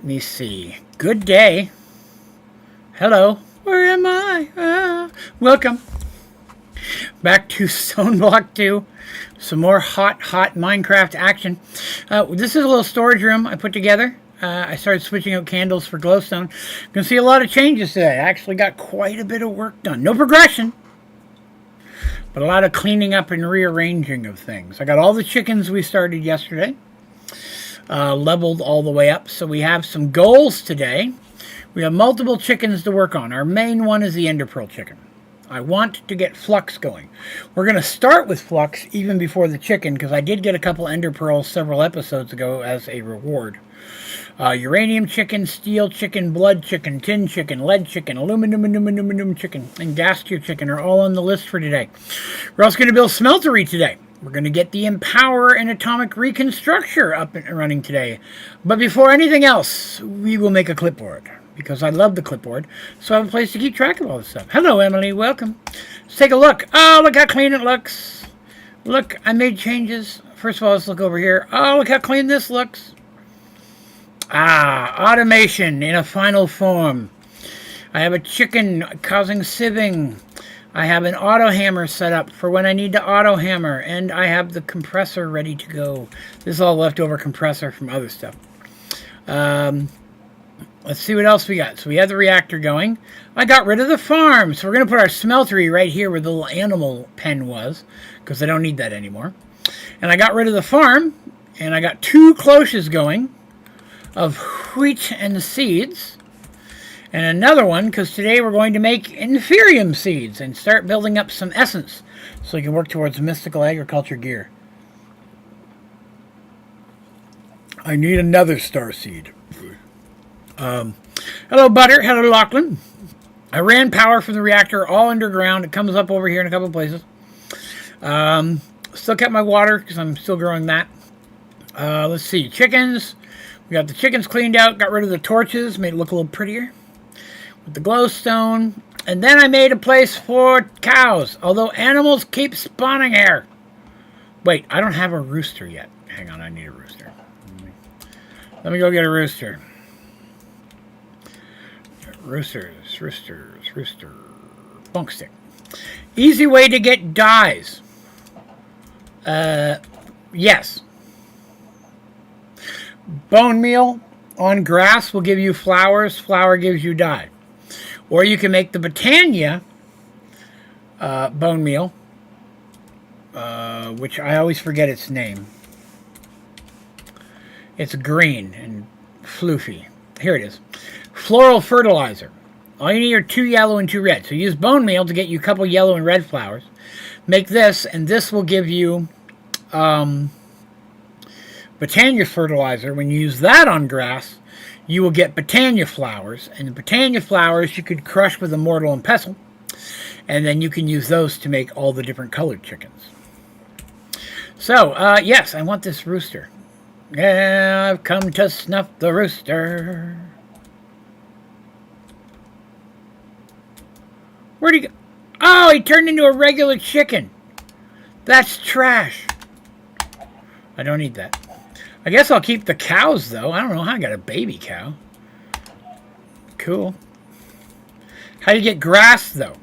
me see. Good day. Hello. Where am I? Welcome. Back to Stoneblock 2. Some more hot Minecraft action. This is a little storage room I put together. I started switching out candles for glowstone. You can see a lot of changes today. I actually got quite a bit of work done. No progression, but a lot of cleaning up and rearranging of things. I got all the chickens we started yesterday leveled all the way up. So we have some goals today. We have multiple chickens to work on. Our main one is the Ender Pearl chicken. I want to get Flux going. We're going to start with Flux even before the chicken, because I did get a couple Ender Pearls several episodes ago as a reward. Uranium chicken, steel chicken, blood chicken, tin chicken, lead chicken, aluminum chicken, and gas tier chicken are all on the list for today. We're also going to build Smeltery today. We're going to get the Empower and Atomic Reconstructor up and running today. But before anything else, we will make a clipboard, because I love the clipboard, so I have a place to keep track of all this stuff. Hello, Emily. Welcome. Let's take a look. Oh, look how clean it looks. Look, I made changes. First of all, let's look over here. Oh, look how clean this looks. Automation in a final form. I have a chicken causing sieving. I have an auto hammer set up for when I need to auto hammer, and I have the compressor ready to go. This is all leftover compressor from other stuff. Let's see what else we got. So we have the reactor going. I got rid of the farm, so we're going to put our smeltery right here where the little animal pen was, because I don't need that anymore. And I got rid of the farm, and I got 2 cloches going of wheat and seeds, and another one because today we're going to make inferium seeds and start building up some essence so we can work towards mystical agriculture gear. I need another star seed. Hello, Butter. Hello, Lachlan. I ran power from the reactor all underground. It comes up over here in a couple of places. Still kept my water because I'm still growing that. Let's see. Chickens. We got the chickens cleaned out, got rid of the torches, made it look a little prettier with the glowstone. And then I made a place for cows, although animals keep spawning here. Wait, I don't have a rooster yet. Hang on, I need a rooster. Let me go get a rooster. Rooster. Bunk stick. Easy way to get dyes. Yes. Bone meal on grass will give you flowers. Flour gives you dye. Or you can make the Britannia bone meal, which I always forget its name. It's green and floofy. Here it is. Floral fertilizer. All you need are 2 yellow and 2 red. So use bone meal to get you a couple yellow and red flowers. Make this, and this will give you Britannia fertilizer. When you use that on grass, you will get Britannia flowers. And the Britannia flowers you could crush with a mortar and pestle. And then you can use those to make all the different colored chickens. So, yes, I want this rooster. Yeah, I've come to snuff the rooster. Where'd he go? Oh, he turned into a regular chicken. That's trash. I don't need that. I guess I'll keep the cows, though. I don't know how I got a baby cow. Cool. How do you get grass, though?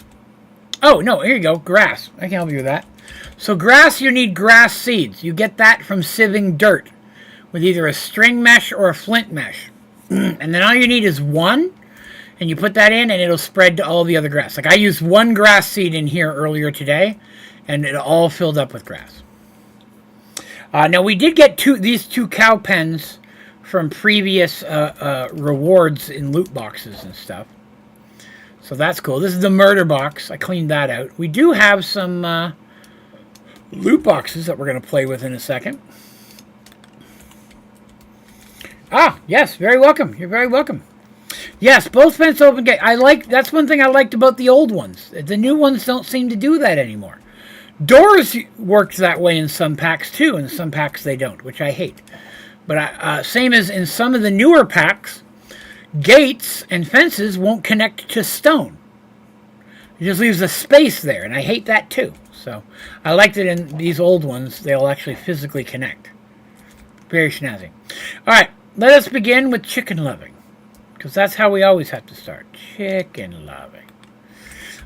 Oh, no, here you go. Grass. I can help you with that. So grass, you need grass seeds. You get that from sieving dirt with either a string mesh or a flint mesh. And then all you need is one, and you put that in, and it'll spread to all the other grass. Like I used 1 grass seed in here earlier today, and it all filled up with grass. Now, we did get these 2 cow pens from previous rewards in loot boxes and stuff. So that's cool. This is the murder box. I cleaned that out. We do have some loot boxes that we're going to play with in a second. Yes, very welcome. You're very welcome. Yes, both fence open gate. That's one thing I liked about the old ones. The new ones don't seem to do that anymore. Doors worked that way in some packs too, and some packs they don't, which I hate. But same as in some of the newer packs, gates and fences won't connect to stone. It just leaves a space there, and I hate that too. So I liked it in these old ones. They'll actually physically connect. Very snazzy. All right, let us begin with chicken loving. because that's how we always have to start. Chicken loving.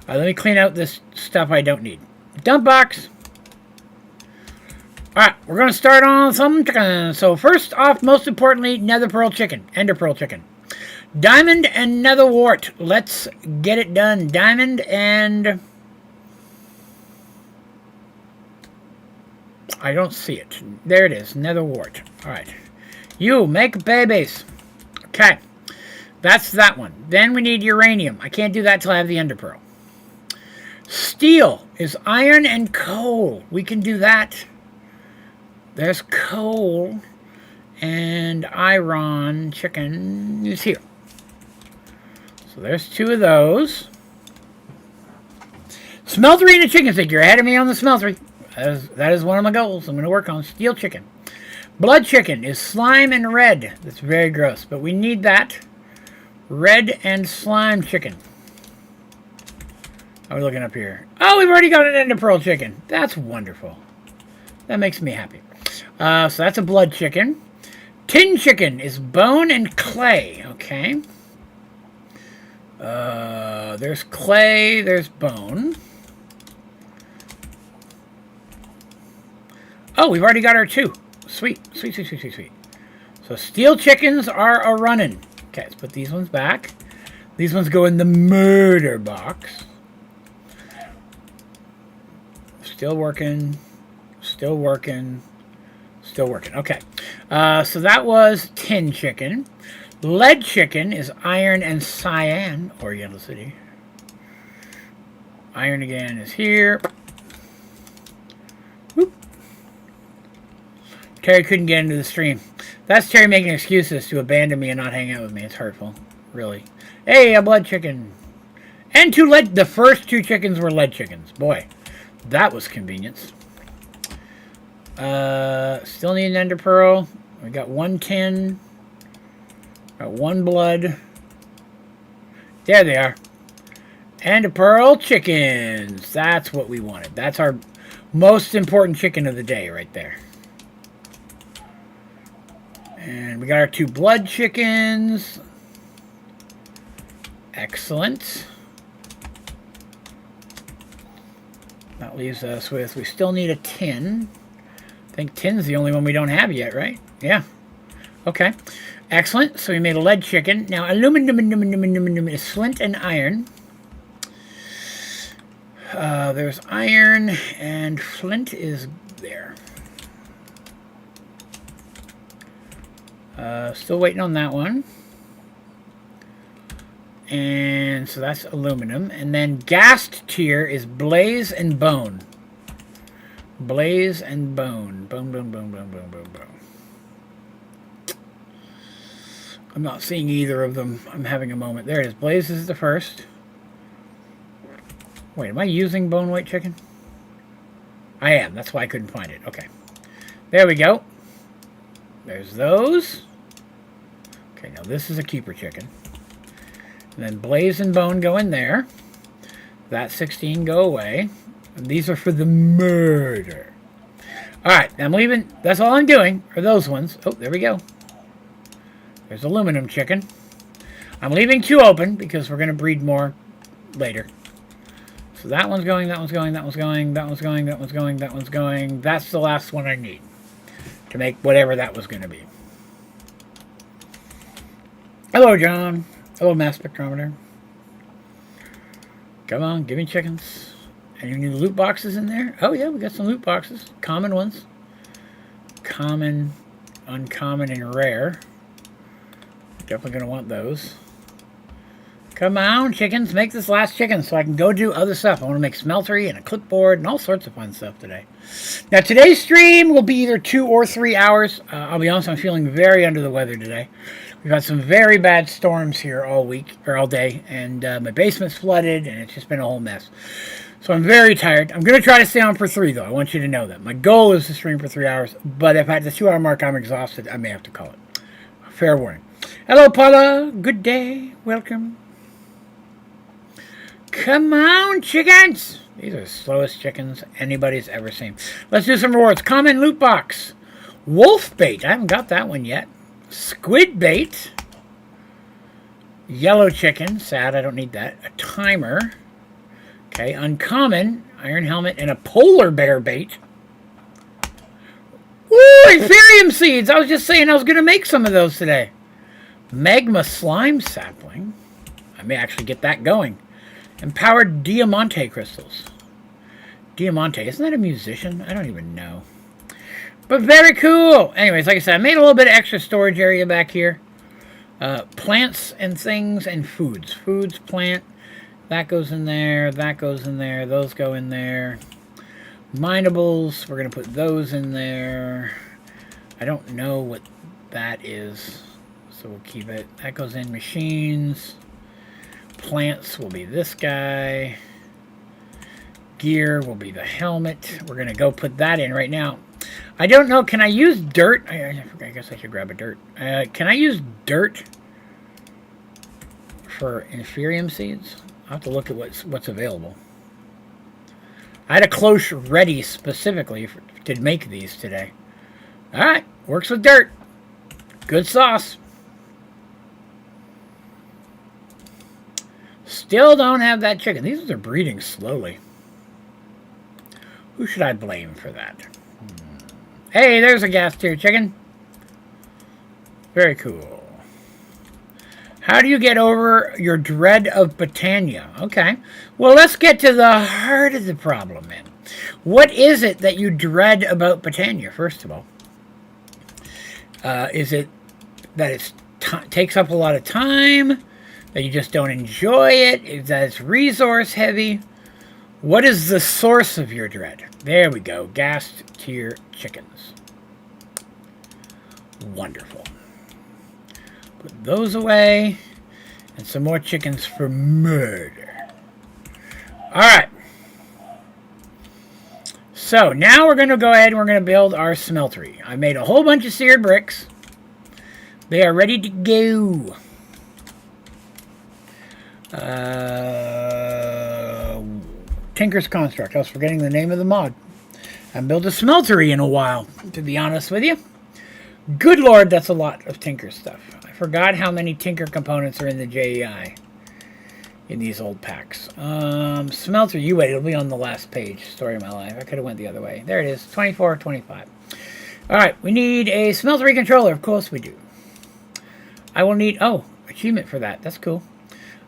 All right, let me clean out this stuff I don't need. Dump box. All right, we're going to start on some chicken. So first off, most importantly, nether pearl chicken, ender pearl chicken. Diamond and nether wart. Let's get it done. Diamond and... I don't see it. There it is, nether wart. All right. You, make babies. Okay. That's that one. Then we need uranium. I can't do that till I have the ender pearl. Steel is iron and coal. We can do that. There's coal and iron chicken is here. So there's 2 of those. Smeltery and a chicken stick. You're ahead of me on the smeltery. That is one of my goals. I'm going to work on steel chicken. Blood chicken is slime and red. That's very gross, but we need that. Red and slime chicken. How are we looking up here? Oh, we've already got an ender pearl chicken. That's wonderful. That makes me happy. So that's a blood chicken. Tin chicken is bone and clay. Okay. There's clay. There's bone. Oh, we've already got our 2. Sweet. Sweet, sweet, sweet, sweet, sweet. So steel chickens are a-running. Okay, let's put these ones back. These ones go in the murder box. Still working. Still working. Still working. Okay. So that was tin chicken. Lead chicken is iron and cyan, or Yellow City. Iron again is here. Whoop. Terry couldn't get into the stream. That's Terry making excuses to abandon me and not hang out with me. It's hurtful. Really. Hey, a blood chicken. And 2 lead. The first 2 chickens were lead chickens. Boy, that was convenience. Still need an ender pearl. We got 1 tin. Got 1 blood. There they are. Ender pearl chickens. That's what we wanted. That's our most important chicken of the day right there. And we got our 2 blood chickens. Excellent. That leaves us with, we still need a tin. I think tin's the only one we don't have yet, right? Yeah. Okay. Excellent. So we made a lead chicken. Now aluminum is flint and iron. There's iron and flint is there. Still waiting on that one. And so that's aluminum. And then gassed tier is blaze and bone. Blaze and bone. Bone, bone, bone, bone, bone, bone, bone. I'm not seeing either of them. I'm having a moment. There it is. Blaze is the first. Wait, am I using bone white chicken? I am. That's why I couldn't find it. Okay. There we go. There's those. Okay, now this is a keeper chicken. And then blaze and bone go in there. That 16 go away. And these are for the murder. Alright, I'm leaving. That's all I'm doing. Are those ones. Oh, there we go. There's aluminum chicken. I'm leaving 2 open because we're going to breed more later. So that one's going, that one's going, that one's going, that one's going, that one's going, that one's going. That's the last one I need to make whatever that was going to be. Hello, John. Hello, mass spectrometer. Come on, give me chickens. Any new loot boxes in there? Oh, yeah, we got some loot boxes. Common ones. Common, uncommon, and rare. Definitely going to want those. Come on, chickens. Make this last chicken so I can go do other stuff. I want to make smeltery and a clipboard and all sorts of fun stuff today. Now, today's stream will be either 2 or 3 hours. I'll be honest, I'm feeling very under the weather today. We've had some very bad storms here all week, or all day, and my basement's flooded, and it's just been a whole mess. So I'm very tired. I'm going to try to stay on for 3, though. I want you to know that. My goal is to stream for 3 hours, but if at the 2-hour mark I'm exhausted, I may have to call it. Fair warning. Hello, Paula. Good day. Welcome. Come on, chickens. These are the slowest chickens anybody's ever seen. Let's do some rewards. Common loot box. Wolf bait. I haven't got that one yet. Squid bait. Yellow chicken. Sad, I don't need that. A timer. Okay, uncommon. Iron helmet and a polar bear bait. Woo! Ethereum seeds! I was just saying I was going to make some of those today. Magma slime sapling. I may actually get that going. Empowered diamante crystals. Diamante, isn't that a musician? I don't even know. But very cool. Anyways, like I said, I made a little bit of extra storage area back here. Plants and things and foods. Foods, plant. That goes in there. That goes in there. Those go in there. Minables. We're going to put those in there. I don't know what that is. So we'll keep it. That goes in machines. Plants will be this guy. Gear will be the helmet. We're going to go put that in right now. I don't know. Can I use dirt? I guess I should grab a dirt. Can I use dirt for Ethereum seeds? I'll have to look at what's available. I had a cloche ready specifically to make these today. All right. Works with dirt. Good sauce. Still don't have that chicken. These are breeding slowly. Who should I blame for that? Hey, there's a gas tier chicken. Very cool. How do you get over your dread of Britannia? Okay. Well, let's get to the heart of the problem, then. What is it that you dread about Britannia, first of all? Is it that it takes up a lot of time? That you just don't enjoy it? Is that it's resource heavy? What is the source of your dread? There we go. Gas tier chickens. Wonderful. Put those away. And some more chickens for murder. Alright. So, now we're going to go ahead and we're going to build our smeltery. I made a whole bunch of seared bricks. They are ready to go. Tinker's Construct. I was forgetting the name of the mod. I haven't built a smeltery in a while, to be honest with you. Good lord, that's a lot of Tinker stuff. I forgot how many Tinker components are in the JEI in these old packs. Smelter, you wait, it'll be on the last page. Story of my life. I could have went the other way. There it is, 24, 25. Alright, we need a smeltery controller. Of course we do. I will need, oh, achievement for that. That's cool.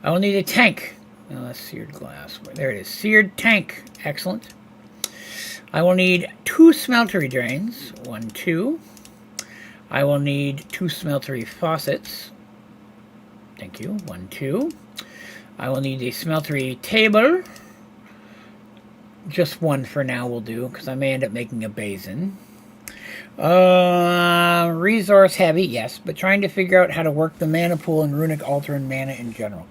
I will need a tank. Oh, that's seared glass. There it is. Seared tank. Excellent. I will need 2 smeltery drains. 1, 2. I will need 2 smeltery faucets. Thank you. 1, 2. I will need a smeltery table. Just 1 for now will do, because I may end up making a basin. Resource heavy, yes, but trying to figure out how to work the mana pool and runic altar and mana in general.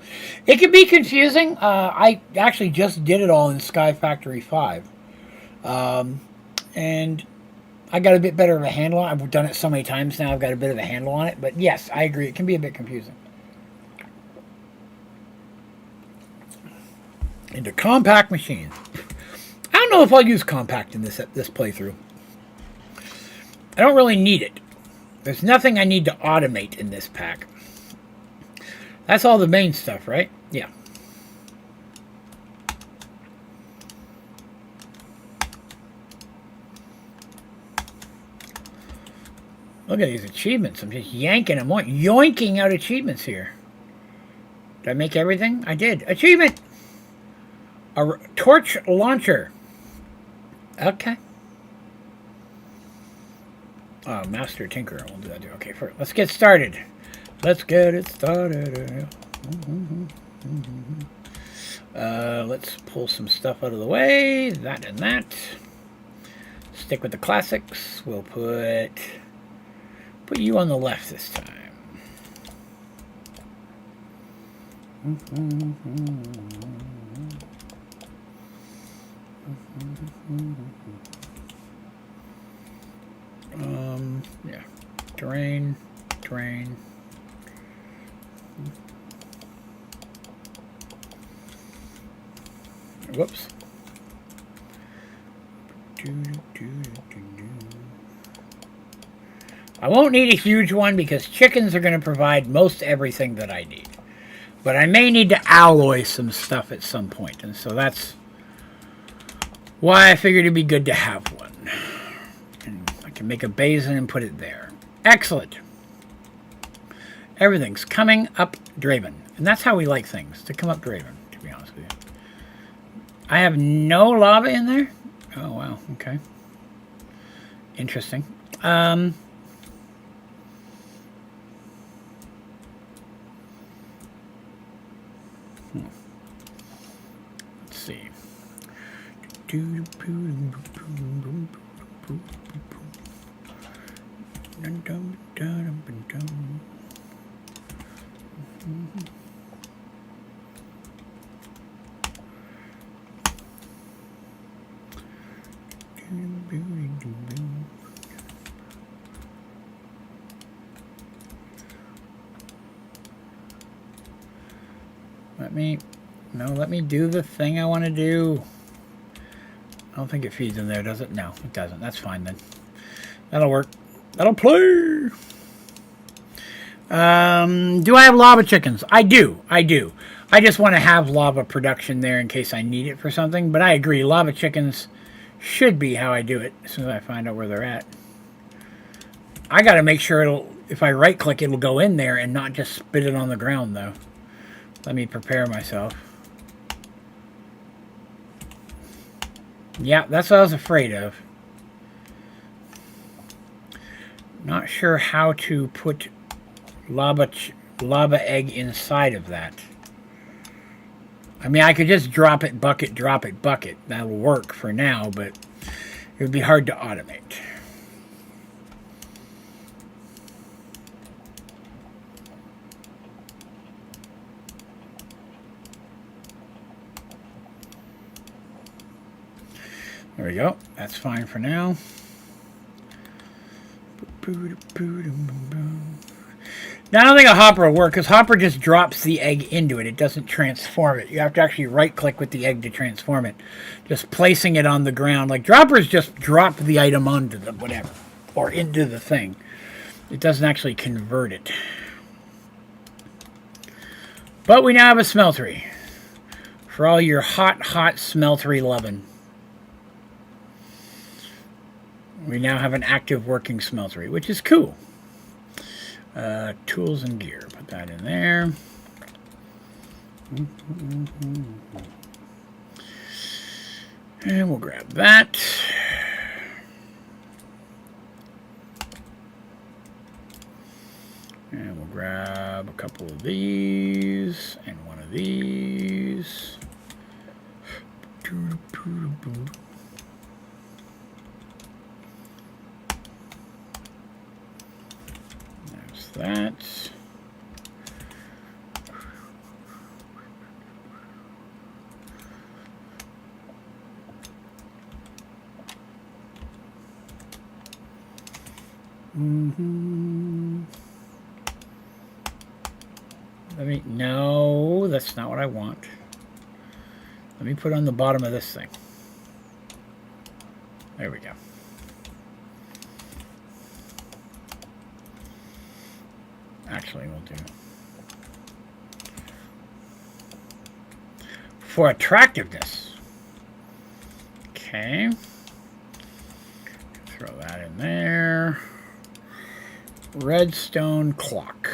It can be confusing. I actually just did it all in Sky Factory 5. And I got a bit better of a handle on it. I've done it so many times now, I've got a bit of a handle on it. But yes, I agree, it can be a bit confusing. Into compact machines. I don't know if I'll use compact in this playthrough. I don't really need it. There's nothing I need to automate in this pack. That's all the main stuff, right? Yeah. Look at these achievements. I'm just yanking them on. Yoinking out achievements here. Did I make everything? I did. Achievement! A torch launcher. Okay. Master Tinker. We'll do that too. Okay, let's get started. Let's get it started. Let's pull some stuff out of the way. That and that. Stick with the classics. We'll put you on the left this time. Yeah. Drain. Whoops. I won't need a huge one because chickens are going to provide most everything that I need. But I may need to alloy some stuff at some point, and so that's why I figured it'd be good to have one. And I can make a basin and put it there. Excellent. Everything's coming up Draven. And that's how we like things, to come up Draven, to be honest with you. I have no lava in there? Oh, wow. Okay. Interesting. Let's see. Let me do the thing I want to do. I don't think it feeds in there, does it? No, it doesn't. That's fine then. That'll work. That'll play. Do I have lava chickens? I do. I just want to have lava production there in case I need it for something. But I agree, lava chickens should be how I do it as soon as I find out where they're at. I got to make sure if I right click, it'll go in there and not just spit it on the ground though. Let me prepare myself. Yeah, that's what I was afraid of. Not sure how to put lava egg inside of that. I mean, I could just drop it, bucket. That'll work for now, but it would be hard to automate. There we go. That's fine for now. Now, I don't think a hopper will work because hopper just drops the egg into it. It doesn't transform it. You have to actually right-click with the egg to transform it. Just placing it on the ground. Like droppers just drop the item onto the whatever or into the thing. It doesn't actually convert it. But we now have a smeltery for all your hot smeltery loving. We now have an active working smeltery, which is cool. Tools and gear. Put that in there. And we'll grab that. And we'll grab a couple of these and one of these. That. No, that's not what I want. Let me put on the bottom of this thing. There we go. Actually, we'll do for attractiveness. Okay. Throw that in there. Redstone clock.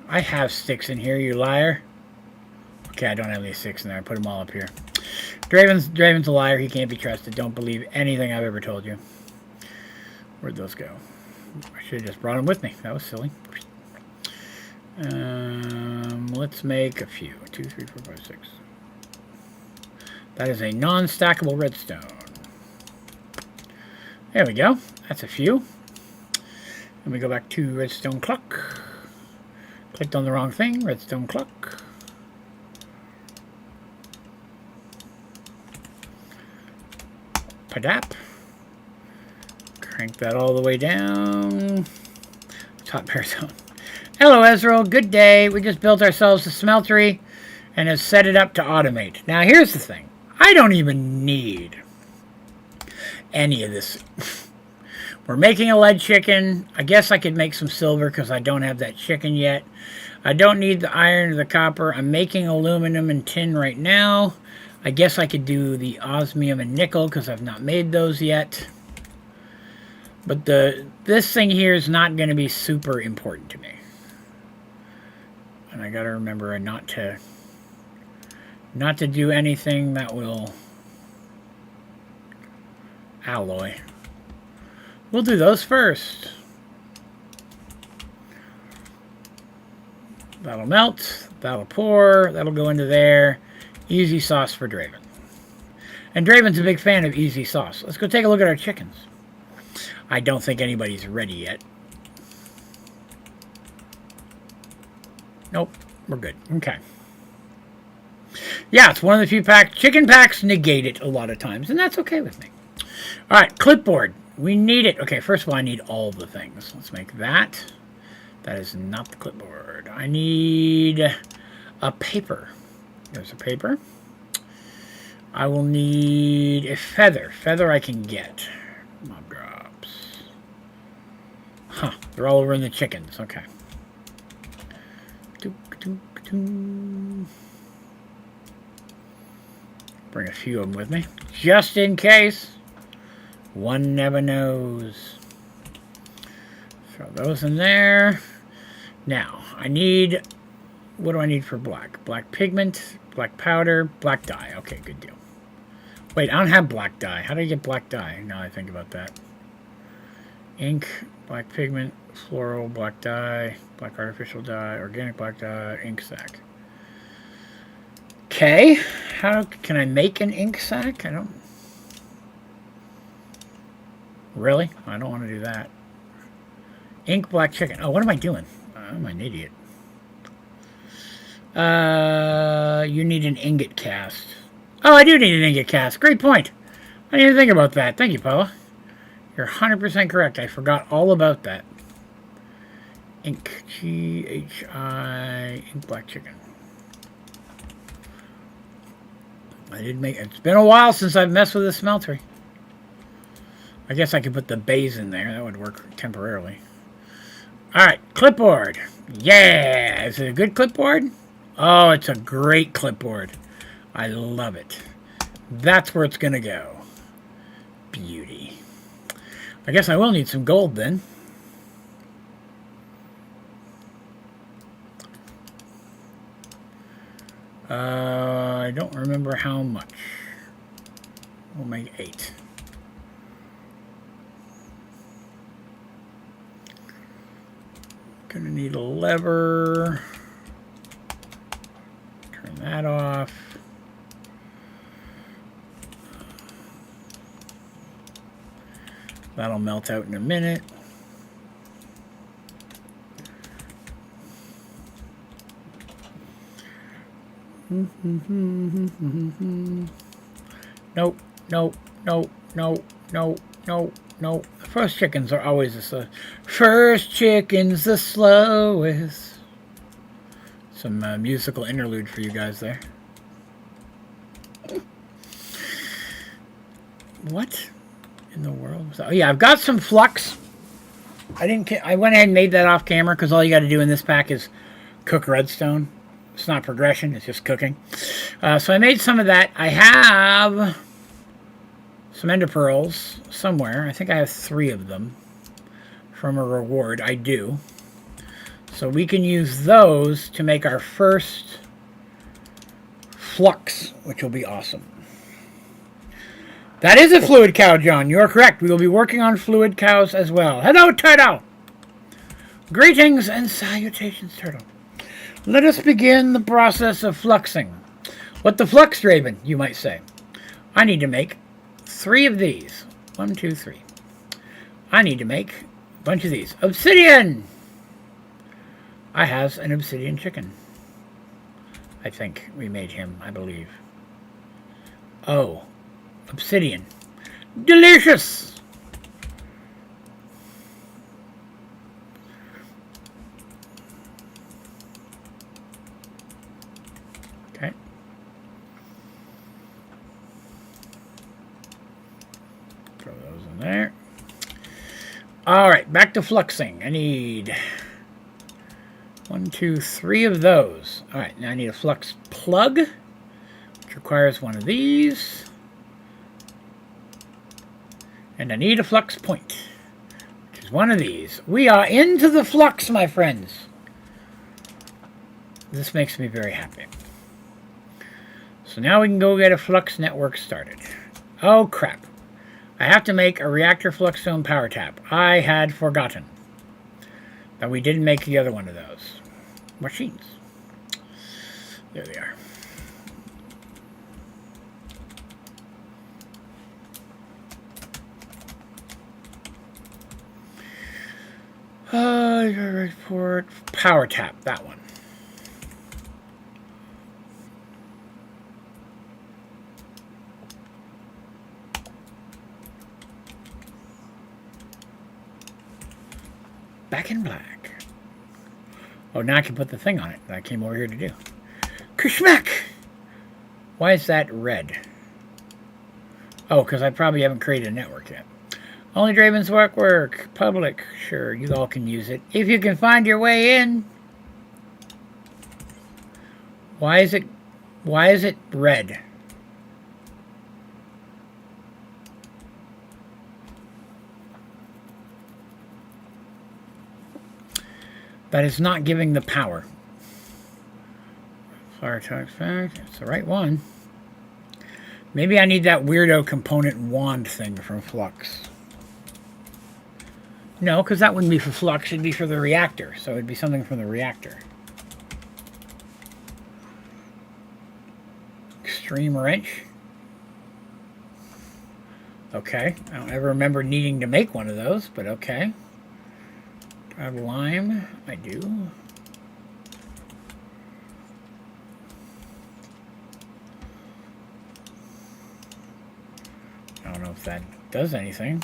I have sticks in here, you liar. Okay, I don't have any sticks in there. I put them all up here. Draven's a liar. He can't be trusted. Don't believe anything I've ever told you. Where'd those go? I should have just brought them with me. That was silly. Let's make a few. 2, 3, 4, 5, 6. That is a non-stackable redstone. There we go. That's a few. And we go back to redstone clock. Clicked on the wrong thing. Redstone clock. Padap. Crank that all the way down. Top pair zone. Hello, Ezreal. Good day. We just built ourselves a smeltery and have set it up to automate. Now, here's the thing. I don't even need any of this. We're making a lead chicken. I guess I could make some silver because I don't have that chicken yet. I don't need the iron or the copper. I'm making aluminum and tin right now. I guess I could do the osmium and nickel because I've not made those yet. But this thing here is not going to be super important to me. And I got to remember not to do anything that will alloy. We'll do those first. That'll melt, that'll pour, that'll go into there. Easy sauce for Draven. And Draven's a big fan of easy sauce. Let's go take a look at our chickens. I don't think anybody's ready yet. Nope, we're good. Okay. Yeah, it's one of the few packs. Chicken packs negate it a lot of times, and that's okay with me. All right, clipboard. We need it. Okay, first of all, I need all the things. Let's make that. That is not the clipboard. I need a paper. There's a paper. I will need a feather. Feather I can get. Mob drops. Huh, they're all over in the chickens. Okay. Bring a few of them with me, just in case. One never knows. Throw those in there. Now, I need... What do I need for black? Black pigment, black powder, black dye. Okay, good deal. Wait, I don't have black dye. How do I get black dye? Now I think about that. Ink, black pigment, floral, black dye, black artificial dye, organic black dye, ink sac. Okay, how can I make an ink sac? I don't... Really? I don't want to do that. Ink black chicken. Oh, what am I doing? I'm an idiot. You need an ingot cast. Oh, I do need an ingot cast. Great point. I didn't even think about that. Thank you, Paula. You're 100% correct. I forgot all about that. Ink. G-H-I. Ink black chicken. I did make... It's been a while since I've messed with the smeltery. I guess I could put the bays in there. That would work temporarily. Alright, clipboard. Yeah! Is it a good clipboard? Oh, it's a great clipboard. I love it. That's where it's going to go. Beauty. I guess I will need some gold then. I don't remember how much. We'll make 8. Gonna need a lever. Turn that off. That'll melt out in a minute. Nope, nope, nope, nope, nope, nope, nope. The first chickens are always the slowest. First chicken's the slowest. Some musical interlude for you guys there. What in the world was that? Oh yeah, I've got some flux. I went ahead and made that off camera because all you got to do in this pack is cook redstone. It's not progression, it's just cooking. So I made some of that. I have some ender pearls somewhere. I think I have 3 of them from a reward. I do. So we can use those to make our first flux, which will be awesome. That is a fluid cow, John. You are correct. We will be working on fluid cows as well. Hello, Turtle. Greetings and salutations, Turtle. Let us begin the process of fluxing. What the flux, Draven, you might say. I need to make 3 of these. 1, 2, 3. I need to make a bunch of these. Obsidian! I have an obsidian chicken. I think we made him, I believe. Oh, obsidian. Delicious! Okay. Throw those in there. All right, back to fluxing. I need 1, 2, 3 of those. All right, now I need a flux plug, which requires one of these. And I need a flux point, which is one of these. We are into the flux, my friends. This makes me very happy. So now we can go get a flux network started. Oh, crap. I have to make a reactor flux zone power tap. I had forgotten that we didn't make the other one of those machines. There they are. Report power tap, that one. Back in black. Oh, now I can put the thing on it that I came over here to do. Kashmak! Why is that red? Oh, because I probably haven't created a network yet. Onlydraven's work. Public. Sure, you all can use it. If you can find your way in. Why is it red? That is not giving the power. Fire touch fact. It's the right one. Maybe I need that weirdo component wand thing from Flux. No, because that wouldn't be for Flux. It'd be for the reactor. So it'd be something from the reactor. Extreme wrench. Okay. I don't ever remember needing to make one of those, but okay. I have lime. I do. I don't know if that does anything.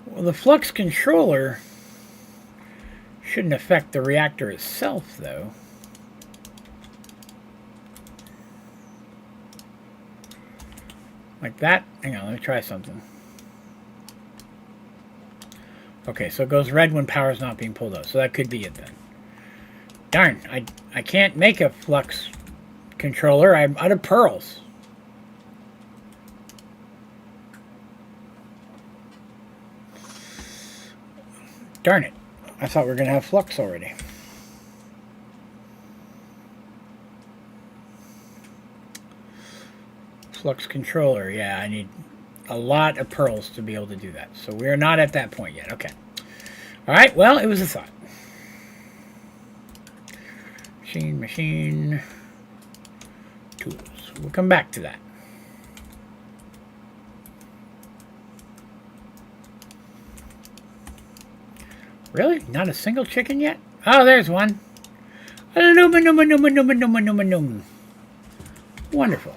Well, the flux controller shouldn't affect the reactor itself, though. Like that? Hang on, let me try something. Okay, so it goes red when power's not being pulled out. So that could be it then. Darn, I can't make a flux controller. I'm out of pearls. Darn it. I thought we were going to have flux already. Flux controller. Yeah, I need a lot of pearls to be able to do that. So we're not at that point yet. Okay. All right. Well, it was a thought. Machine. Tools. We'll come back to that. Really? Not a single chicken yet? Oh, there's one. Aluminum. Wonderful.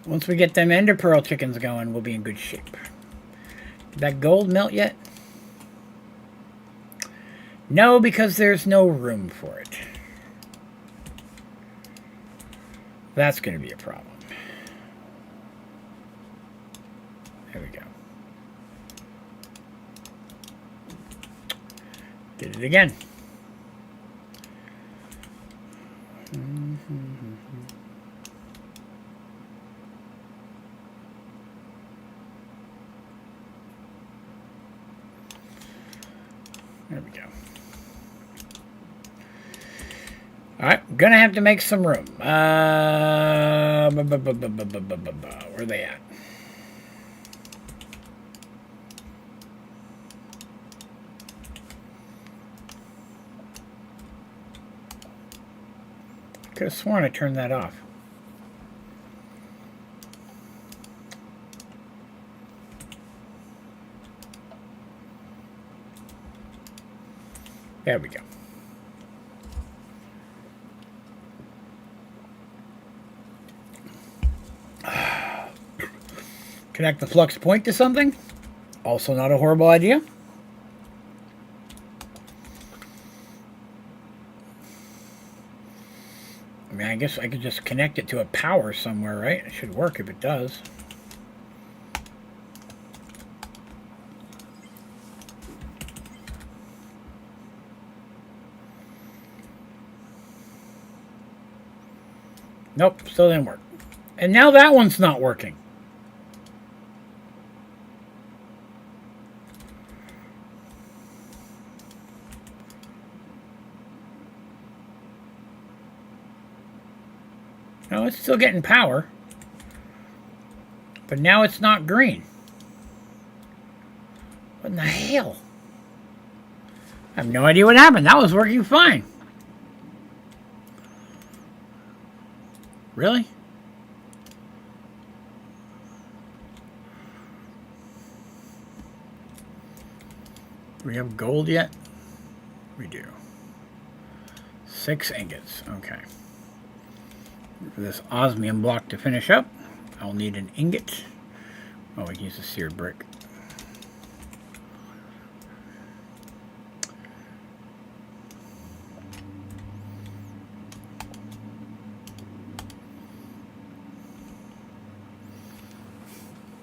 Once we get them ender pearl chickens going, we'll be in good shape. Did that gold melt yet? No, because there's no room for it. That's going to be a problem. There we go. Did it again. There we go. All right, gonna have to make some room. Where are they at? Could have sworn I turned that off. There we go. Connect the flux point to something. Also not a horrible idea. I mean, guess I could just connect it to a power somewhere, right? It should work if it does. Nope, still didn't work. And now that one's not working. No, it's still getting power. But now it's not green. What in the hell? I have no idea what happened. That was working fine. Really? Do we have gold yet? We do. 6 ingots. Okay. For this osmium block to finish up, I'll need an ingot. Oh, we can use a seared brick.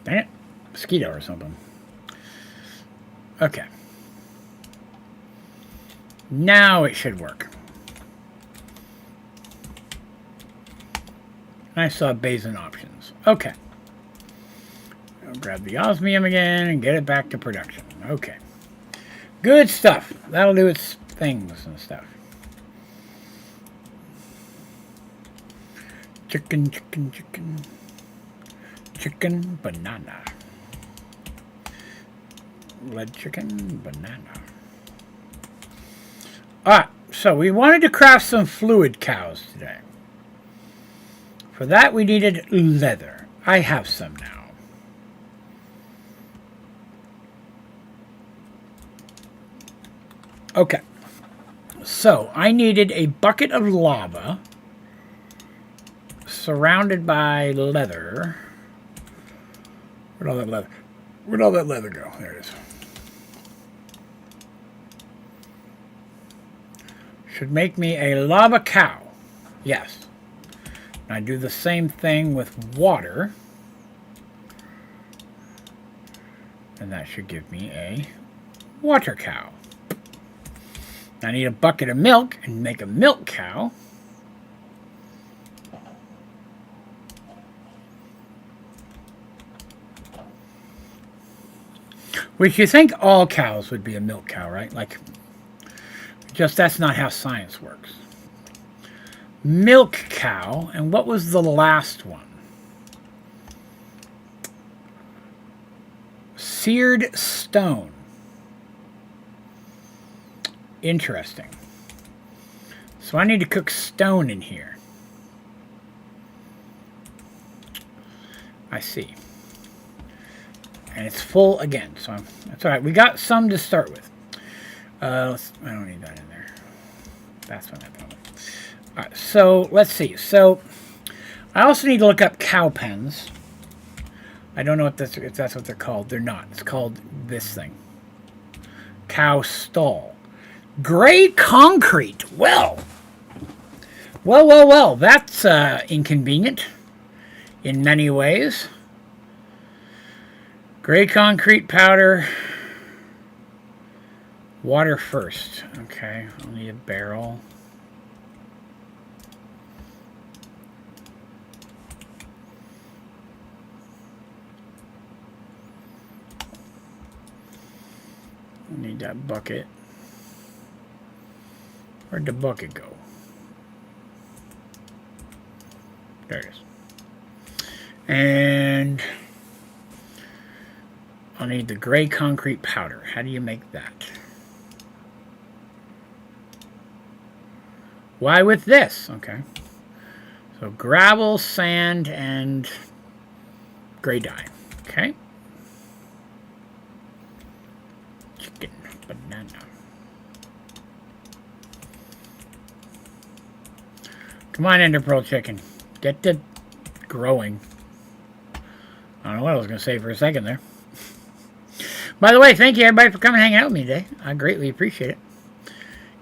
Dang it. Mosquito or something. Okay. Now it should work. I saw basin options. Okay. I'll grab the osmium again and get it back to production. Okay. Good stuff. That'll do its things and stuff. Chicken, chicken, chicken. Chicken, banana. Lead chicken, banana. Alright, so we wanted to craft some fluid cows today. For that we needed leather. I have some now. Okay. So I needed a bucket of lava surrounded by leather. Where'd all that leather? Where'd all that leather go? There it is. Should make me a lava cow. Yes. I do the same thing with water. And that should give me a water cow. I need a bucket of milk and make a milk cow. Which you think all cows would be a milk cow, right? Like, just that's not how science works. Milk cow, and what was the last one? Seared stone. Interesting. So I need to cook stone in here. I see. And it's full again, so that's all right. We got some to start with. I don't need that in there. That's what I thought. All right, so let's see. So I also need to look up cow pens. I don't know if that's what they're called. They're not. It's called this thing. Cow stall. Gray concrete. Well. That's inconvenient in many ways. Gray concrete powder. Water first. Okay, I'll need a barrel. I need that bucket. Where'd the bucket go? There it is. And I'll need the gray concrete powder. How do you make that? Why with this? Okay. So gravel, sand, and gray dye. Okay. Chicken, banana. Come on, Ender Pearl chicken. Get to growing. I don't know what I was going to say for a second there. By the way, thank you everybody for coming and hanging out with me today. I greatly appreciate it.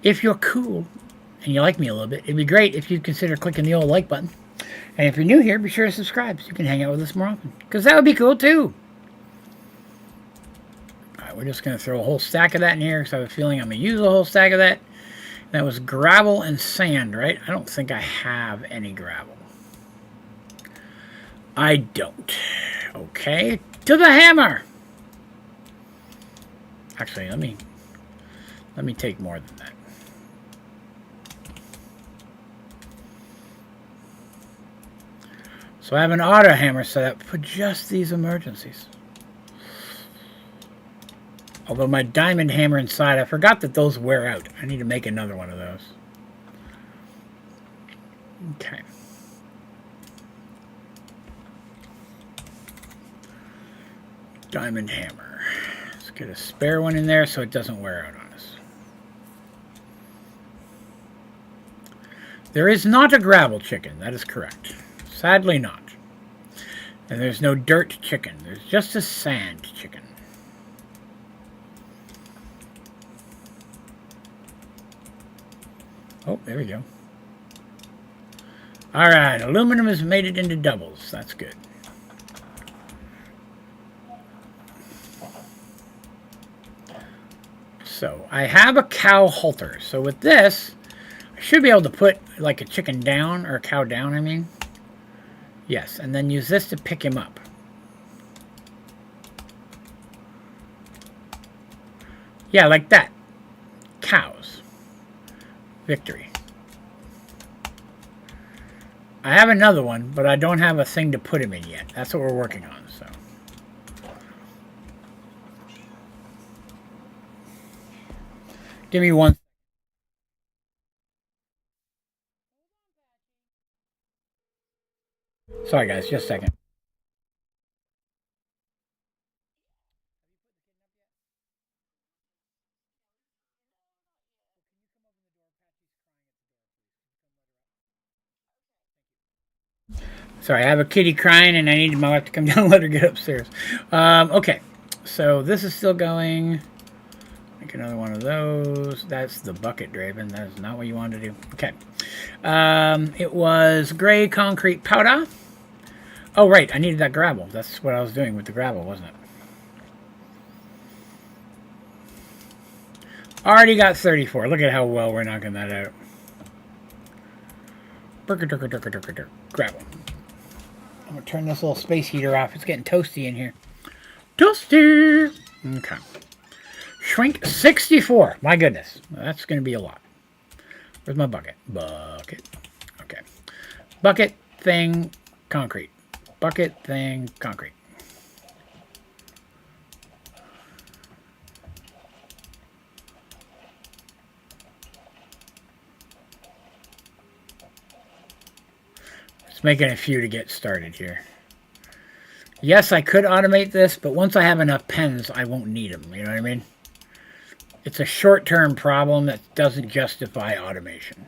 If you're cool and you like me a little bit, it'd be great if you'd consider clicking the old like button. And if you're new here, be sure to subscribe so you can hang out with us more often, because that would be cool too. All right, we're just going to throw a whole stack of that in here because I have a feeling I'm going to use a whole stack of that. That was gravel and sand, right? I don't think I have any gravel. I don't. Okay, to the hammer. Actually, let me take more than that. So I have an auto hammer set up for just these emergencies. Although my diamond hammer inside, I forgot that those wear out. I need to make another one of those. Okay. Diamond hammer. Let's get a spare one in there so it doesn't wear out on us. There is not a gravel chicken, that is correct. Sadly not. And there's no dirt chicken. There's just a sand chicken. Oh, there we go. Alright, aluminum has made it into doubles. That's good. So, I have a cow halter. So with this, I should be able to put like a chicken down, or a cow down, I mean. Yes, and then use this to pick him up. Yeah, like that. Cows. Victory. I have another one, but I don't have a thing to put him in yet. That's what we're working on, so. Give me one. Sorry, guys, just a second. Sorry, I have a kitty crying, and I need my wife to come down and let her get upstairs. Okay, so this is still going. Make another one of those. That's the bucket, Draven. That is not what you wanted to do. Okay. It was gray concrete powder. Oh, right. I needed that gravel. That's what I was doing with the gravel, wasn't it? Already got 34. Look at how well we're knocking that out. Gravel. I'm going to turn this little space heater off. It's getting toasty in here. Toasty! Okay. Shrink 64. My goodness. That's going to be a lot. Where's my bucket? Bucket. Okay. Bucket, thing, concrete. Bucket, thing, concrete. Just making a few to get started here. Yes, I could automate this, but once I have enough pens, I won't need them. You know what I mean? It's a short-term problem that doesn't justify automation.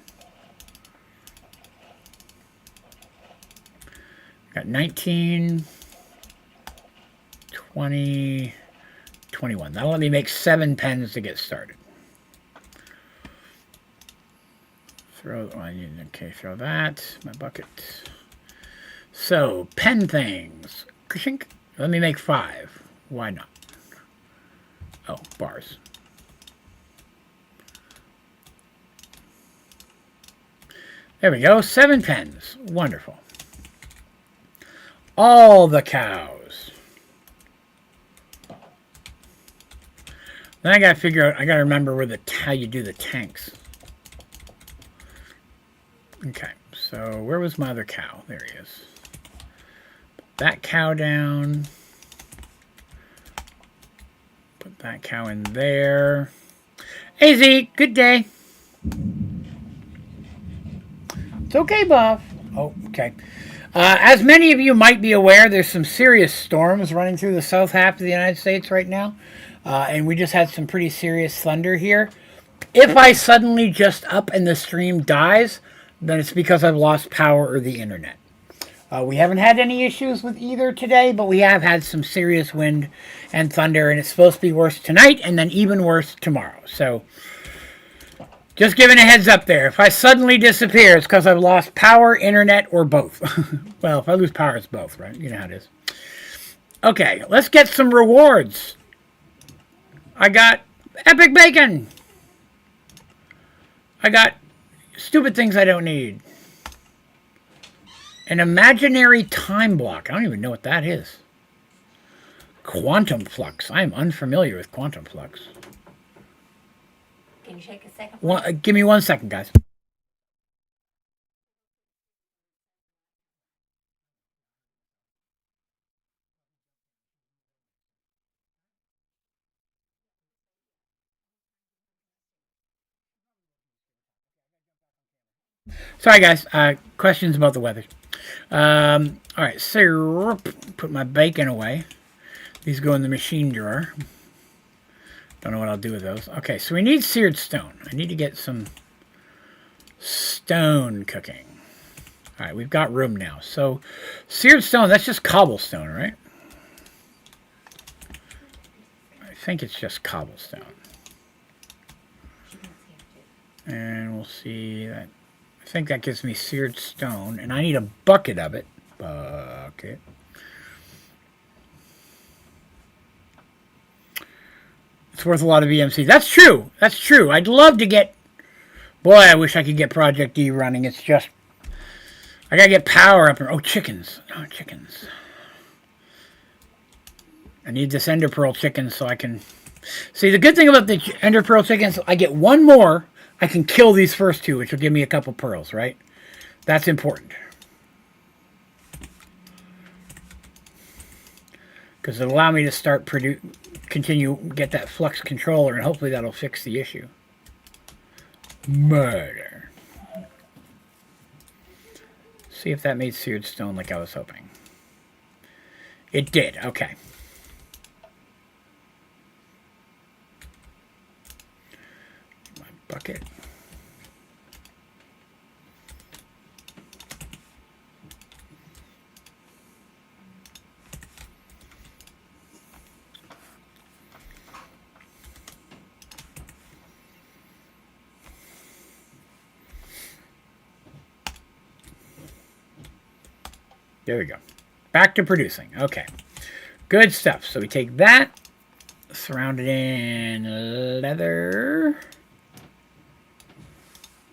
Got 19, 20, 21. That'll let me make 7 pens to get started. Okay, throw that. My bucket. So, pen things. Let me make 5. Why not? Oh, bars. There we go. 7 pens. Wonderful. All the cows. Then I got to figure out, I got to remember where how you do the tanks. Okay, so where was my other cow? There he is. Put that cow down. Put that cow in there. Hey, Z, good day. It's okay, Buff. Oh, okay. As many of you might be aware, there's some serious storms running through the south half of the United States right now. And we just had some pretty serious thunder here. If I suddenly just up and the stream dies, then it's because I've lost power or the internet. We haven't had any issues with either today, but we have had some serious wind and thunder, and it's supposed to be worse tonight and then even worse tomorrow. So Just giving a heads up there. If I suddenly disappear, it's because I've lost power, internet, or both. Well, if I lose power, it's both, right? You know how it is. Okay, let's get some rewards. I got epic bacon. I got stupid things I don't need. An imaginary time block. I don't even know what that is. Quantum flux. I am unfamiliar with quantum flux. Can you shake a second? Give me 1 second, guys. Sorry, guys. Questions about the weather. All right, so put my bacon away. These go in the machine drawer. Don't know what I'll do with those. Okay, so we need seared stone. I need to get some stone cooking. All right, we've got room now. So seared stone, that's just cobblestone, right? I think it's just cobblestone. And we'll see that. I think that gives me seared stone, and I need a bucket of it. Bucket. It's worth a lot of EMC. That's true. That's true. I'd love to get... Boy, I wish I could get Project D running. It's just... I gotta get power up. Oh, chickens. Oh, chickens. I need this Ender Pearl chicken so I can... See, the good thing about the Ender Pearl chickens, I get one more... I can kill these first two, which will give me a couple pearls, right? That's important. Because it'll allow me to start get that flux controller, and hopefully that'll fix the issue. Murder. See if that made seared stone like I was hoping. It did, okay. Bucket. There we go. Back to producing. Okay. Good stuff. So we take that, surround it in leather.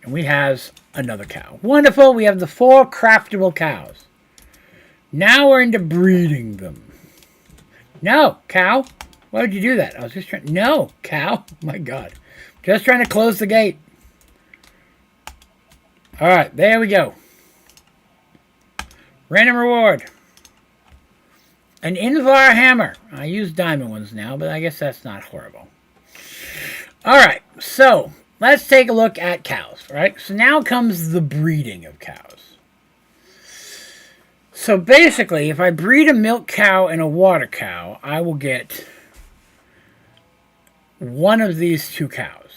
And we have another cow. Wonderful. We have the 4 craftable cows. Now we're into breeding them. No, cow. Why would you do that? I was just trying... No, cow. My God. Just trying to close the gate. All right. There we go. Random reward. An Invar hammer. I use diamond ones now, but I guess that's not horrible. All right. So... let's take a look at cows, right? So now comes the breeding of cows. So basically, if I breed a milk cow and a water cow, I will get one of these 2 cows.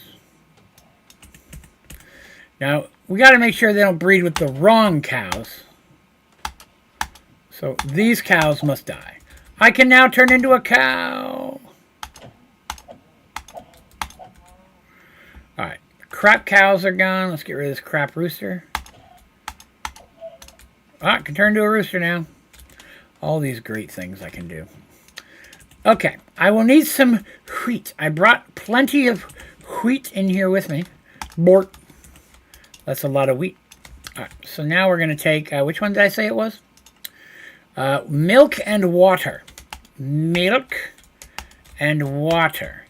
Now, we got to make sure they don't breed with the wrong cows. So these cows must die. I can now turn into a cow. Alright, crap cows are gone. Let's get rid of this crap rooster. I can turn to a rooster now. All these great things I can do. Okay, I will need some wheat. I brought plenty of wheat in here with me. Bort. That's a lot of wheat. Alright, so now we're going to take, which one did I say it was? Milk and water. Milk and water.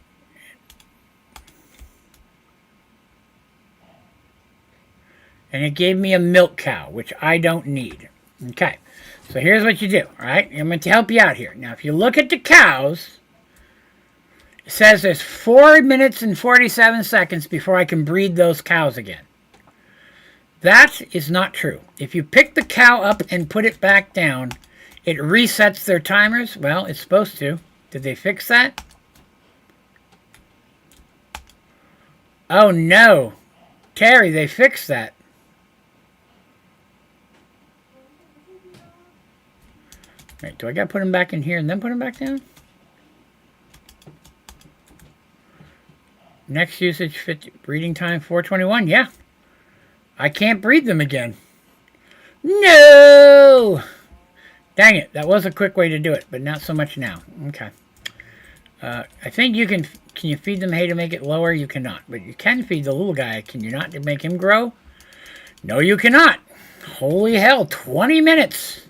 And it gave me a milk cow, which I don't need. Okay, so here's what you do, all right? I'm going to help you out here. Now, if you look at the cows, it says there's 4 minutes and 47 seconds before I can breed those cows again. That is not true. If you pick the cow up and put it back down, it resets their timers. Well, it's supposed to. Did they fix that? Oh, no. Terry, they fixed that. Wait, do I got to put them back in here and then put them back down? Next usage, 50, breeding time 421. Yeah. I can't breed them again. No! Dang it. That was a quick way to do it, but not so much now. Okay. I think you can you feed them hay to make it lower? You cannot. But you can feed the little guy. Can you not to make him grow? No, you cannot. Holy hell, 20 minutes.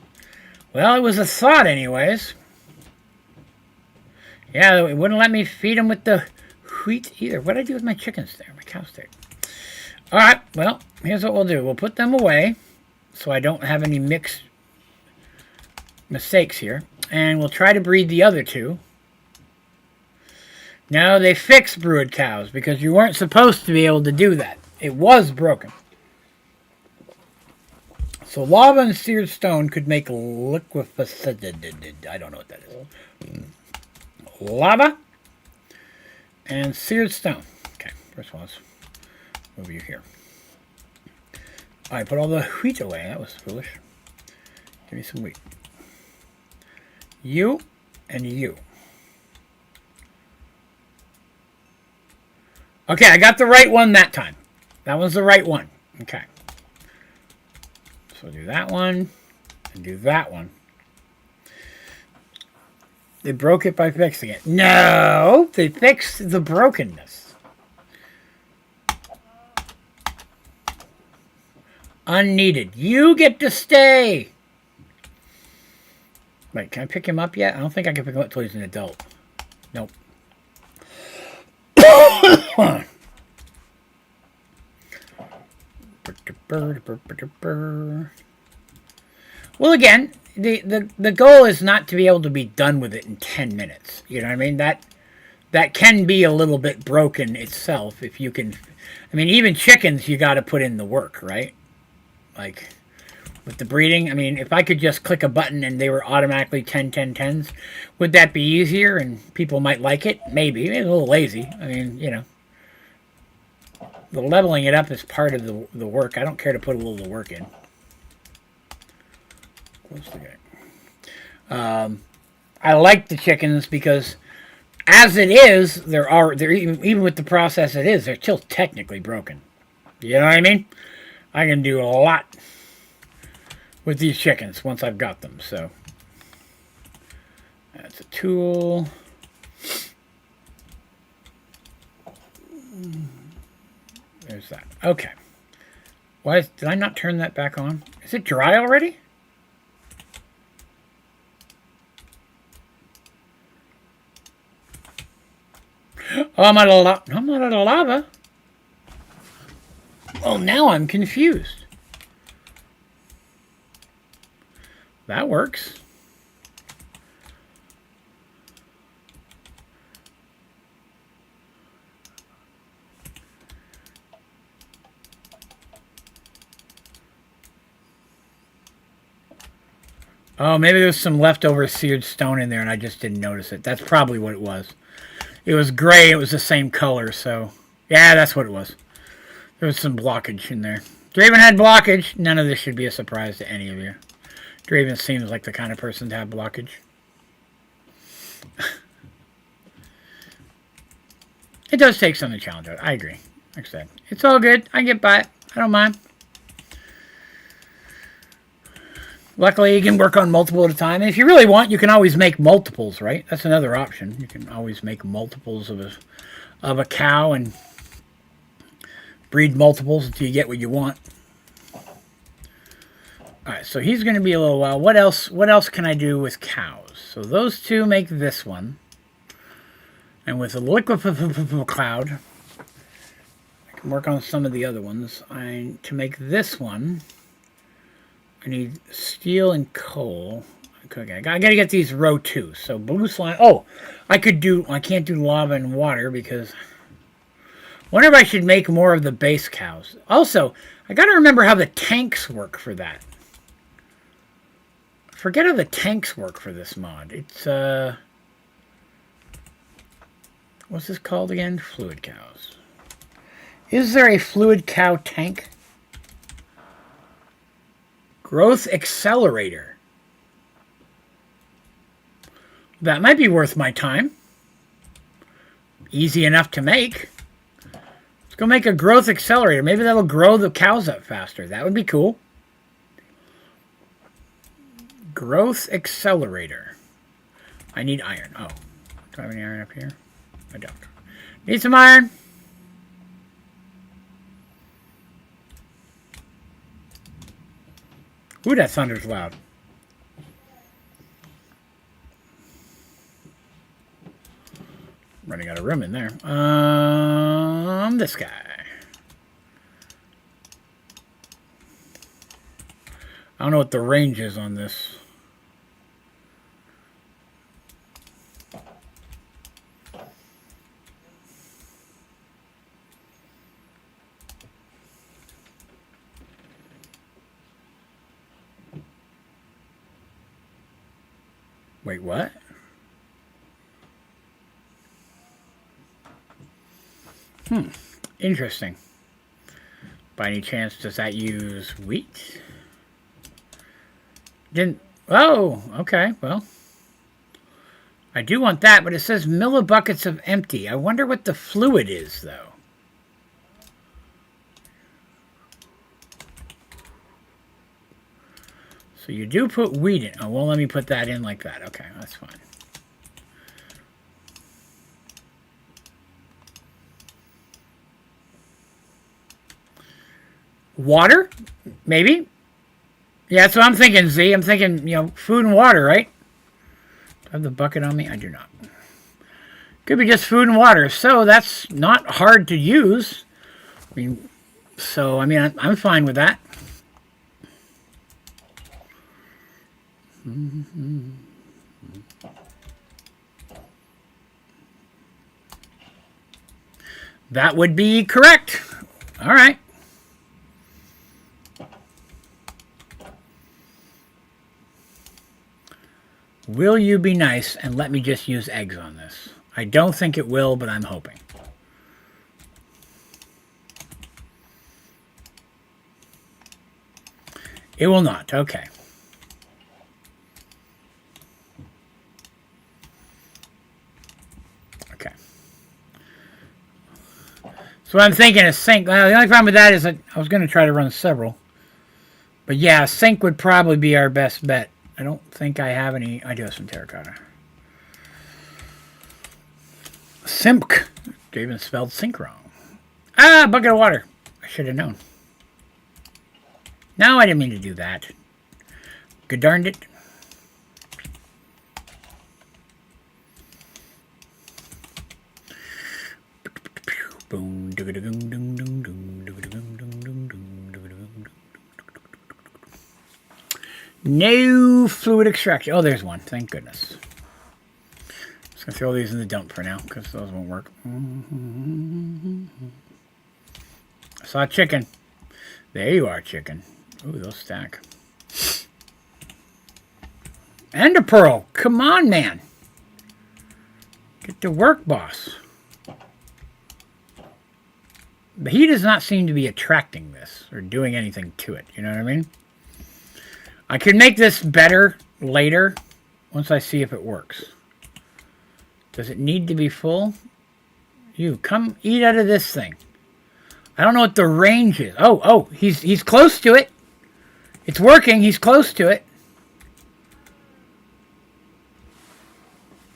Well, it was a thought anyways. Yeah, it wouldn't let me feed them with the wheat either. What did I do with my chickens there? My cows there. Alright, well, here's what we'll do. We'll put them away so I don't have any mixed mistakes here. And we'll try to breed the other two. Now, they fixed brood cows because you weren't supposed to be able to do that. It was broken. So lava and seared stone could make liquefied. I don't know what that is. Lava and seared stone. Okay, first one, let's move you here. All right, put all the wheat away. That was foolish. Give me some wheat. You and you. Okay, I got the right one that time. That was the right one. Okay. So do that one and do that one. They broke it by fixing it. No, they fixed the brokenness. Unneeded. You get to stay. Wait, can I pick him up yet? I don't think I can pick him up until he's an adult. Nope. Well, again, the goal is not to be able to be done with it in 10 minutes. You know what I mean? That can be a little bit broken itself if you can. I mean, even chickens, you got to put in the work, right? Like with the breeding. I mean, if I could just click a button and they were automatically 10, 10, 10s, would that be easier and people might like it? Maybe. It's a little lazy. I mean, you know. The leveling it up is part of the work. I don't care to put a little work in. Close the game. I like the chickens because, as it is, they're even with the process it is, they're still technically broken. You know what I mean? I can do a lot with these chickens once I've got them. So that's a tool. There's that. Okay. Did I not turn that back on? Is it dry already? Oh, I'm out of lava. Oh, now I'm confused. That works. Oh, maybe there's some leftover seared stone in there and I just didn't notice it. That's probably what it was. It was gray. It was the same color, so... Yeah, that's what it was. There was some blockage in there. Draven had blockage. None of this should be a surprise to any of you. Draven seems like the kind of person to have blockage. It does take some of the challenge out. I agree. Like I said, it's all good. I get by it. I don't mind. Luckily, you can work on multiple at a time. And if you really want, you can always make multiples, right? That's another option. You can always make multiples of a cow and breed multiples until you get what you want. All right, so he's going to be a little while. What else can I do with cows? So those two make this one. And with a liquid cloud, I can work on some of the other ones. To make this one, I need steel and coal. Okay, I gotta get these row 2. So blue slime. Oh, I can't do lava and water because I wonder if I should make more of the base cows. Also, I gotta remember how the tanks work for that. I forget how the tanks work for this mod. It's what's this called again? Fluid cows. Is there a fluid cow tank? Growth accelerator. That might be worth my time. Easy enough to make. go make a growth accelerator. Maybe that'll grow the cows up faster. That would be cool. Growth accelerator. I need iron. Oh, do I have any iron up here? I don't. Need some iron. Ooh, that thunder's loud. Running out of room in there. This guy. I don't know what the range is on this. Wait, what? Interesting. By any chance, does that use wheat? Didn't. Oh, okay. Well, I do want that, but it says millibuckets of empty. I wonder what the fluid is, though. So you do put wheat in. Oh, well, let me put that in like that. Okay, that's fine. Water? Maybe? Yeah, that's what I'm thinking, Z. I'm thinking, you know, food and water, right? Do I have the bucket on me? I do not. Could be just food and water. So that's not hard to use. I'm fine with that. That would be correct. All right. Will you be nice and let me just use eggs on this? I don't think it will, but I'm hoping. It will not. Okay. Okay. So what I'm thinking is sync. The only problem with that is that I was going to try to run several. But yeah, sync would probably be our best bet. I don't think I have any. I do have some terracotta. Simp. They even spelled sink wrong. Ah, bucket of water. I should have known. No, I didn't mean to do that. Good darned it. Boom. No fluid extraction. Oh, there's one. Thank goodness. Just going to throw these in the dump for now because those won't work. I saw a chicken. There you are, chicken. Ooh, those stack. Ender pearl. Come on, man. Get to work, boss. But he does not seem to be attracting this or doing anything to it. You know what I mean? I can make this better later once I see if it works. Does it need to be full? You, come eat out of this thing. I don't know what the range is. Oh, he's close to it. It's working. He's close to it.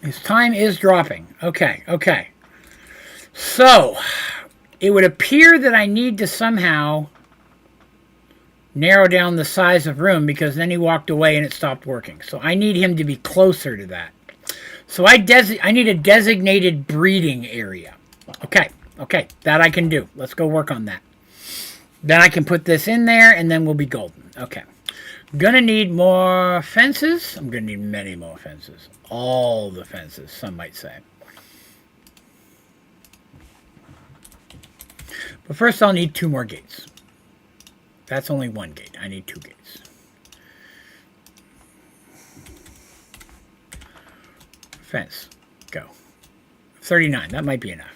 His time is dropping. Okay. So, it would appear that I need to somehow narrow down the size of room because then he walked away and it stopped working. So I need him to be closer to that. So I need a designated breeding area. Okay, that I can do. Let's go work on that. Then I can put this in there and then we'll be golden. Okay. Gonna need more fences. I'm gonna need many more fences. All the fences, some might say. But first I'll need 2 more gates. That's only 1 gate. I need 2 gates. Fence. Go. 39. That might be enough.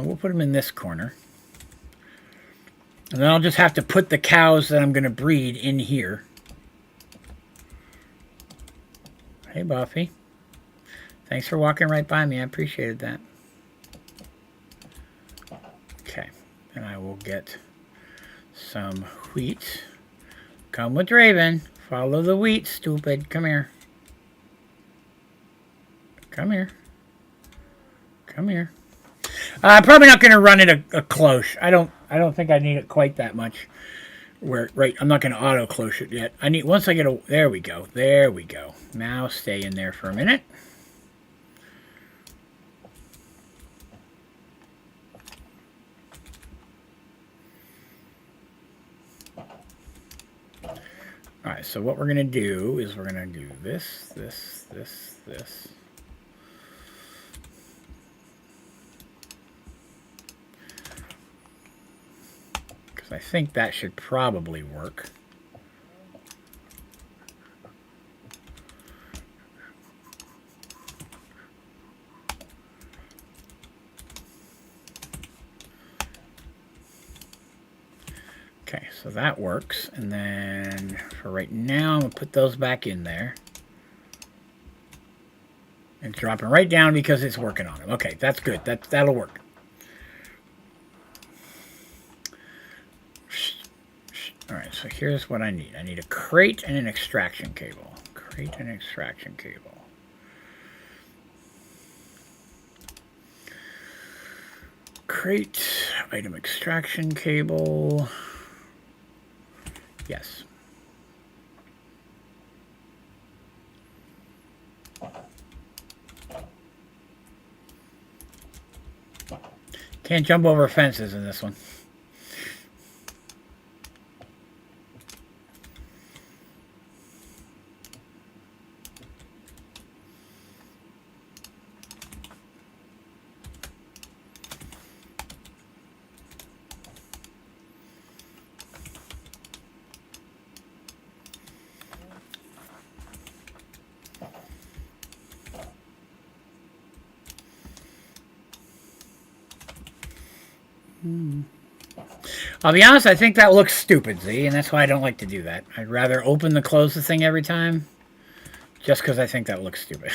We'll put them in this corner. And then I'll just have to put the cows that I'm going to breed in here. Hey, Buffy. Thanks for walking right by me. I appreciated that. Okay. And I will get some wheat. Come with Raven. Follow the wheat, stupid. Come here. Come here. Come here. I'm probably not going to run it a cloche. I don't think I need it quite that much. Right, I'm not going to auto cloche it yet. I need, once I get a, there we go. There we go. Now stay in there for a minute. Alright, so what we're going to do is we're going to do this, this, this, this. Because I think that should probably work. Okay, so that works, and then for right now, I'm going to put those back in there. And dropping right down because it's working on them. Okay, that's good. That'll work. Alright, so here's what I need. I need a crate and an extraction cable. Crate and extraction cable. Crate, item extraction cable. Yes. Can't jump over fences in this one. I'll be honest, I think that looks stupid, Z, and that's why I don't like to do that. I'd rather open the close the thing every time, just because I think that looks stupid.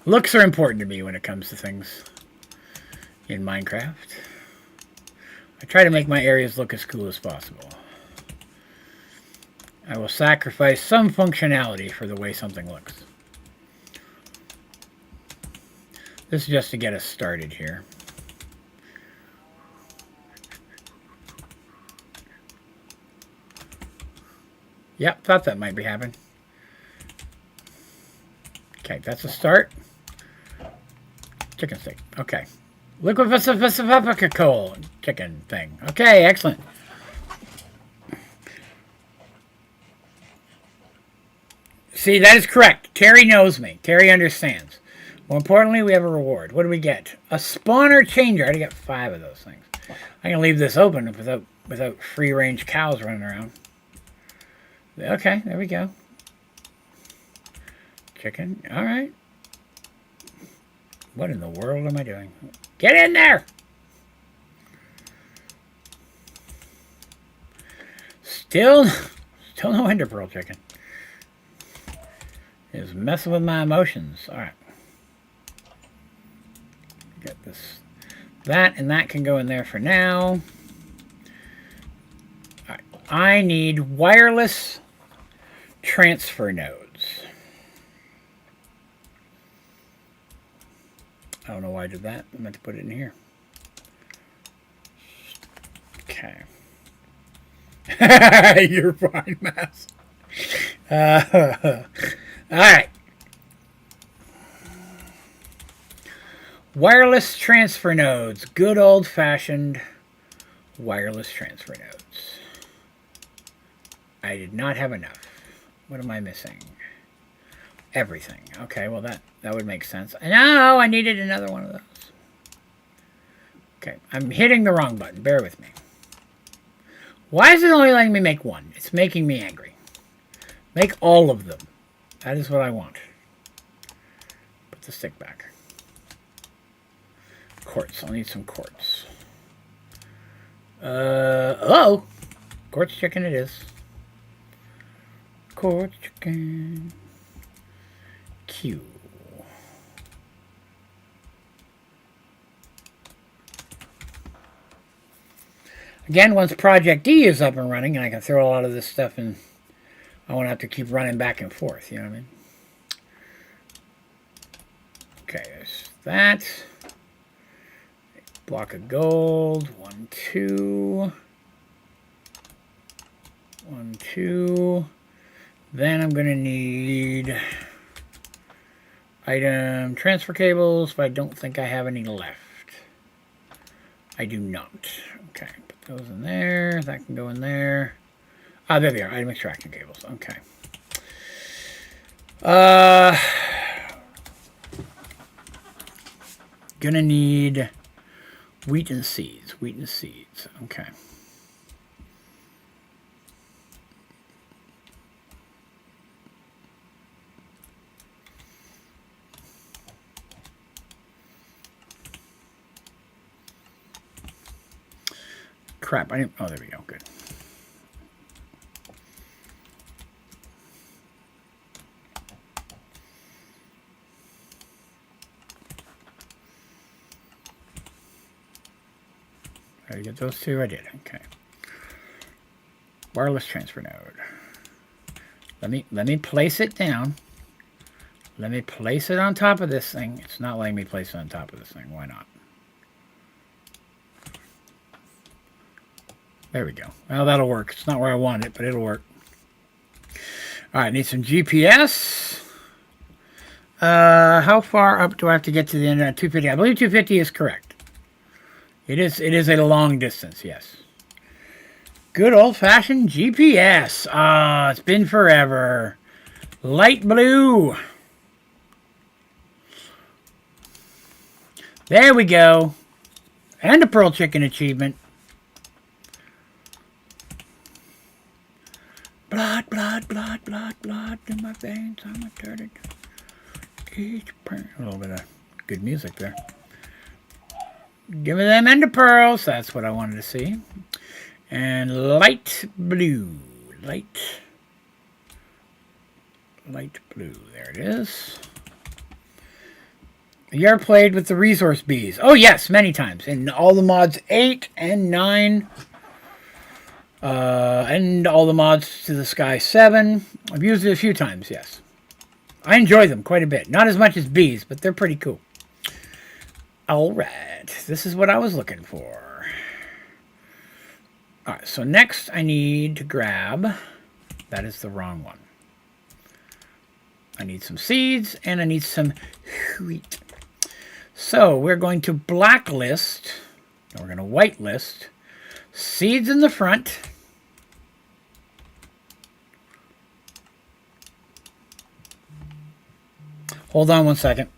Looks are important to me when it comes to things in Minecraft. I try to make my areas look as cool as possible. I will sacrifice some functionality for the way something looks. This is just to get us started here. Yep, thought that might be happening. Okay, that's a start. Chicken steak. Okay. Liquid coal chicken thing. Okay, excellent. See, that is correct. Terry knows me. Terry understands. More importantly, we have a reward. What do we get? A spawner changer. I already got 5 of those things. I can leave this open without free-range cows running around. Okay, there we go. Chicken. All right. What in the world am I doing? Get in there! Still no ender pearl chicken. It's messing with my emotions. All right. Get this. That and that can go in there for now. All right. I need wireless transfer nodes. I don't know why I did that. I meant to put it in here. Okay. You're fine, Mass. All right. Wireless transfer nodes. Good old-fashioned wireless transfer nodes. I did not have enough. What am I missing? Everything. Okay, well that would make sense. No, I needed another one of those. Okay, I'm hitting the wrong button. Bear with me. Why is it only letting me make one? It's making me angry. Make all of them. That is what I want. Put the stick back. Quartz. I'll need some quartz. Oh! Quartz chicken it is. Quartz chicken. Phew. Again, once Project D is up and running, and I can throw a lot of this stuff in, I won't have to keep running back and forth, you know what I mean? Okay, there's that. Block of gold. 1, 2. 1, 2. Then I'm going to need item transfer cables, but I don't think I have any left. I do not. Okay, put those in there. That can go in there. Ah, there they are. Item extraction cables. Okay. Gonna need wheat and seeds. Wheat and seeds. Okay. Crap, I didn't. Oh, there we go. Good. Did I get those two? I did. Okay. Wireless transfer node. Let me place it down. Let me place it on top of this thing. It's not letting me place it on top of this thing. Why not? There we go. Well, that'll work. It's not where I want it, but it'll work. All right, need some GPS. How far up do I have to get to the internet? 250. I believe 250 is correct. It is a long distance, yes. Good old-fashioned GPS. Ah, it's been forever. Light blue. There we go. And a pearl chicken achievement. Blood, blood, blood, blood, blood in my veins. I'm a dirty. A little bit of good music there. Give me them ender pearls. That's what I wanted to see. And light blue. Light blue. There it is. You ever played with the resource bees? Oh, yes, many times. In all the mods 8 and 9. And all the mods to the Sky 7. I've used it a few times, yes. I enjoy them quite a bit. Not as much as bees, but they're pretty cool. Alright, this is what I was looking for. Alright, so next I need to grab... That is the wrong one. I need some seeds, and I need some wheat. So, we're going to blacklist, and we're going to whitelist, seeds in the front... Hold on one second.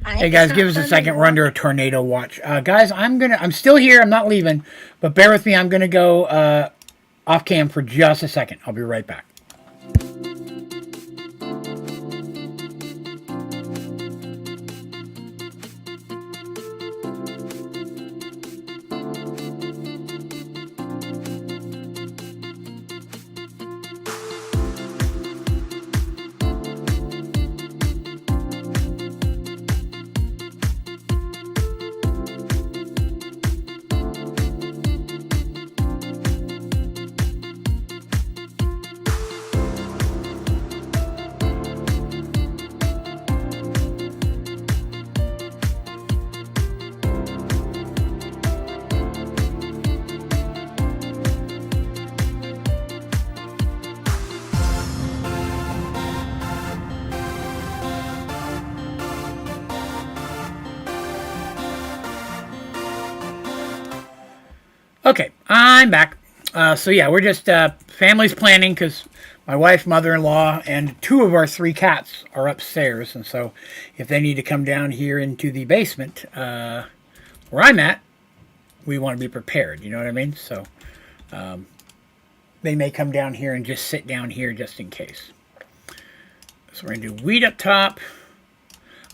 Hey guys, give us a second. We're under a tornado watch. Guys, I'm still here. I'm not leaving, but bear with me. I'm gonna go off cam for just a second. I'll be right back. Okay, I'm back. So yeah, we're just family's planning because my wife, mother-in-law, and 2 of our 3 cats are upstairs, and so if they need to come down here into the basement where I'm at, we want to be prepared. You know what I mean? So they may come down here and just sit down here just in case. So we're going to do wheat up top.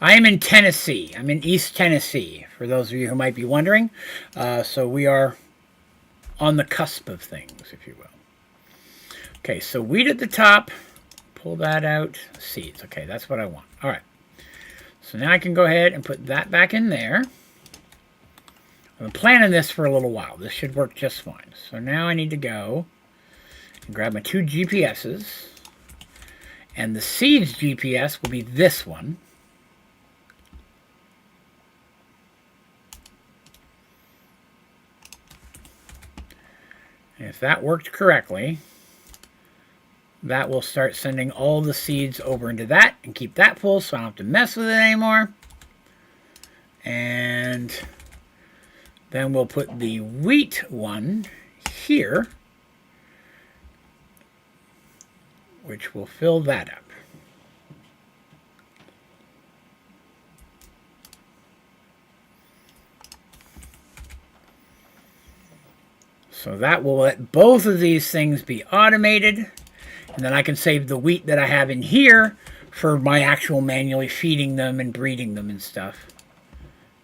I am in Tennessee. I'm in East Tennessee, for those of you who might be wondering. So we are on the cusp of things, if you will. Okay, so wheat at the top. Pull that out. Seeds. Okay, that's what I want. All right. So now I can go ahead and put that back in there. I've been planning this for a little while. This should work just fine. So now I need to go and grab my 2 GPSs. And the seeds GPS will be this one. And if that worked correctly, that will start sending all the seeds over into that and keep that full so I don't have to mess with it anymore. And then we'll put the wheat one here, which will fill that up. So that will let both of these things be automated. And then I can save the wheat that I have in here for my actual manually feeding them and breeding them and stuff.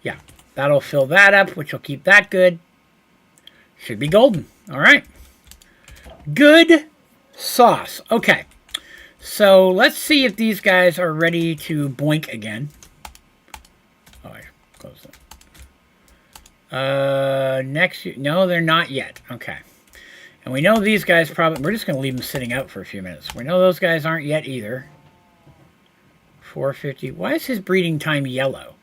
Yeah, that'll fill that up, which will keep that good. Should be golden. All right. Good sauce. Okay. So let's see if these guys are ready to boink again. Oh, I closed it. No, they're not yet. Okay. And we know these guys probably... We're just going to leave them sitting out for a few minutes. We know those guys aren't yet either. 450. Why is his breeding time yellow?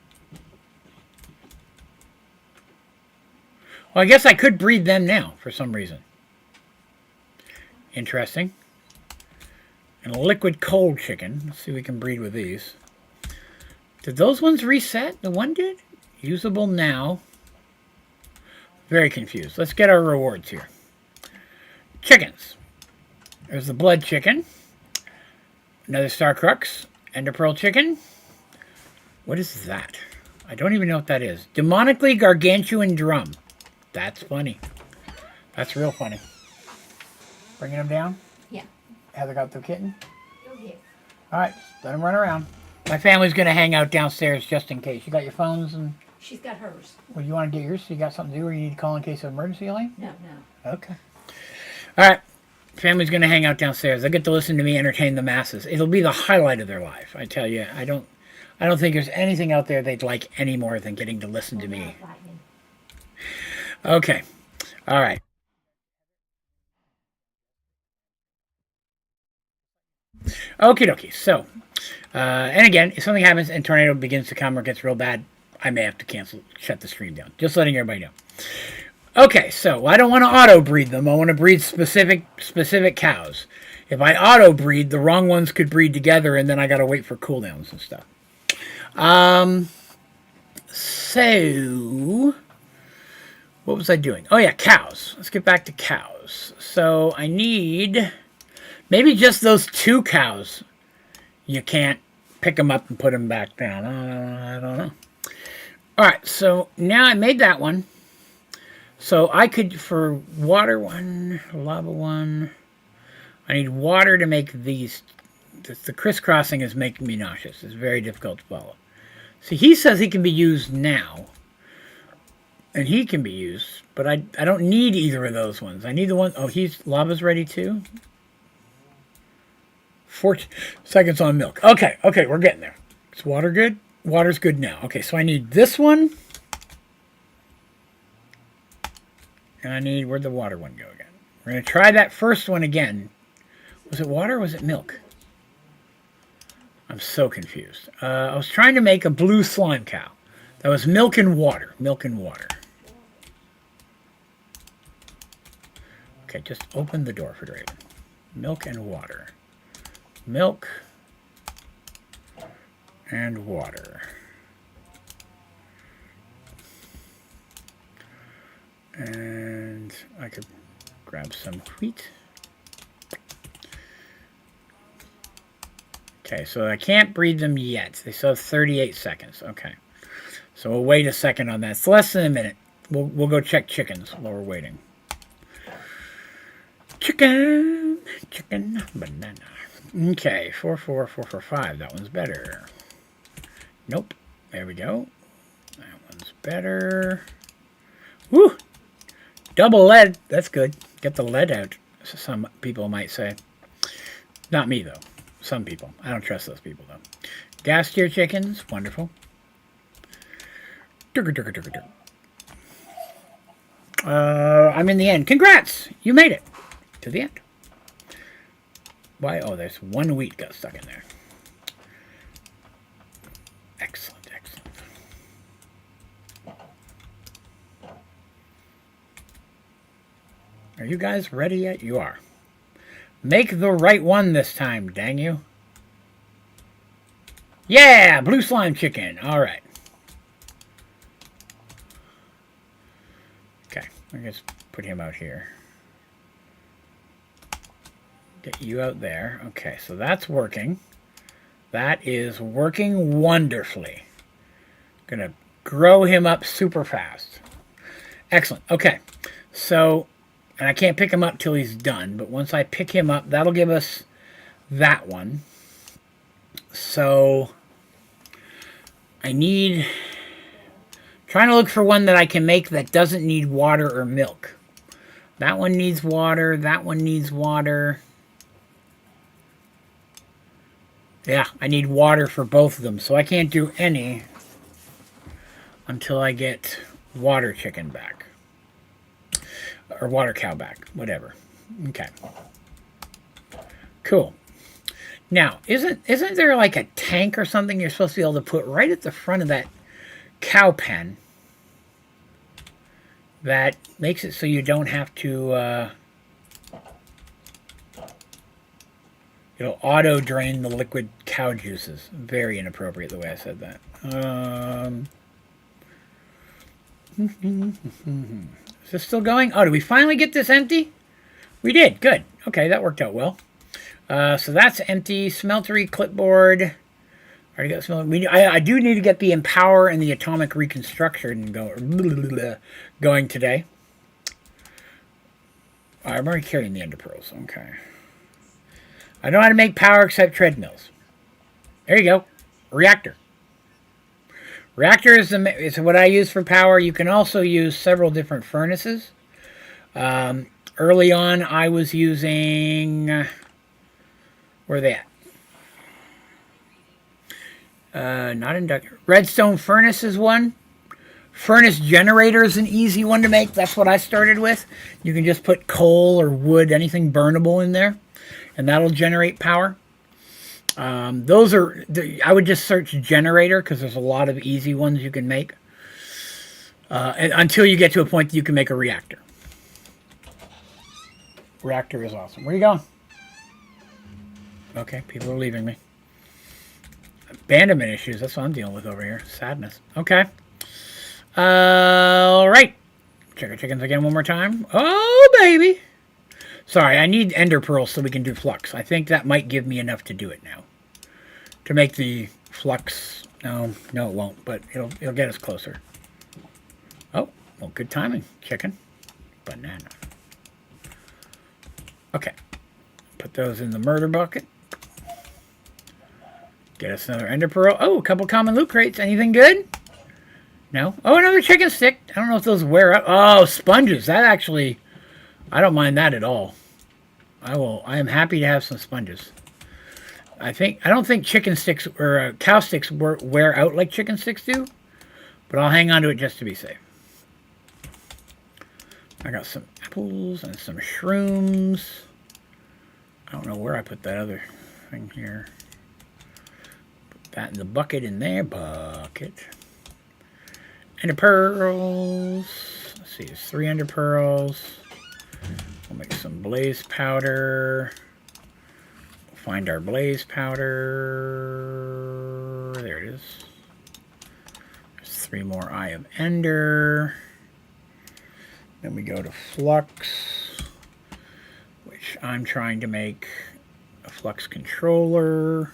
Well, I guess I could breed them now for some reason. Interesting. And a liquid cold chicken. Let's see if we can breed with these. Did those ones reset? The one did? Usable now. Very confused. Let's get our rewards here. Chickens. There's the blood chicken. Another star crux. Ender pearl chicken. What is that? I don't even know what that is. Demonically gargantuan drum. That's funny. That's real funny. Bringing them down? Yeah. Heather got the kitten? Okay. All right. Let him run around. My family's going to hang out downstairs just in case. You got your phones and... She's got hers. Well, you want to get yours so you got something to do or you need to call in case of emergency, Elaine? No. Okay. All right. Family's going to hang out downstairs. They'll get to listen to me entertain the masses. It'll be the highlight of their life. I tell you, I don't think there's anything out there they'd like any more than getting to listen to me. Okay. All right. Okie dokie. So, and again, if something happens and tornado begins to come or gets real bad, I may have to shut the stream down. Just letting everybody know. Okay, so I don't want to auto-breed them. I want to breed specific cows. If I auto-breed, the wrong ones could breed together, and then I got to wait for cooldowns and stuff. So, what was I doing? Oh, yeah, cows. Let's get back to cows. So, I need maybe just those 2 cows. You can't pick them up and put them back down. I don't know. All right, so now I made that one. So I could, for water one, lava one, I need water to make these. The crisscrossing is making me nauseous. It's very difficult to follow. See, he says he can be used now. And he can be used, but I don't need either of those ones. I need the one, lava's ready too? 14 seconds on milk. Okay, we're getting there. Is water good? Water's good now. Okay, so I need this one. And I need, where'd the water one go again? We're going to try that first one again. Was it water or was it milk? I'm so confused. I was trying to make a blue slime cow. That was milk and water. Milk and water. Okay, just open the door for Draven. Milk and water. Milk and water. And I could grab some wheat. Okay, so I can't breed them yet. They still have 38 seconds. Okay. So we'll wait a second on that. It's less than a minute. We'll go check chickens while we're waiting. Chicken, chicken, banana. Okay, 4, 4, 4, 4, 5. That one's better. Nope. There we go. That one's better. Woo! Double lead. That's good. Get the lead out, some people might say. Not me, though. Some people. I don't trust those people, though. Gas tier chickens. Wonderful. I'm in the end. Congrats! You made it to the end. Why? Oh, there's one wheat got stuck in there. Excellent, excellent. Are you guys ready yet? You are. Make the right one this time, dang you. Yeah! Blue slime chicken. All right. Okay, I guess put him out here. Get you out there. Okay, so that's working. That is working wonderfully. Gonna grow him up super fast. Excellent. Okay, so, and I can't pick him up till he's done, but once I pick him up, that'll give us that one. So, I need... Trying to look for one that I can make that doesn't need water or milk. That one needs water. That one needs water. Yeah, I need water for both of them. So I can't do any until I get water chicken back. Or water cow back. Whatever. Okay. Cool. Now, isn't there like a tank or something you're supposed to be able to put right at the front of that cow pen that makes it so you don't have to it'll auto drain the liquid cow juices. Very inappropriate the way I said that. Is this still going? Oh, did we finally get this empty? We did. Good. Okay, that worked out well. So that's empty. Smeltery, clipboard. Already got some. I do need to get the Empower and the Atomic Reconstruction going today. I'm already carrying the Ender Pearls. Okay. I know how to make power except treadmills. There you go. Reactor. Reactor is what I use for power. You can also use several different furnaces. Early on, I was using... where are they at? Not inductor. Redstone furnace is one. Furnace generator is an easy one to make. That's what I started with. You can just put coal or wood, anything burnable in there, and that'll generate power. Those are, I would just search generator because there's a lot of easy ones you can make. Until you get to a point that you can make a reactor. Reactor is awesome. Where are you going? Okay, people are leaving me. Abandonment issues, that's what I'm dealing with over here. Sadness. Okay. Alright. Check our chickens again one more time. Oh, baby. Sorry, I need ender pearls so we can do flux. I think that might give me enough to do it now. To make the flux... No, it won't, but it'll get us closer. Oh, well, good timing. Chicken. Banana. Okay. Put those in the murder bucket. Get us another ender pearl. Oh, a couple common loot crates. Anything good? No? Oh, another chicken stick. I don't know if those wear out. Oh, sponges. That actually... I don't mind that at all. I am happy to have some sponges. I don't think chicken sticks or cow sticks wear out like chicken sticks do. But I'll hang on to it just to be safe. I got some apples and some shrooms. I don't know where I put that other thing here. Put that in the bucket in there. Bucket. Ender pearls. Let's see, there's 3 ender pearls. We'll make some blaze powder. We'll find our blaze powder. There it is. There's 3 more Eye of Ender. Then we go to flux, which I'm trying to make a flux controller.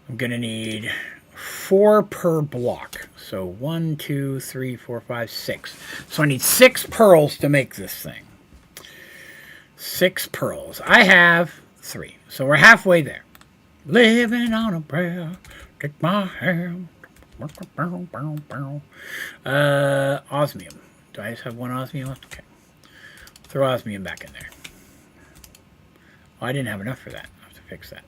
I'm going to need 4 per block. So 1, 2, 3, 4, 5, 6. So I need 6 pearls to make this thing. 6 pearls. I have 3. So we're halfway there. Living on a prayer. Take my hand. Osmium. Do I just have 1 osmium left? Okay. Throw osmium back in there. Oh, I didn't have enough for that. I have to fix that.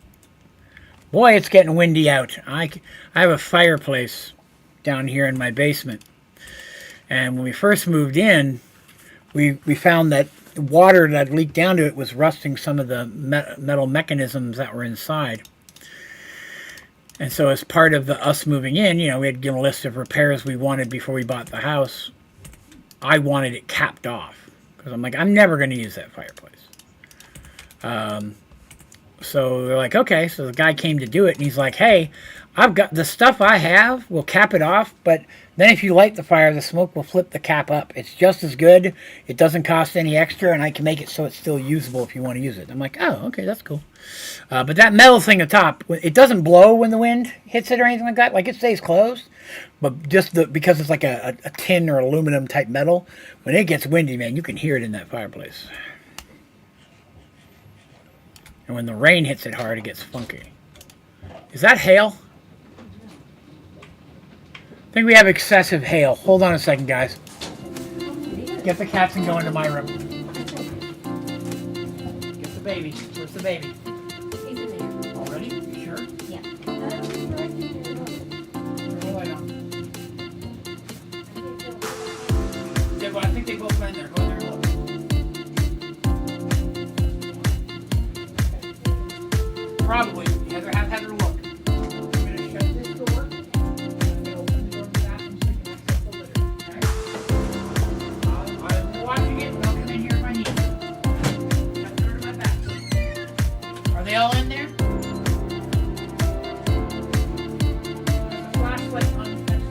Boy, it's getting windy out. I have a fireplace down here in my basement. And when we first moved in, we found that water that leaked down to it was rusting some of the metal mechanisms that were inside. And so as part of us moving in, you know, we had to give a list of repairs we wanted before we bought the house. I wanted it capped off because I'm like, I'm never going to use that fireplace. So they're like, okay. So the guy came to do it, and he's like, hey, I've got the stuff I have will cap it off, but then if you light the fire, the smoke will flip the cap up. It's just as good. It doesn't cost any extra, and I can make it so it's still usable if you want to use it. I'm like, oh, okay, that's cool. But that metal thing at the top, it doesn't blow when the wind hits it or anything like that. Like, it stays closed. But just because it's like a tin or aluminum type metal, when it gets windy, man, you can hear it in that fireplace. And when the rain hits it hard, it gets funky. Is that hail? I think we have excessive hail. Hold on a second, guys. Get the cats and go into my room. Get the baby. Where's the baby? He's in there. Already? You sure? Yeah. Yeah, well, I think they both went in there. Go in there and look. Probably. Heather, have Heather look. I'm going to shut this door. I'm going to open the door to the bathroom so you can access the litter. Okay? I'm watching it, but I'll come in here if I need to. Shut the door to my bathroom. Are they all in there? There's a flashlight on the table.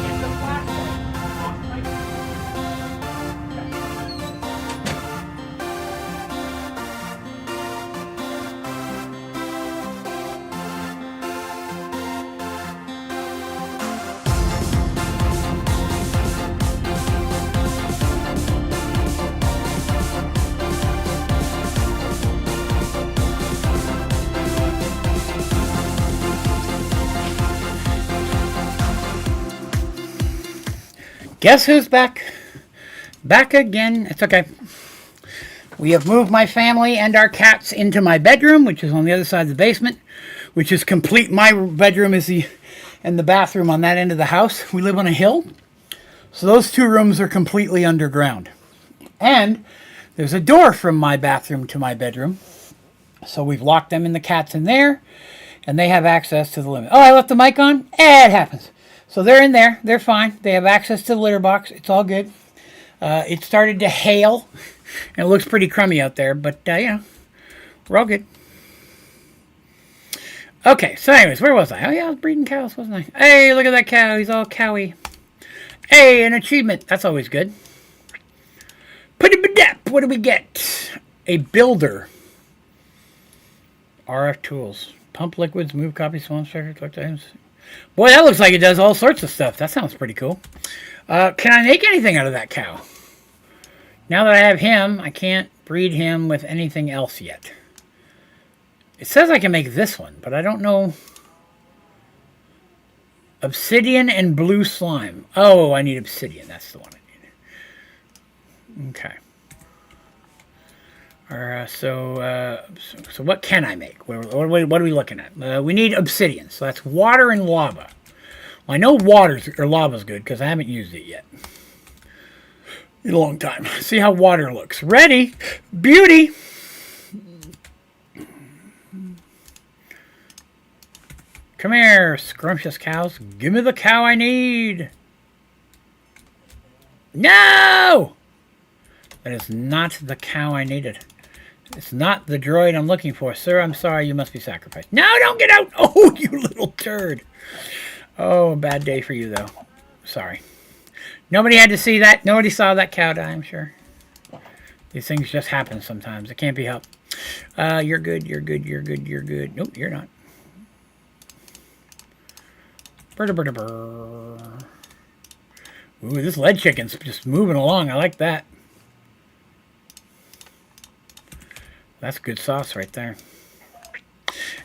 Get the flashlight off my table. Guess who's back? Back again. It's okay. We have moved my family and our cats into my bedroom, which is on the other side of the basement, which is complete. My bedroom is and the bathroom on that end of the house. We live on a hill, so those 2 rooms are completely underground. And there's a door from my bathroom to my bedroom, so we've locked them and the cats in there, and they have access to the limit. Oh, I left the mic on? It happens. So they're in there. They're fine. They have access to the litter box. It's all good. It started to hail, and it looks pretty crummy out there, but, you know, we're all good. Okay, so anyways, where was I? Oh, yeah, I was breeding cows, wasn't I? Hey, look at that cow. He's all cowy. Hey, an achievement. That's always good. Put-a-ba-dap. What do we get? A builder. RF tools. Pump liquids, move copies, swamp striker, collect items. Boy, that looks like it does all sorts of stuff. That sounds pretty cool. Can I make anything out of that cow? Now that I have him, I can't breed him with anything else yet. It says I can make this one, but I don't know. Obsidian and blue slime. Oh, I need obsidian. That's the one I need. Okay. So what can I make? What are we looking at? We need obsidian. So that's water and lava. Well, I know lava's good because I haven't used it yet in a long time. See how water looks. Ready. Beauty. Come here, scrumptious cows. Give me the cow I need. No! That is not the cow I needed. It's not the droid I'm looking for. Sir, I'm sorry. You must be sacrificed. No, don't get out. Oh, you little turd. Oh, bad day for you, though. Sorry. Nobody had to see that. Nobody saw that cow die, I'm sure. These things just happen sometimes. It can't be helped. You're good. You're good. You're good. You're good. Nope, you're not. Ooh, this lead chicken's just moving along. I like that. That's good sauce right there.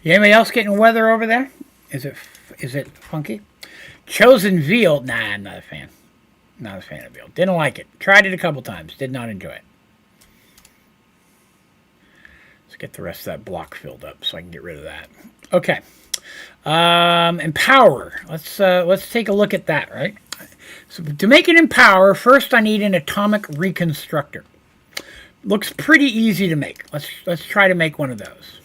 Anybody else getting weather over there? Is it funky? Chosen veal. Nah, I'm not a fan. Not a fan of veal. Didn't like it. Tried it a couple times. Did not enjoy it. Let's get the rest of that block filled up so I can get rid of that. Okay. Empower. Let's take a look at that, right? So to make an empower, first I need an atomic reconstructor. Looks pretty easy to make. Let's try to make one of those.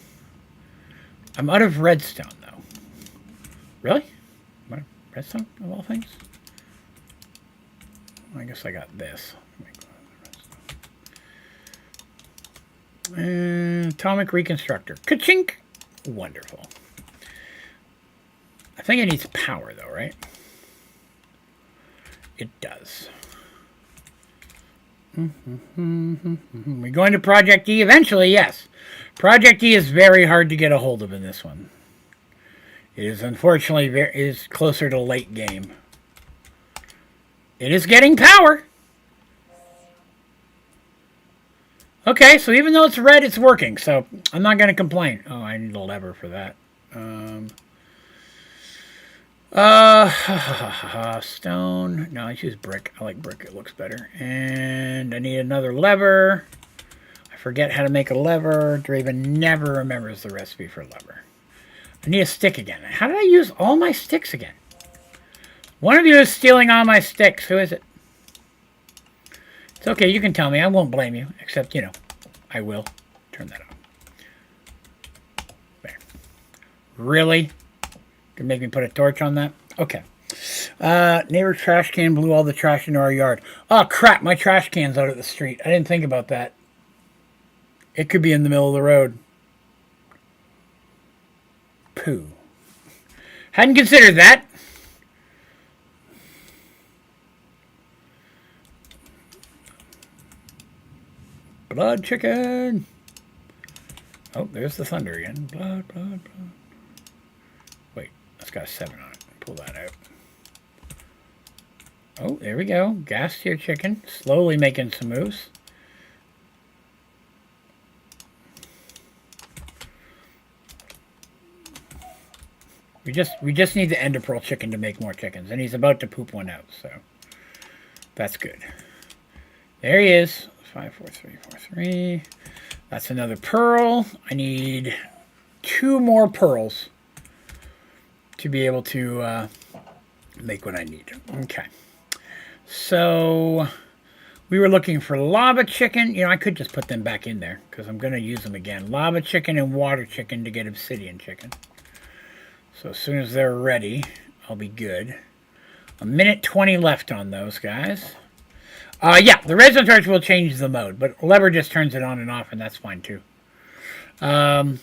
I'm out of redstone though. Really? I'm out of redstone of all things? I guess I got this. Atomic reconstructor. Ka-chink! Wonderful. I think it needs power though, right? It does. We're going to Project E eventually, yes. Project E is very hard to get a hold of in this one. It is unfortunately is closer to late game. It is getting power. Okay, so even though it's red, it's working. So I'm not going to complain. Oh, I need a lever for that. Stone. No, I use brick. I like brick. It looks better. And I need another lever. I forget how to make a lever. Draven never remembers the recipe for a lever. I need a stick again. How did I use all my sticks again? One of you is stealing all my sticks. Who is it? It's okay. You can tell me. I won't blame you. Except, you know, I will. Turn that on. There. Really? Can make me put a torch on that? Okay. Neighbor trash can blew all the trash into our yard. Oh, crap. My trash can's out at the street. I didn't think about that. It could be in the middle of the road. Pooh. Hadn't considered that. Blood chicken. Oh, there's the thunder again. Blood, blood, blood. Wait, that's got a 7 on it. Pull that out. Oh, there we go. Gas tier chicken. Slowly making some moves. We just need the ender pearl chicken to make more chickens, and he's about to poop one out, so that's good. There he is. 5, 4, 3, 4, 3. That's another pearl. I need 2 more pearls to be able to make what I need. Okay. So we were looking for lava chicken. You know, I could just put them back in there because I'm going to use them again. Lava chicken and water chicken to get obsidian chicken. So as soon as they're ready, I'll be good. 1:20 left on those guys. Yeah, the redstone torch will change the mode, but lever just turns it on and off, and that's fine too. So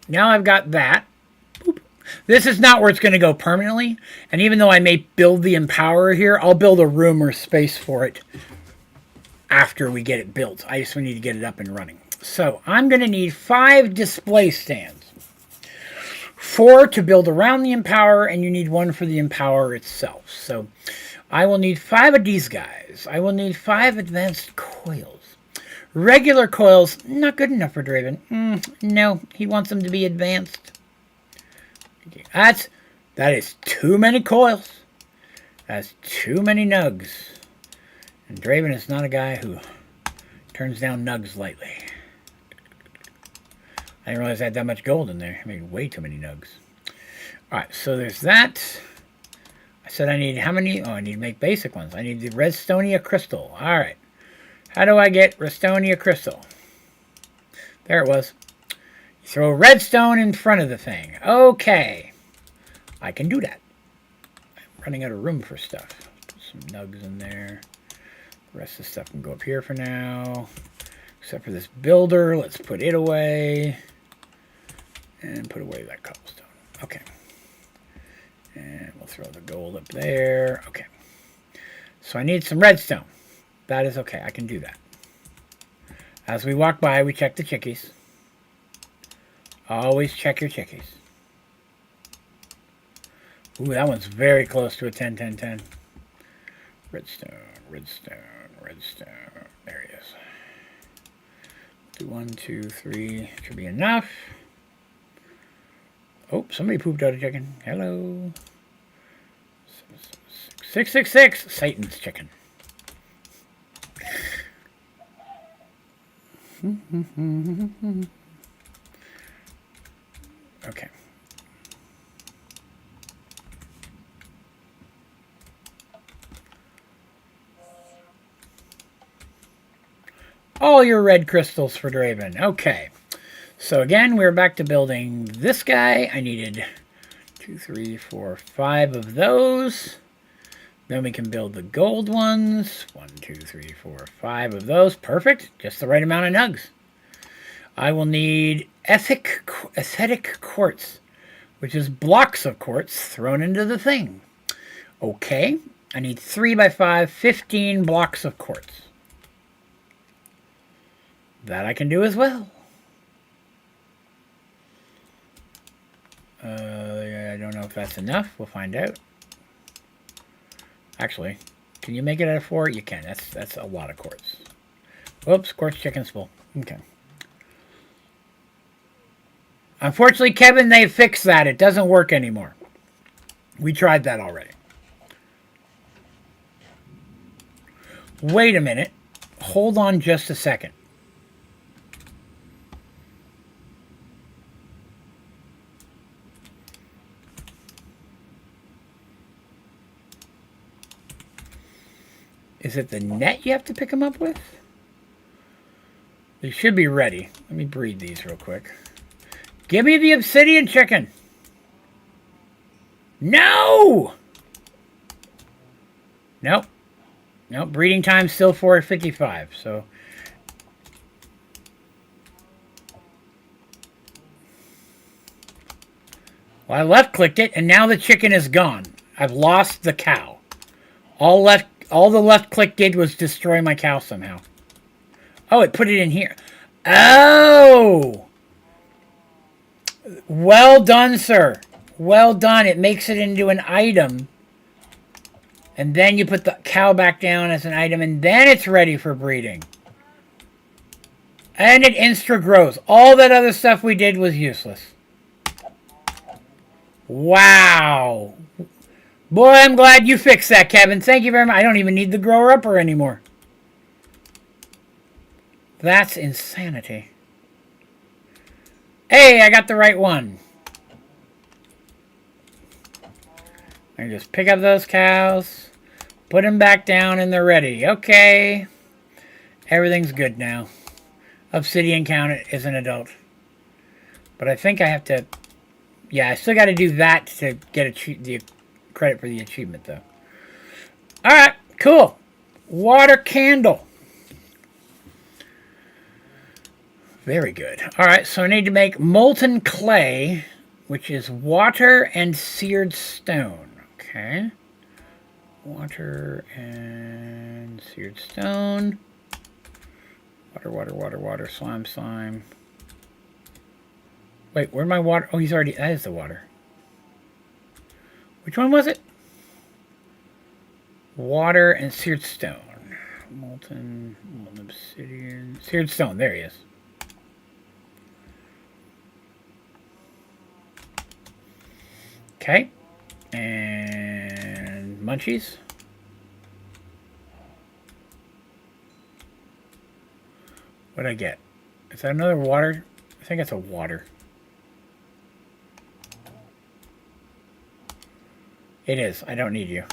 now I've got that. Boop. This is not where it's going to go permanently, and even though I may build the empower here, I'll build a room or space for it after we get it built. I just need to get it up and running. So I'm going to need 5 display stands. 4 to build around the empower, and you need 1 for the empower itself. So I will need 5 of these guys. I will need 5 advanced coils. Regular coils, not good enough for Draven. No, he wants them to be advanced. That is too many coils. That's too many nugs. And Draven is not a guy who turns down nugs lightly. I didn't realize I had that much gold in there. I made way too many nugs. Alright, so there's that. I said I need how many? Oh, I need to make basic ones. I need the Redstonia crystal. Alright. How do I get Redstonia crystal? There it was. You throw redstone in front of the thing. Okay. I can do that. I'm running out of room for stuff. Put some nugs in there. The rest of the stuff can go up here for now. Except for this builder. Let's put it away. And put away that cobblestone. Okay. And we'll throw the gold up there. Okay. So I need some redstone. That is okay. I can do that. As we walk by, we check the chickies. Always check your chickies. Ooh, that one's very close to a 10, 10, 10. Redstone, redstone, redstone. There he is. Do 1, 2, 3. Should be enough. Oh, somebody pooped out a chicken. Hello. 666. Satan's chicken. Okay. All your red crystals for Draven. Okay. So again, we're back to building this guy. I needed 2, 3, 4, 5 of those. Then we can build the gold ones. 1, 2, 3, 4, 5 of those. Perfect. Just the right amount of nugs. I will need aesthetic quartz, which is blocks of quartz thrown into the thing. Okay. I need 3 by 5, 15 blocks of quartz. That I can do as well. I don't know if that's enough. We'll find out. Actually, can you make it out of 4? You can. That's a lot of quartz. Whoops, quartz chicken's full. Okay. Unfortunately, Kevin, they fixed that. It doesn't work anymore. We tried that already. Wait a minute. Hold on just a second. Is it the net you have to pick them up with? They should be ready. Let me breed these real quick. Give me the obsidian chicken. No! Nope. Nope. Breeding time still 4:55. So. Well, I left clicked it and now the chicken is gone. I've lost the cow. All the left click did was destroy my cow somehow. Oh, it put it in here. Oh! Well done, sir. Well done. It makes it into an item. And then you put the cow back down as an item, and then it's ready for breeding. And it insta-grows. All that other stuff we did was useless. Wow. Boy, I'm glad you fixed that, Kevin. Thank you very much. I don't even need the grower-upper anymore. That's insanity. Hey, I got the right one. I just pick up those cows, put them back down, and they're ready. Okay. Everything's good now. Obsidian count as an adult. But I think I have to... Yeah, I still got to do that to get the credit for the achievement, though. Alright, cool. Water candle. Very good. Alright, so I need to make molten clay, which is water and seared stone. Okay. Water and seared stone. Water, water, water, water, slime, slime. Wait, where'd my water? Oh, he's already... That is the water. Which one was it? Water and seared stone. Molten obsidian. Seared stone. There he is. Okay. And munchies. What'd I get? Is that another water? I think it's a water. It is. I don't need you.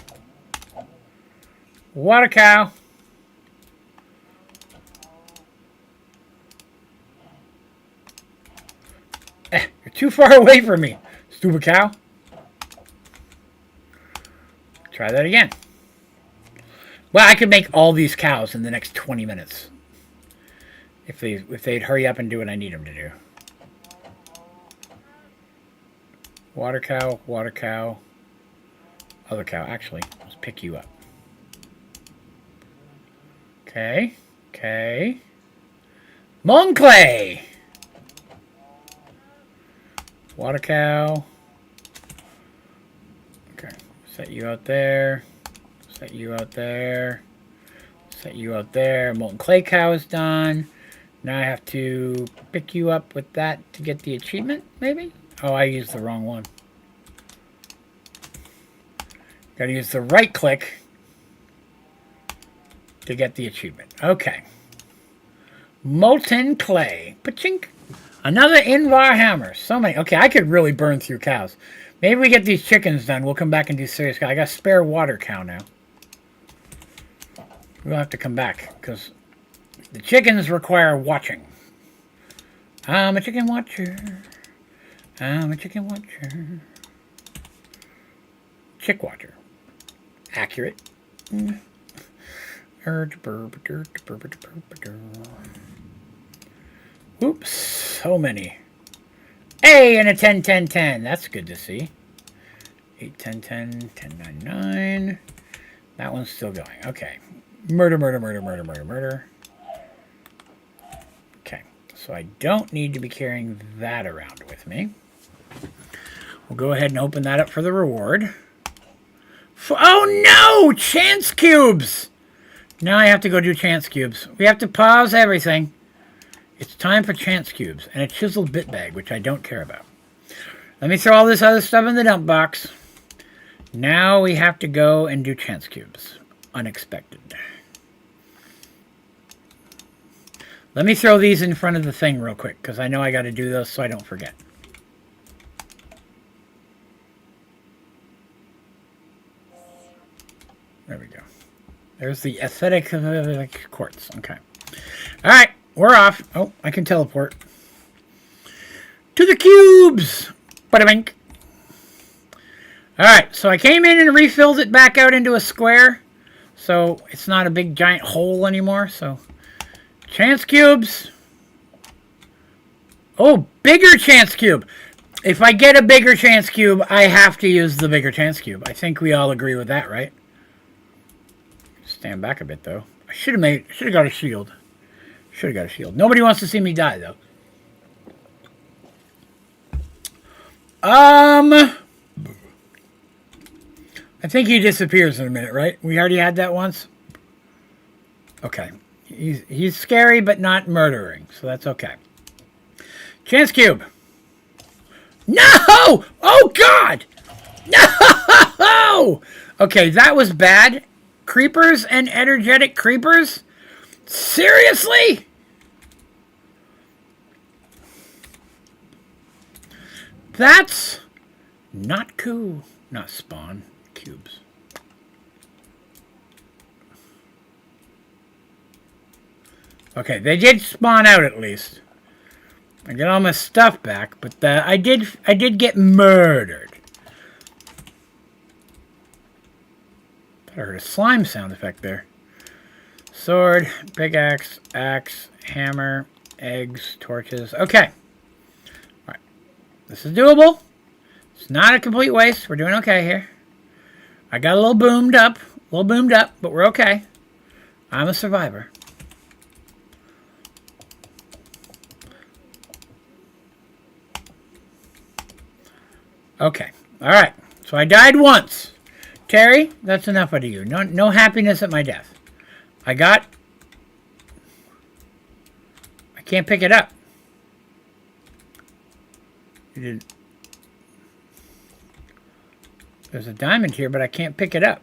Water cow. You're too far away from me, stupid cow. Try that again. Well, I could make all these cows in the next 20 minutes. If they'd hurry up and do what I need them to do. Water cow, water cow. Other cow, actually. Let's pick you up. Okay. Okay. Molten clay. Water cow. Okay. Set you out there. Set you out there. Set you out there. Molten clay cow is done. Now I have to pick you up with that to get the achievement, maybe? Oh, I used the wrong one. Gotta use the right click to get the achievement. Okay. Molten clay. Pachink. Another Invar hammer. So many. Okay, I could really burn through cows. Maybe we get these chickens done. We'll come back and do serious cow. I got a spare water cow now. We'll have to come back because the chickens require watching. I'm a chicken watcher. I'm a chicken watcher. Chick watcher. Accurate. Oops, so many. Hey, and a 10, 10, 10. That's good to see. 8, 10, 10, 10, 9, 9. That one's still going. Okay. Murder, murder, murder, murder, murder, murder. Okay. So I don't need to be carrying that around with me. We'll go ahead and open that up for the reward. Oh no! Chance cubes! Now I have to go do chance cubes. We have to pause everything. It's time for chance cubes and a chiseled bit bag, which I don't care about. Let me throw all this other stuff in the dump box. Now we have to go and do chance cubes. Unexpected. Let me throw these in front of the thing real quick, because I know I got to do those so I don't forget. There we go. There's the aesthetic quartz. Okay. All right. We're off. Oh, I can teleport. To the cubes! Bada-bink. Alright, so I came in and refilled it back out into a square. So it's not a big giant hole anymore. So, chance cubes. Oh, bigger chance cube. If I get a bigger chance cube, I have to use the bigger chance cube. I think we all agree with that, right? Stand back a bit, though. I should have got a shield. Should have got a shield. Nobody wants to see me die, though. I think he disappears in a minute, right? We already had that once. Okay. He's scary, but not murdering, so that's okay. Chance cube. No! Oh, God! No! Okay, that was bad. Creepers and energetic creepers? Seriously? That's not cool. Not spawn. Cubes. Okay, they did spawn out at least. I get all my stuff back, but I did get murdered. I heard a slime sound effect there. Sword, pickaxe, axe, hammer, eggs, torches. Okay. Alright. This is doable. It's not a complete waste. We're doing okay here. I got a little boomed up. But we're okay. I'm a survivor. Okay. Alright. So I died once. Terry, that's enough out of you. No happiness at my death. I can't pick it up. There's a diamond here, but I can't pick it up.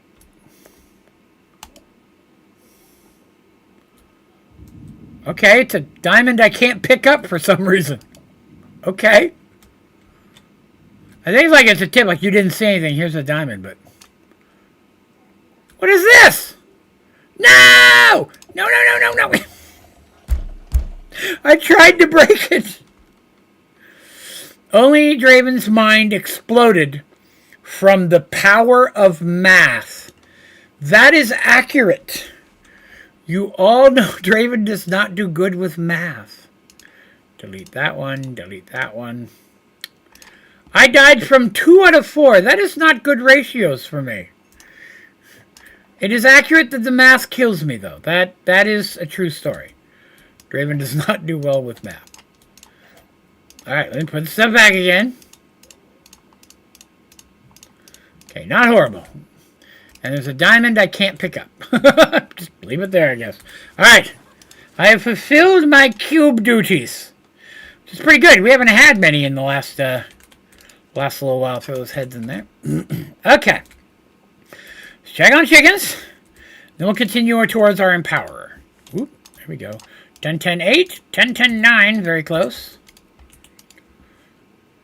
Okay, it's a diamond I can't pick up for some reason. Okay. I think like it's a tip, like you didn't see anything. Here's a diamond, but... What is this? No! No. I tried to break it. Onlydraven's mind exploded from the power of math. That is accurate. You all know Draven does not do good with math. Delete that one. Delete that one. I died from 2 out of 4. That is not good ratios for me. It is accurate that the math kills me, though. That is a true story. Draven does not do well with math. Alright, let me put the stuff back again. Okay, not horrible. And there's a diamond I can't pick up. Just leave it there, I guess. Alright. I have fulfilled my cube duties. Which is pretty good. We haven't had many in the last little while. Throw those heads in there. Okay. Let's check on chickens. Then we'll continue towards our Empowerer. Oop, there we go. 10, 10, 8. 10, 10, 9. Very close.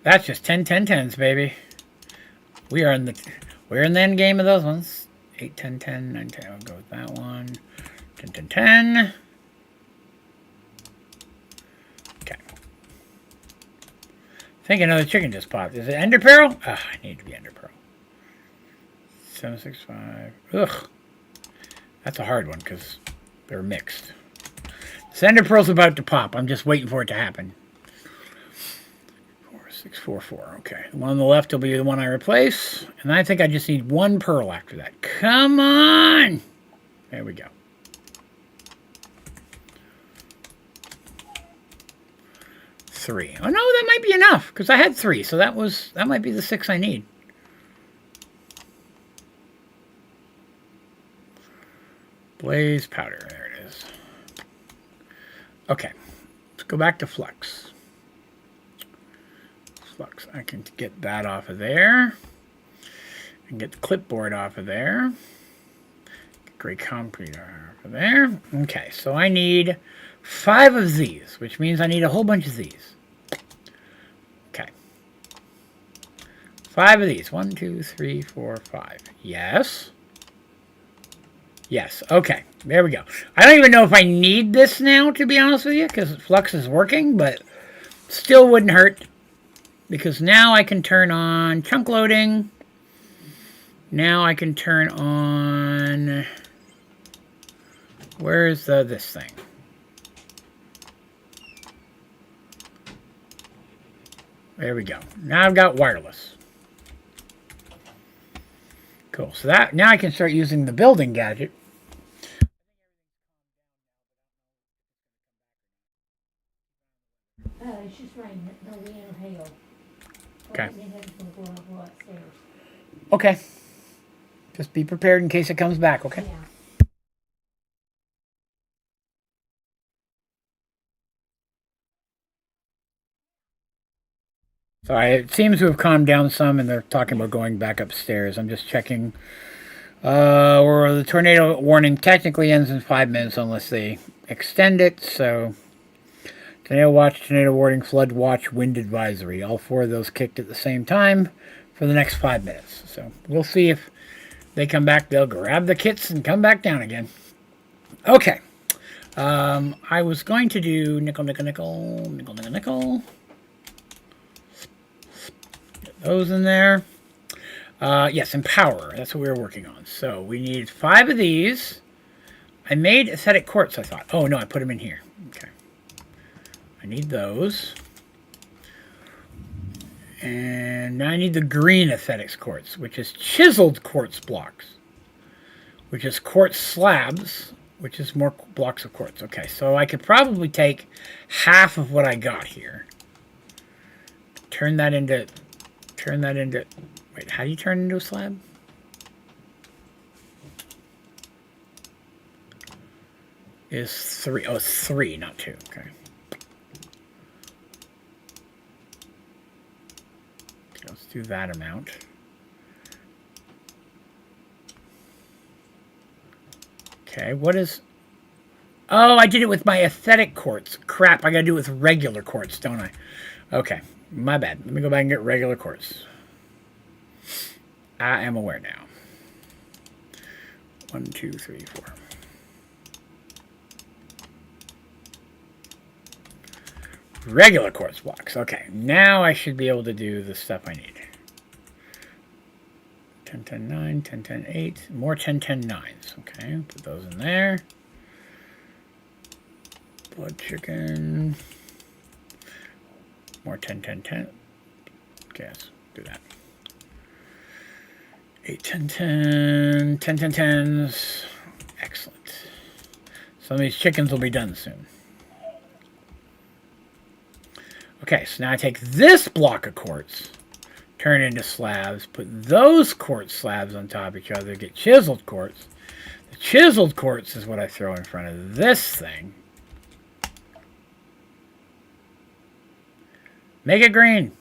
That's just 10, 10, 10s, baby. We're in the end game of those ones. 8, 10, 10, 9, 10. I'll go with that one. 10, 10, 10. Okay. I think another chicken just popped. Is it Ender Pearl? Ah, I need to be Ender Pearl. 765. Ugh. That's a hard one because they're mixed. So Ender Pearl's about to pop. I'm just waiting for it to happen. 4644. Okay. The one on the left will be the one I replace. And I think I just need one pearl after that. Come on! There we go. Three. Oh no, that might be enough because I had 3, so that might be the 6 I need. Blaze powder. There it is. Okay, let's go back to Flux. Flux. I can get that off of there. I can get the clipboard off of there. Get gray concrete off of there. Okay, so I need 5 of these, which means I need a whole bunch of these. Okay. 5 of these. 1, 2, 3, 4, 5. Yes. Yes. Okay. There we go. I don't even know if I need this now, to be honest with you, because Flux is working, but still wouldn't hurt. Because now I can turn on chunk loading. Now I can turn on... Where's this thing? There we go. Now I've got wireless. Cool. So that now I can start using the building gadget. It's just rain. No wind or hail. Okay. Go upstairs. Okay. Just be prepared in case it comes back, okay? Yeah. So it seems to have calmed down some, and they're talking about going back upstairs. I'm just checking. Or the tornado warning technically ends in 5 minutes unless they extend it. So tornado watch, tornado warning, flood watch, wind advisory. All 4 of those kicked at the same time for the next 5 minutes. So we'll see if they come back. They'll grab the kits and come back down again. Okay. I was going to do nickel, nickel, nickel, nickel, nickel, nickel. Get those in there. Yes, Empower. That's what we were working on. So we need 5 of these. I made aesthetic quartz, I thought. Oh, no, I put them in here. Okay. I need those. And now I need the green aesthetics quartz, which is chiseled quartz blocks, which is quartz slabs, which is more blocks of quartz. Okay, so I could probably take half of what I got here. Turn that into, wait, how do you turn into a slab? Is 3, oh, it's 3, not 2, okay. Let's do that amount. Okay, what is... Oh, I did it with my aesthetic quartz. Crap, I gotta do it with regular quartz, don't I? Okay, my bad. Let me go back and get regular quartz. I am aware now. 1, 2, 3, 4. Regular quartz blocks. Okay, now I should be able to do the stuff I need. 10, 10, 9, 10, 10, 8. More 10, 10, 9s. Okay, put those in there. Blood chicken. More 10, 10, 10. Okay, let's do that. 8, 10, 10. 10, 10, 10s. Excellent. Some of these chickens will be done soon. Okay, so now I take this block of quartz, turn it into slabs, put those quartz slabs on top of each other, get chiseled quartz. The chiseled quartz is what I throw in front of this thing. Make it green.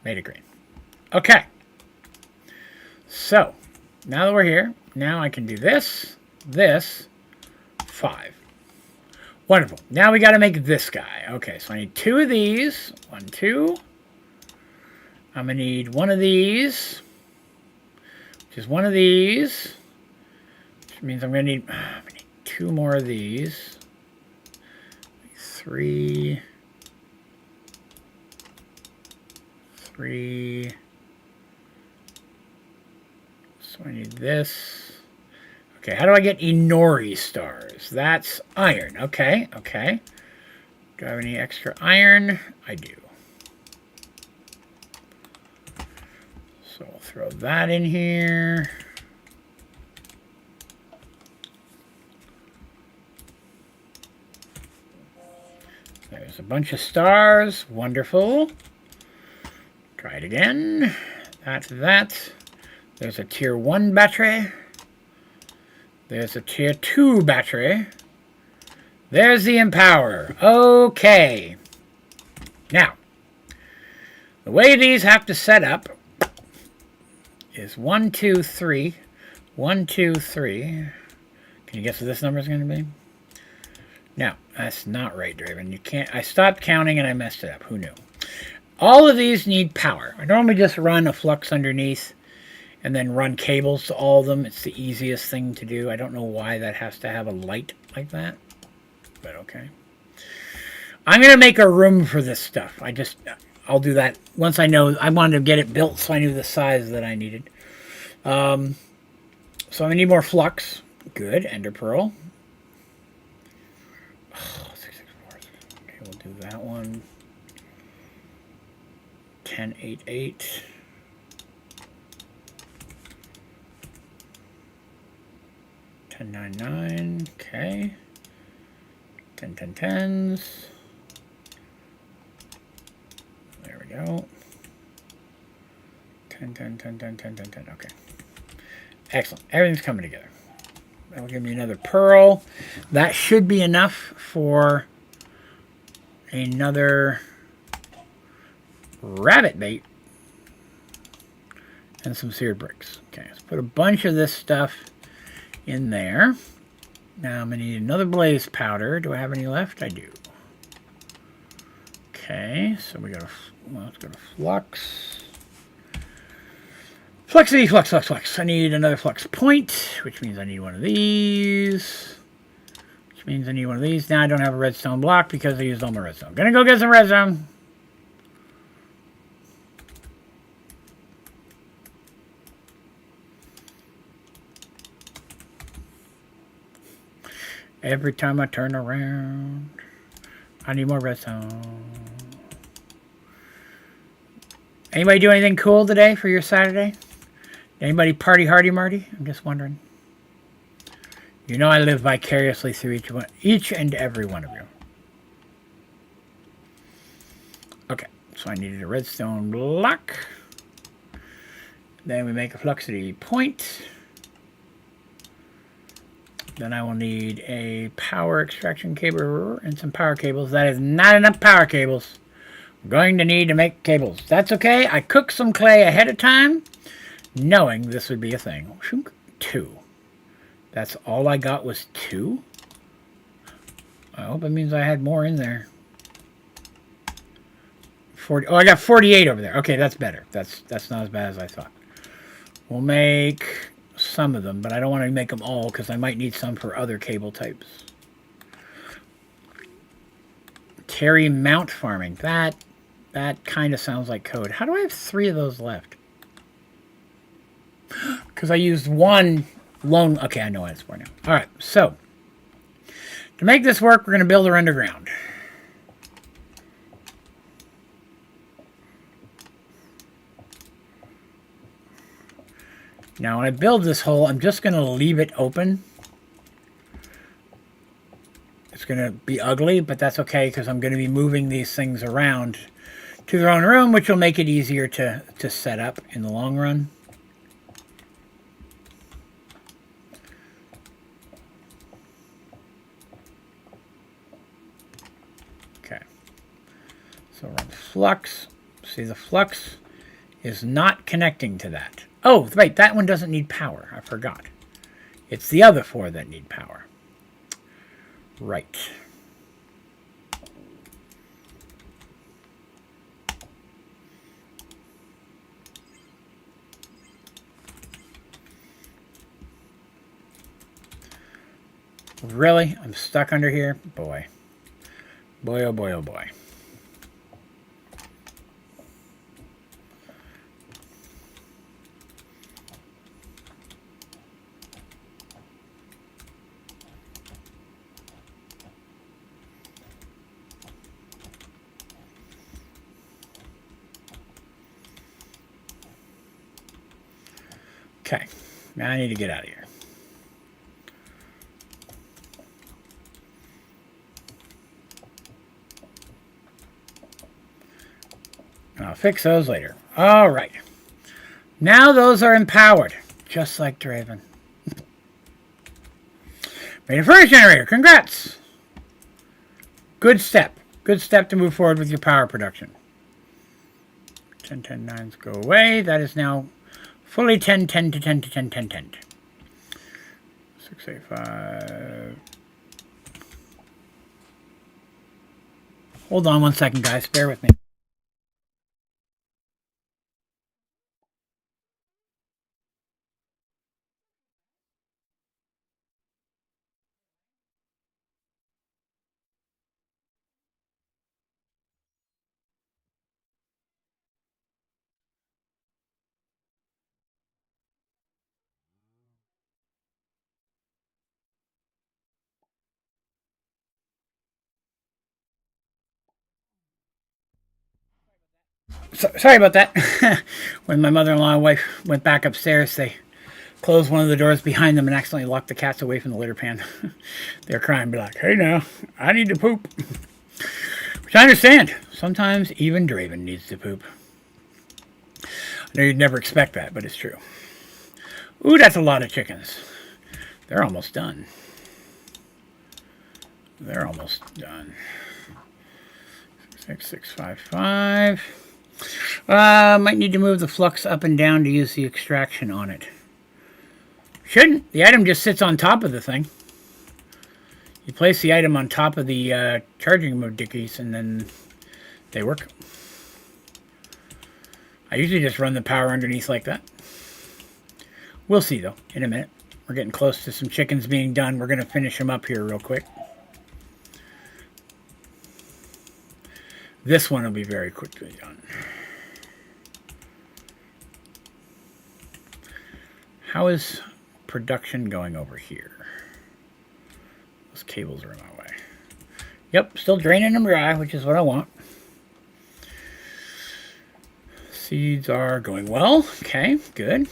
Made it green. Okay. So, now that we're here, now I can do this, 5. Wonderful. Now we got to make this guy. Okay, so I need 2 of these. 1, 2. I'm going to need 1 of these, which is 1 of these, which means I'm going to need 2 more of these. 3. So I need this. Okay, how do I get Inori stars? That's iron. Okay, okay. Do I have any extra iron? I do. So we'll throw that in here. There's a bunch of stars. Wonderful. Try it again. That's that. There's a tier 1 battery. There's a tier 2 battery. There's the Empower. Okay. Now, the way these have to set up is 1, 2, 3. 1, 2, 3. Can you guess what this number is going to be? No, that's not right, Draven. You can't. I stopped counting and I messed it up. Who knew? All of these need power. I normally just run a flux underneath and then run cables to all of them. It's the easiest thing to do. I don't know why that has to have a light like that, but okay. I'm going to make a room for this stuff. I'll do that once I know. I wanted to get it built so I knew the size that I needed. So I'm going to need more flux. Good. Ender Pearl. Oh, 664. Okay, we'll do that one. 1088. 1099. Okay. 1010s. There we go. 10, 10, 10, 10, 10, 10, 10. Okay. Excellent. Everything's coming together. That'll give me another pearl. That should be enough for another rabbit bait and some seared bricks. Okay, let's put a bunch of this stuff in there. Now I'm going to need another blaze powder. Do I have any left? I do. Okay, so we got to, well, let's go to flux. Fluxity, flux, flux, flux. I need another flux point, which means I need one of these. Which means I need one of these. Now I don't have a redstone block because I used all my redstone. Gonna go get some redstone. Every time I turn around, I need more redstone. Anybody do anything cool today for your Saturday? Anybody party hardy Marty? I'm just wondering. You know I live vicariously through each and every one of you. Okay, so I needed a redstone block. Then we make a fluxity point. Then I will need a power extraction cable and some power cables. That is not enough power cables. I'm going to need to make cables. That's okay. I cooked some clay ahead of time, knowing this would be a thing. 2. That's all I got was 2? I hope it means I had more in there. 40. Oh, I got 48 over there. Okay, that's better. That's not as bad as I thought. We'll make some of them, but I don't want to make them all because I might need some for other cable types. Terry mount farming. That kind of sounds like code. How do I have 3 of those left? Because I used one lone. Okay, I know what it's for now. All right, so to make this work, we're going to build her underground. Now, when I build this hole, I'm just going to leave it open. It's going to be ugly, but that's okay because I'm going to be moving these things around to their own room, which will make it easier to set up in the long run. Okay. So run flux. See, the flux is not connecting to that. Oh, right, that one doesn't need power. I forgot. It's the other 4 that need power. Right. Really? I'm stuck under here? Boy. Boy, oh boy, oh boy. Okay. Now I need to get out of here. I'll fix those later. All right. Now those are empowered, just like Draven. Made a furnace generator. Congrats. Good step. Good step to move forward with your power production. 10, 10, 9s go away. That is now fully 10, 10 to 10 to 10, 10, 10. 6, 8, 5. Hold on one second, guys. Bear with me. Sorry about that. When my mother-in-law and wife went back upstairs, they closed one of the doors behind them and accidentally locked the cats away from the litter pan. They're crying, be like, hey now, I need to poop. Which I understand. Sometimes even Draven needs to poop. I know you'd never expect that, but it's true. Ooh, that's a lot of chickens. They're almost done. They're almost done. 6655. Might need to move the flux up and down to use the extraction on it. Shouldn't. The item just sits on top of the thing. You place the item on top of the charging mode dickies and then they work. I usually just run the power underneath like that. We'll see though in a minute. We're getting close to some chickens being done. We're going to finish them up here real quick. This one will be very quickly done. How is production going over here? Those cables are in my way. Yep, still draining them dry, which is what I want. Seeds are going well. Okay, good.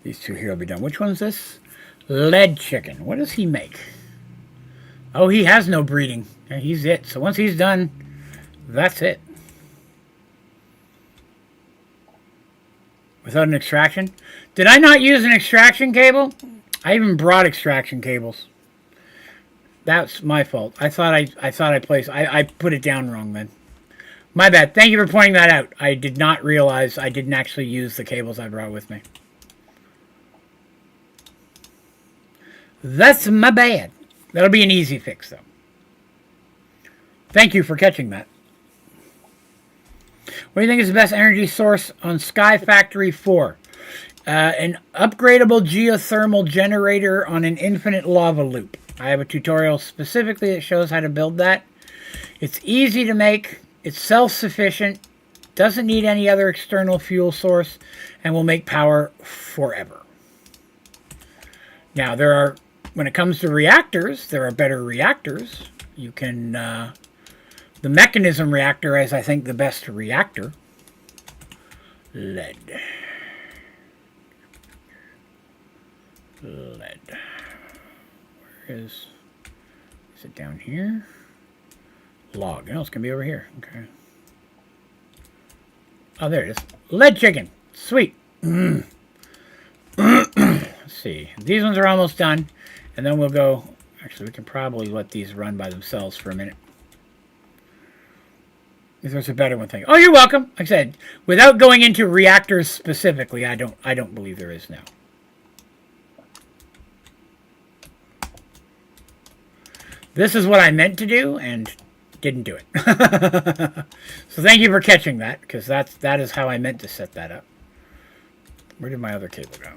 These 2 here will be done. Which one's this? Lead chicken. What does he make? Oh, he has no breeding. He's it. So once he's done, that's it. Without an extraction? Did I not use an extraction cable? I even brought extraction cables. That's my fault. I thought I put it down wrong then. My bad. Thank you for pointing that out. I did not realize I didn't actually use the cables I brought with me. That's my bad. That'll be an easy fix, though. Thank you for catching that. What do you think is the best energy source on Sky Factory 4? An upgradable geothermal generator on an infinite lava loop. I have a tutorial specifically that shows how to build that. It's easy to make. It's self-sufficient. Doesn't need any other external fuel source. And will make power forever. Now, when it comes to reactors, there are better reactors. You can, the mechanism reactor is, I think, the best reactor. Lead. Lead. Where is it down here? Log. No, it's going to be over here. Okay. Oh, there it is. Lead chicken. Sweet. see. These ones are almost done. And then we'll go... Actually, we can probably let these run by themselves for a minute. If there's a better one thing. Oh, you're welcome. Like I said, without going into reactors specifically, I don't believe there is now. This is what I meant to do and didn't do it. So thank you for catching that, because that is how I meant to set that up. Where did my other cable go?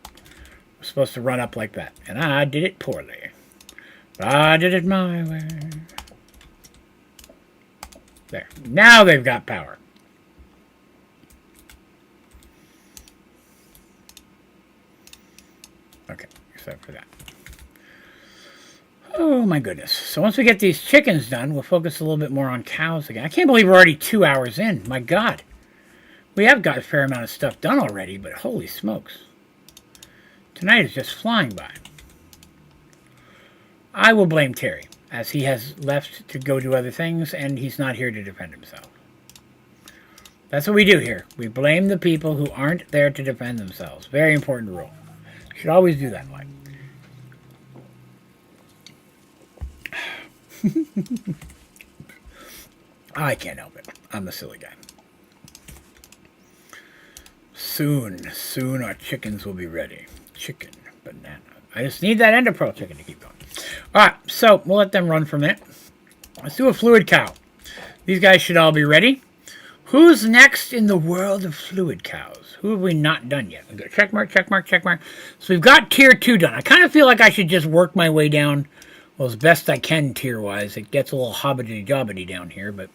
I'm supposed to run up like that, and I did it poorly. But I did it my way. There. Now they've got power. Okay, except for that. Oh my goodness. So once we get these chickens done, we'll focus a little bit more on cows again. I can't believe we're already 2 hours in. My God. We have got a fair amount of stuff done already, but holy smokes. Tonight is just flying by. I will blame Terry, as he has left to go do other things, and he's not here to defend himself. That's what we do here. We blame the people who aren't there to defend themselves. Very important rule. You should always do that in life. I can't help it. I'm a silly guy. Soon our chickens will be ready. Chicken, banana. I just need that ender pearl chicken to keep going. Alright, so we'll let them run for a minute. Let's do a fluid cow. These guys should all be ready. Who's next in the world of fluid cows? Who have we not done yet? We've got check mark, check mark, check mark. So we've got tier 2 done. I kind of feel like I should just work my way down, well, as best I can tier-wise. It gets a little hobbity-jobbity down here, but...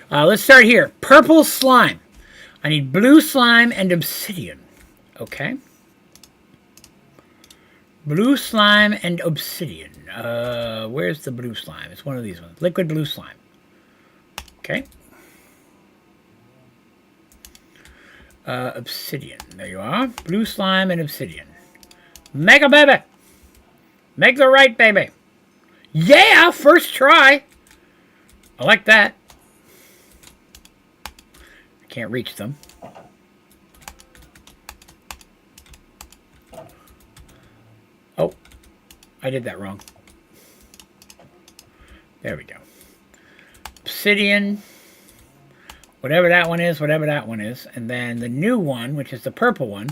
let's start here. Purple slime. I need blue slime and obsidian. Okay. Blue slime and obsidian. Where's the blue slime? It's one of these ones. Liquid blue slime. Okay. Obsidian. There you are. Blue slime and obsidian. Make a baby. Make the right baby. Yeah! First try. I like that. I can't reach them. Oh. I did that wrong. There we go. Obsidian. Whatever that one is, whatever that one is. And then the new one, which is the purple one,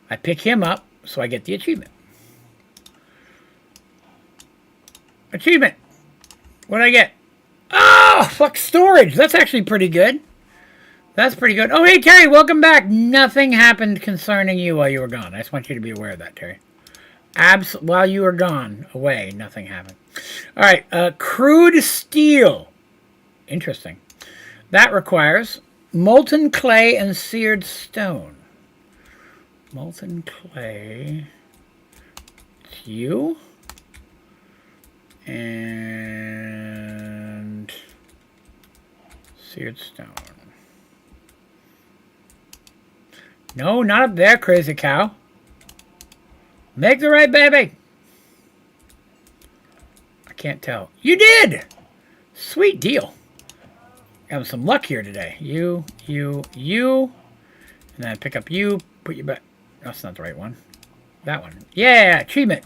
I pick him up so I get the achievement. Achievement. What did I get? Oh, fuck, storage. That's actually pretty good. That's pretty good. Oh, hey, Terry, welcome back. Nothing happened concerning you while you were gone. I just want you to be aware of that, Terry. While you were gone, away, nothing happened. All right, crude steel. Interesting. That requires molten clay and seared stone. Molten clay. It's you. And seared stone. No, not up there, crazy cow. Make the right baby. I can't tell. You did! Sweet deal. Having some luck here today. You. And then I pick up you, put you back. That's not the right one. That one. Yeah, achievement.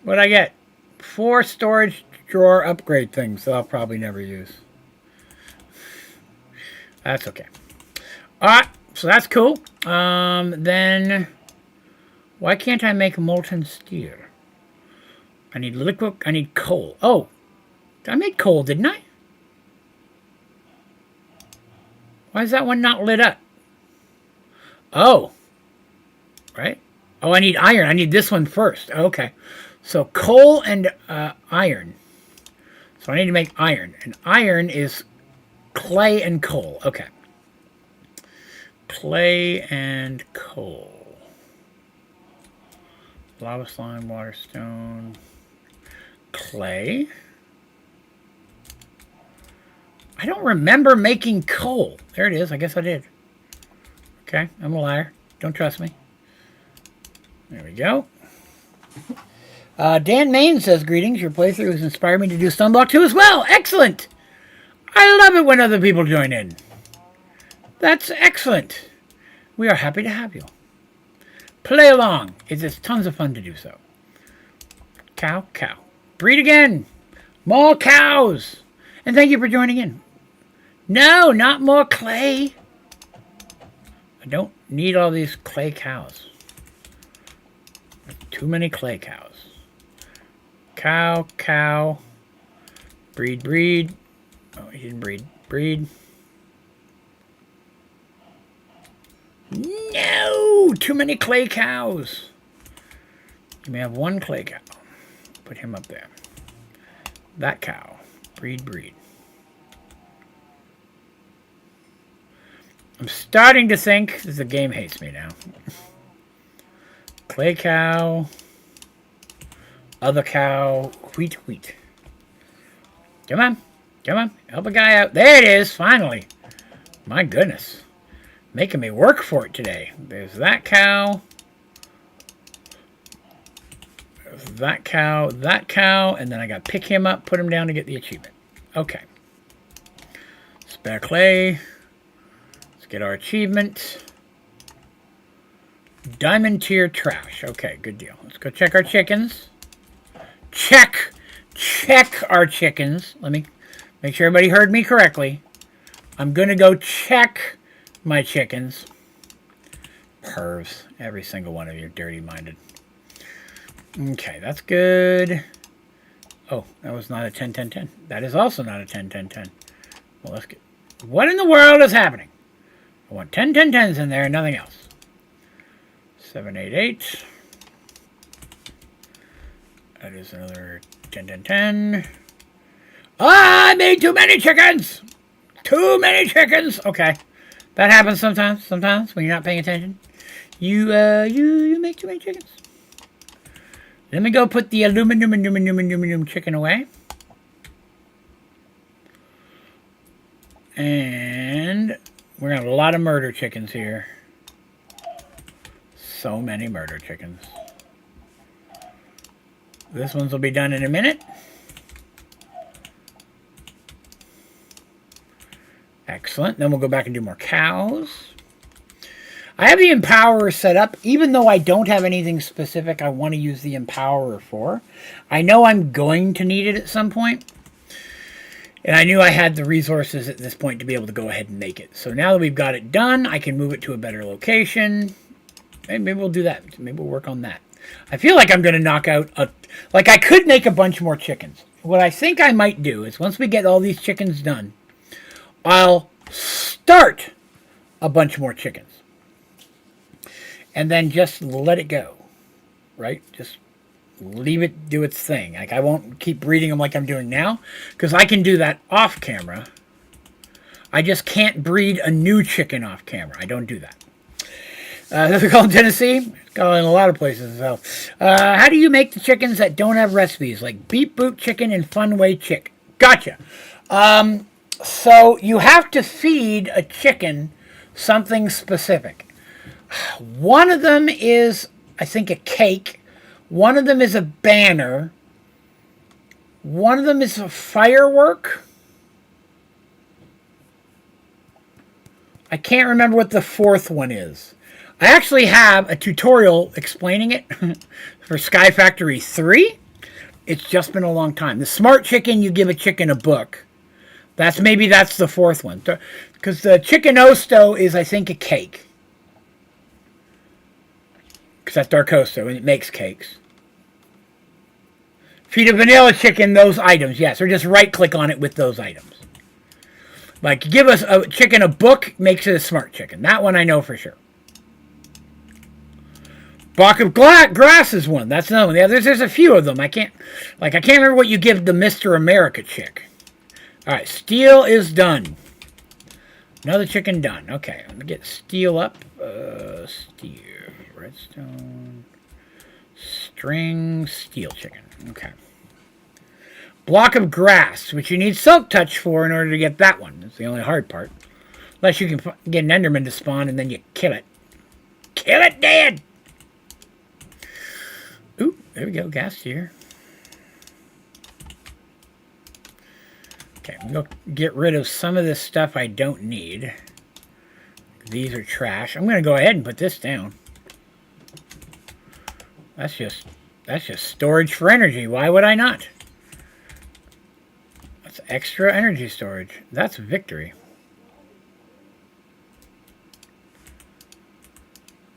What'd I get? 4 storage drawer upgrade things that I'll probably never use. That's okay. Alright, so that's cool. Then why can't I make molten steel? I need liquid, I need coal. Oh, I made coal, didn't I? Why is that one not lit up? Oh. Right? Oh, I need iron. I need this one first. Okay. So coal and iron. So I need to make iron. And iron is clay and coal. Okay. Clay and coal. Lava slime, water stone. Clay. I don't remember making coal. There it is. I guess I did. Okay. I'm a liar. Don't trust me. There we go. Dan Main says, greetings. Your playthrough has inspired me to do Stoneblock 2 as well. Excellent. I love it when other people join in. That's excellent. we are happy to have you. Play along. It is tons of fun to do so. Cow, cow. Breed again. More cows. And thank you for joining in. No, not more clay. I don't need all these clay cows. Too many clay cows. Cow, cow. Breed, breed. Oh, he didn't breed. Breed. No! Too many clay cows. You may have one clay cow. Put him up there. That cow. Breed, breed. I'm starting to think that the game hates me now. Clay cow. Other cow. Wheat, wheat. Come on. Come on. Help a guy out. There it is. Finally. My goodness. Making me work for it today. There's that cow. There's that cow. That cow. And then I got to pick him up, put him down to get the achievement. Okay. Spare clay. Let's get our achievement. Diamond tier trash. Okay, good deal. Let's go check our chickens. Check our chickens. Let me make sure everybody heard me correctly. I'm going to go check my chickens. Pervs. Every single one of you dirty-minded. Okay, that's good. Oh, that was not a 10-10-10. That is also not a 10-10-10. Well, let's get... What in the world is happening? I want 10-10-10s in there and nothing else. 7-8-8. That is another 10-10-10. Ah, I made too many chickens! Too many chickens! Okay. That happens sometimes when you're not paying attention. You make too many chickens. Let me go put the aluminum chicken away. And we're going to have a lot of murder chickens here. So many murder chickens. This one's will be done in a minute. Excellent. Then we'll go back and do more cows. I have the Empowerer set up. Even though I don't have anything specific I want to use the Empowerer for. I know I'm going to need it at some point. And I knew I had the resources at this point to be able to go ahead and make it. So now that we've got it done, I can move it to a better location. Maybe we'll do that. Maybe we'll work on that. I feel like I'm going to knock out a... Like, I could make a bunch more chickens. What I think I might do is once we get all these chickens done, I'll start a bunch more chickens. And then just let it go. Right? Just leave it do its thing. Like, I won't keep breeding them like I'm doing now. Because I can do that off camera. I just can't breed a new chicken off camera. I don't do that. That's called in Tennessee. It's called in a lot of places as well. How do you make the chickens that don't have recipes? Like beep boop chicken and fun way chick. Gotcha. So you have to feed a chicken something specific. One of them is, I think, a cake. One of them is a banner. One of them is a firework. I can't remember what the fourth one is. I actually have a tutorial explaining it for Sky Factory 3. It's just been a long time. The smart chicken, you give a chicken a book. Maybe that's the fourth one. Because the chicken osto is, I think, a cake. Because that's Dark Osto, and it makes cakes. Feed a vanilla chicken those items, yes. Or just right-click on it with those items. Like, give us a chicken a book, makes it a smart chicken. That one I know for sure. Block of grass is one. That's another one. There's a few of them. I can't remember what you give the Mr. America chick. All right, steel is done. Another chicken done. Okay, I'm gonna get steel up. Steel, redstone, string, steel chicken. Okay. Block of grass, which you need silk touch for in order to get that one. That's the only hard part. Unless you can get an Enderman to spawn and then you kill it. Kill it dead! Ooh, there we go, gas here. Okay, I'm going to get rid of some of this stuff I don't need. these are trash. I'm going to go ahead and put this down. That's just storage for energy. Why would I not? That's extra energy storage. That's victory.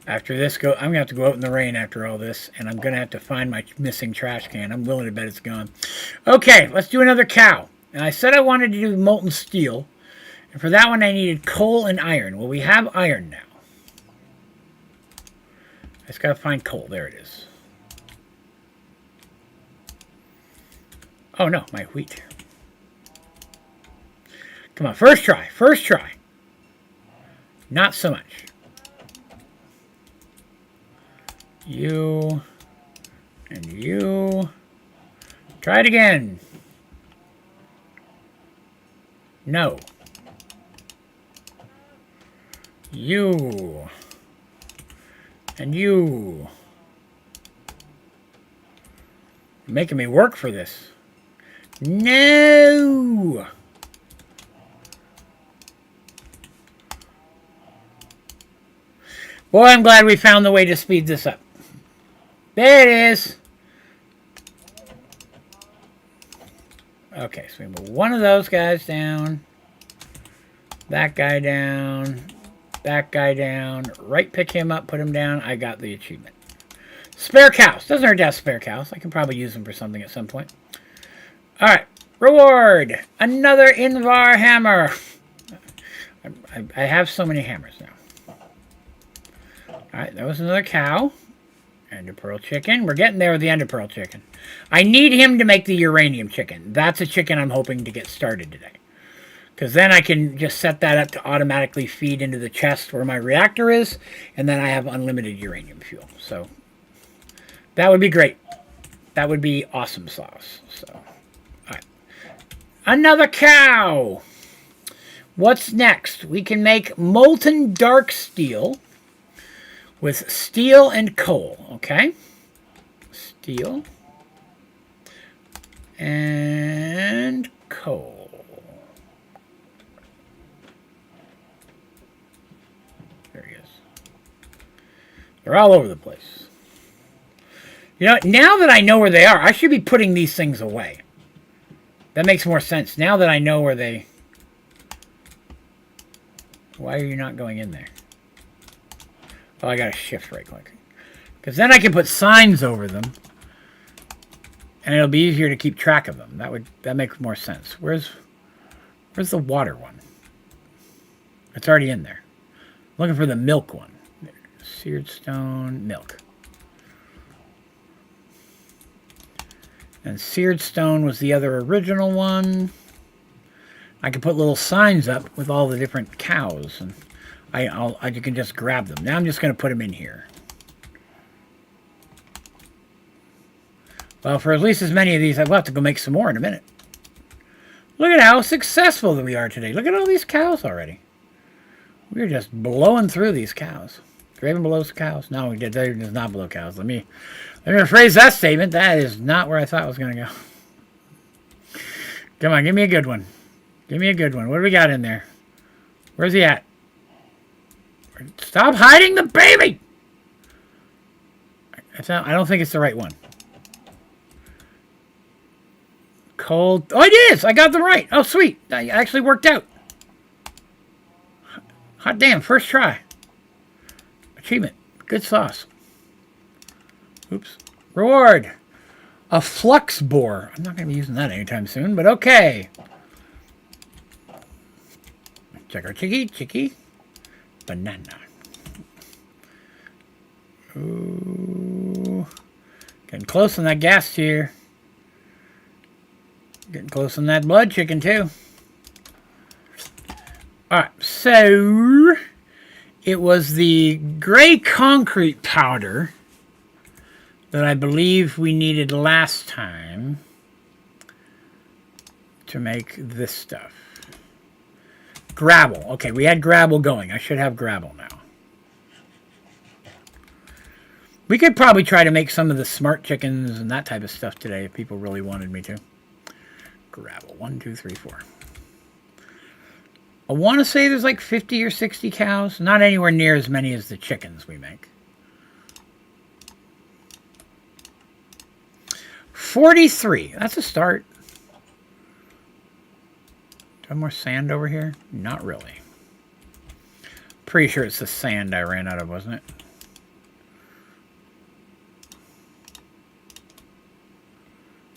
After this, I'm going to have to go out in the rain after all this, and I'm going to have to find my missing trash can. I'm willing to bet it's gone. Okay, let's do another cow. And I said I wanted to do molten steel, and for that one I needed coal and iron. Well, we have iron now. I just got to find coal. There it is. Oh, no, my wheat. Come on, first try, first try. Not so much. You and you. Try it again. No. You and you. You're making me work for this. No. Boy, I'm glad we found the way to speed this up. There it is. Okay, so we move one of those guys down. That guy down. That guy down. Right pick him up, put him down. I got the achievement. Spare cows. Doesn't hurt to have spare cows. I can probably use them for something at some point. Alright. Reward. Another Invar hammer. I have so many hammers now. Alright, that was another cow. Ender pearl chicken. We're getting there with the ender pearl chicken. I need him to make the uranium chicken. That's a chicken I'm hoping to get started today. Because then I can just set that up to automatically feed into the chest where my reactor is. And then I have unlimited uranium fuel. So that would be great. That would be awesome sauce. So, all right. Another cow. What's next? We can make molten dark steel. With steel and coal, okay? Steel and coal. There he is. They're all over the place. You know, now that I know where they are, I should be putting these things away. That makes more sense. Now that I know where they... Why are you not going in there? Oh, I got to shift right click. Because then I can put signs over them. And it'll be easier to keep track of them. That makes more sense. Where's the water one? It's already in there. Looking for the milk one. Seared stone, milk. And seared stone was the other original one. I can put little signs up with all the different cows. And you can just grab them. Now I'm just going to put them in here. Well, for at least as many of these, I'll have to go make some more in a minute. Look at how successful that we are today. Look at all these cows already. We're just blowing through these cows. Draven blows cows. No, we did. Draven does not blow cows. Let me rephrase that statement. That is not where I thought it was going to go. Come on, give me a good one. Give me a good one. What do we got in there? Where's he at? Stop hiding the baby! I don't think it's the right one. Cold. Oh, it is! I got them right. Oh, sweet. That actually worked out. Hot damn. First try. Achievement. Good sauce. Oops. Reward. A flux bore. I'm not going to be using that anytime soon, but okay. Check our chicky. Banana. Ooh. Getting close on that gas tier. Getting close on that blood chicken too. Alright, so it was the gray concrete powder that I believe we needed last time to make this stuff. Gravel. Okay, we had gravel going. I should have gravel now. We could probably try to make some of the smart chickens and that type of stuff today if people really wanted me to. Gravel. 1, 2, 3, 4. I want to say there's like 50 or 60 cows. Not anywhere near as many as the chickens we make. 43. That's a start. Do I have more sand over here? Not really. Pretty sure it's the sand I ran out of, wasn't it?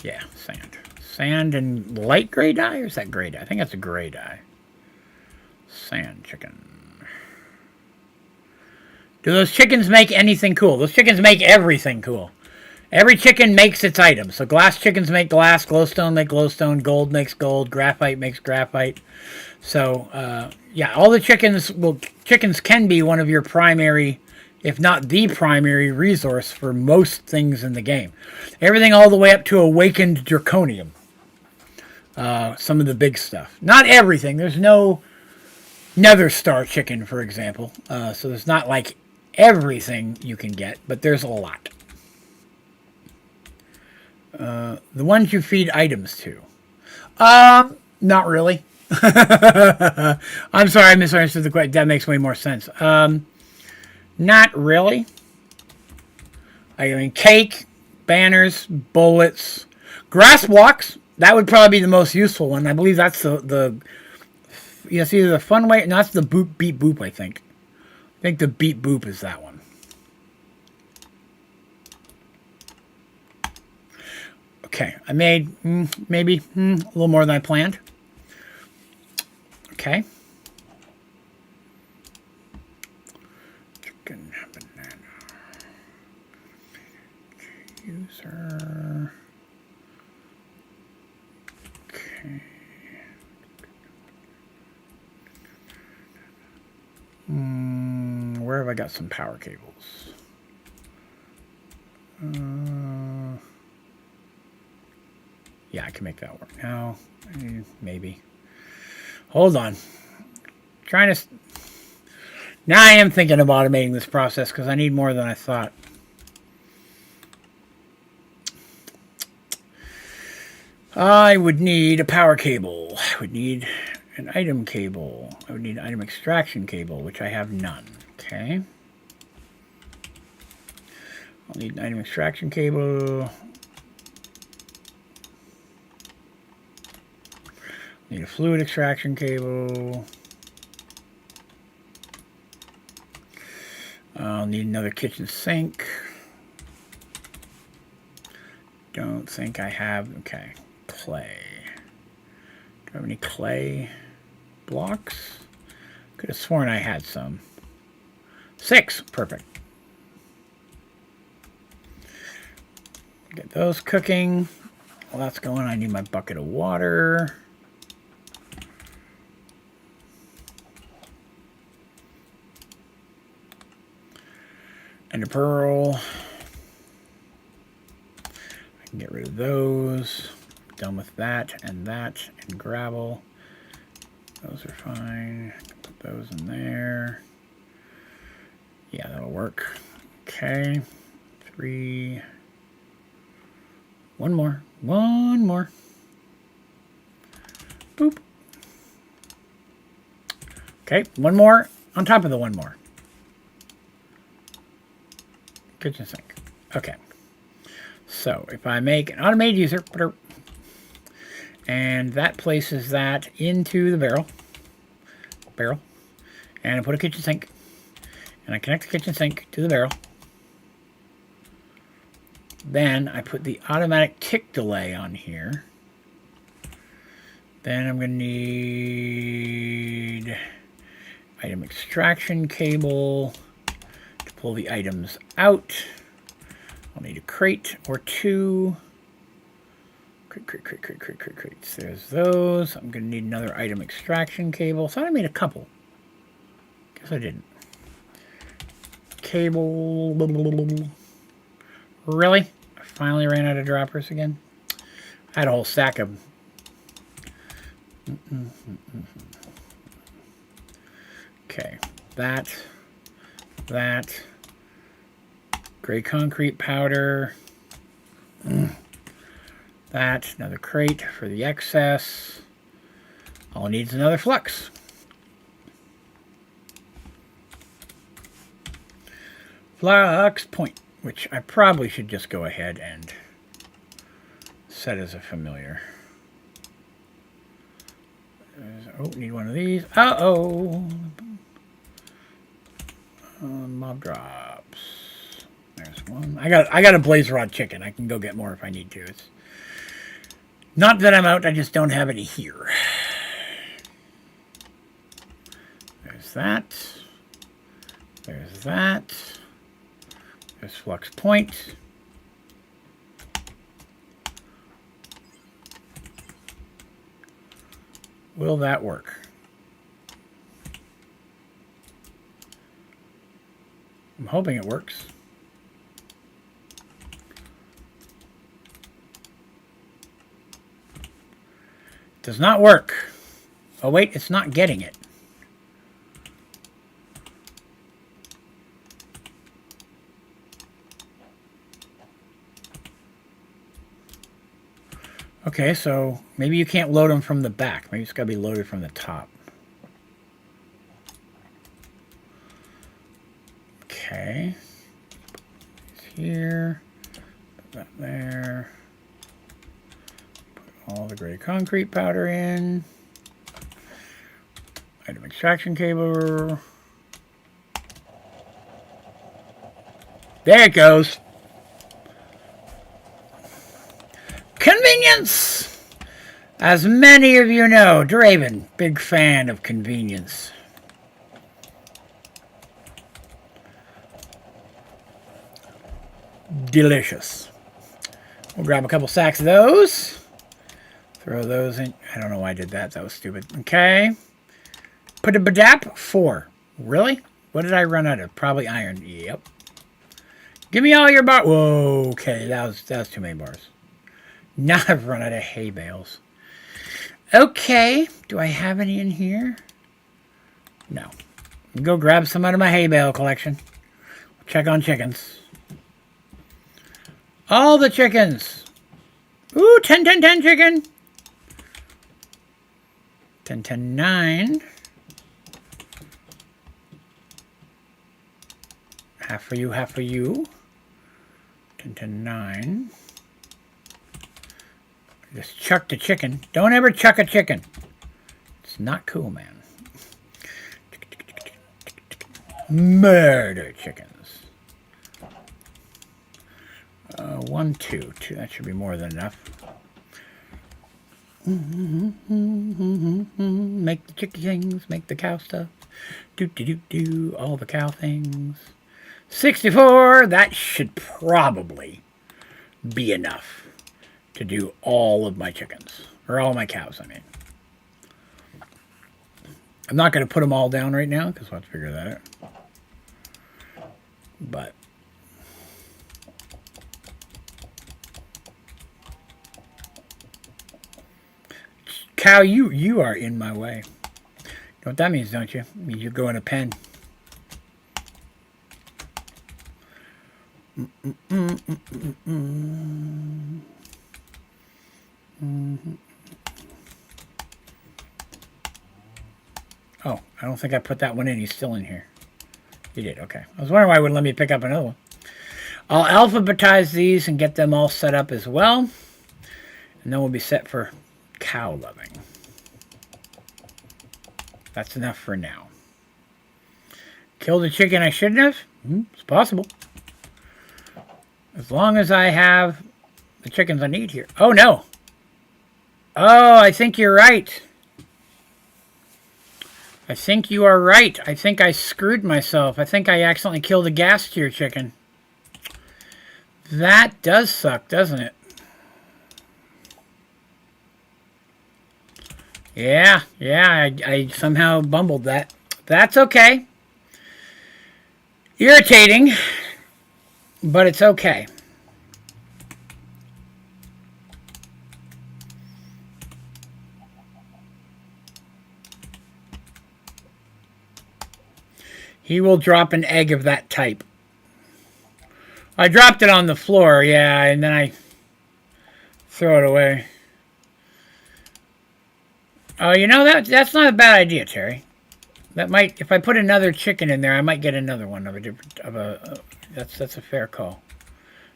Yeah, sand. Sand and light gray dye, or is that gray dye? I think that's a gray dye. Sand chicken. Do those chickens make anything cool? Those chickens make everything cool. Every chicken makes its item. So glass chickens make glass, glowstone make glowstone, gold makes gold, graphite makes graphite. So, yeah, all the chickens, well, chickens can be one of your primary, if not the primary resource for most things in the game. Everything all the way up to awakened draconium. Some of the big stuff. Not everything. There's no nether star chicken, for example. So there's not like everything you can get, but there's a lot. The ones you feed items to. Not really. I'm sorry, I misunderstood the question. That makes way more sense. Not really. I mean, cake, banners, bullets, grass walks. That would probably be the most useful one. I believe that's the it's either the fun way. No, that's the beat boop. I think the beat boop is that one. Okay, I made maybe a little more than I planned. Okay. Chicken banana. User. Okay. Where have I got some power cables? Yeah, I can make that work now. Maybe. Hold on. Trying to... Now I am thinking of automating this process because I need more than I thought. I would need a power cable. I would need an item cable. I would need an item extraction cable, which I have none. Okay. I'll need an item extraction cable. Need a fluid extraction cable. I'll need another kitchen sink. Don't think I have... Okay. Clay. Do I have any clay blocks? Could have sworn I had some. 6. Perfect. Get those cooking. While that's going, I need my bucket of water. And a pearl. I can get rid of those. Done with that and gravel. Those are fine. Put those in there. Yeah, that'll work. Okay. 3. One more. One more. Boop. Okay, one more on top of the one more. Kitchen sink. Okay. So if I make an automated user, and that places that into the barrel, and I put a kitchen sink, and I connect the kitchen sink to the barrel. Then I put the automatic tick delay on here. Then I'm going to need item extraction cable to pull the items out. I'll need a crate or 2. Crates. There's those. I'm going to need another item extraction cable. So I made a couple. Guess I didn't. Cable. Really? I finally ran out of droppers again. I had a whole stack of... Okay. That. Gray concrete powder. That. Another crate for the excess. All I need is another flux. Flux point, which I probably should just go ahead and set as a familiar. Oh, need one of these. Mob drops. There's one. I got a blaze rod chicken. I can go get more if I need to. It's not that I'm out. I just don't have any here. There's that. There's that. There's flux point. Will that work? I'm hoping it works. Does not work. Oh wait, it's not getting it. Okay, so maybe you can't load them from the back. Maybe it's got to be loaded from the top. Okay. It's here. Put that there. Put all the gray concrete powder in. Item extraction cable. There it goes. Convenience! As many of you know, Draven, big fan of convenience. Delicious. We'll grab a couple sacks of those. Throw those in. I don't know why I did that. That was stupid. Okay. Put a badap. 4. Really? What did I run out of? Probably iron. Yep. Give me all your bar. Whoa. Okay. That was too many bars. Now I've run out of hay bales. Okay. Do I have any in here? No. Go grab some out of my hay bale collection. Check on chickens. All the chickens. Ooh, 10, 10, 10 chicken. 10, 10, 9. Half for you, half for you. 10, 10, 9. Just chuck the chicken. Don't ever chuck a chicken. It's not cool, man. Murder chickens. 1, 2. That should be more than enough. Make the chicken things. Make the cow stuff. Do. All the cow things. 64. That should probably be enough to do all of my chickens. Or all my cows, I mean. I'm not going to put them all down right now because we'll have to figure that out. But cow, you are in my way. You know what that means, don't you? It means you go in a pen. Oh, I don't think I put that one in. He's still in here. You did, okay. I was wondering why it wouldn't let me pick up another one. I'll alphabetize these and get them all set up as well. And then we'll be set for cow loving. That's enough for now. Kill the chicken I shouldn't have? It's possible. As long as I have the chickens I need here. Oh, no. Oh, I think you're right. I think you are right. I think I screwed myself. I think I accidentally killed a gas tier chicken. That does suck, doesn't it? Yeah, I somehow bumbled that. That's okay. Irritating, but it's okay. He will drop an egg of that type. I dropped it on the floor, yeah, and then I throw it away. Oh, you know, that's not a bad idea, Terry. That might, if I put another chicken in there, I might get another one of a different, that's a fair call.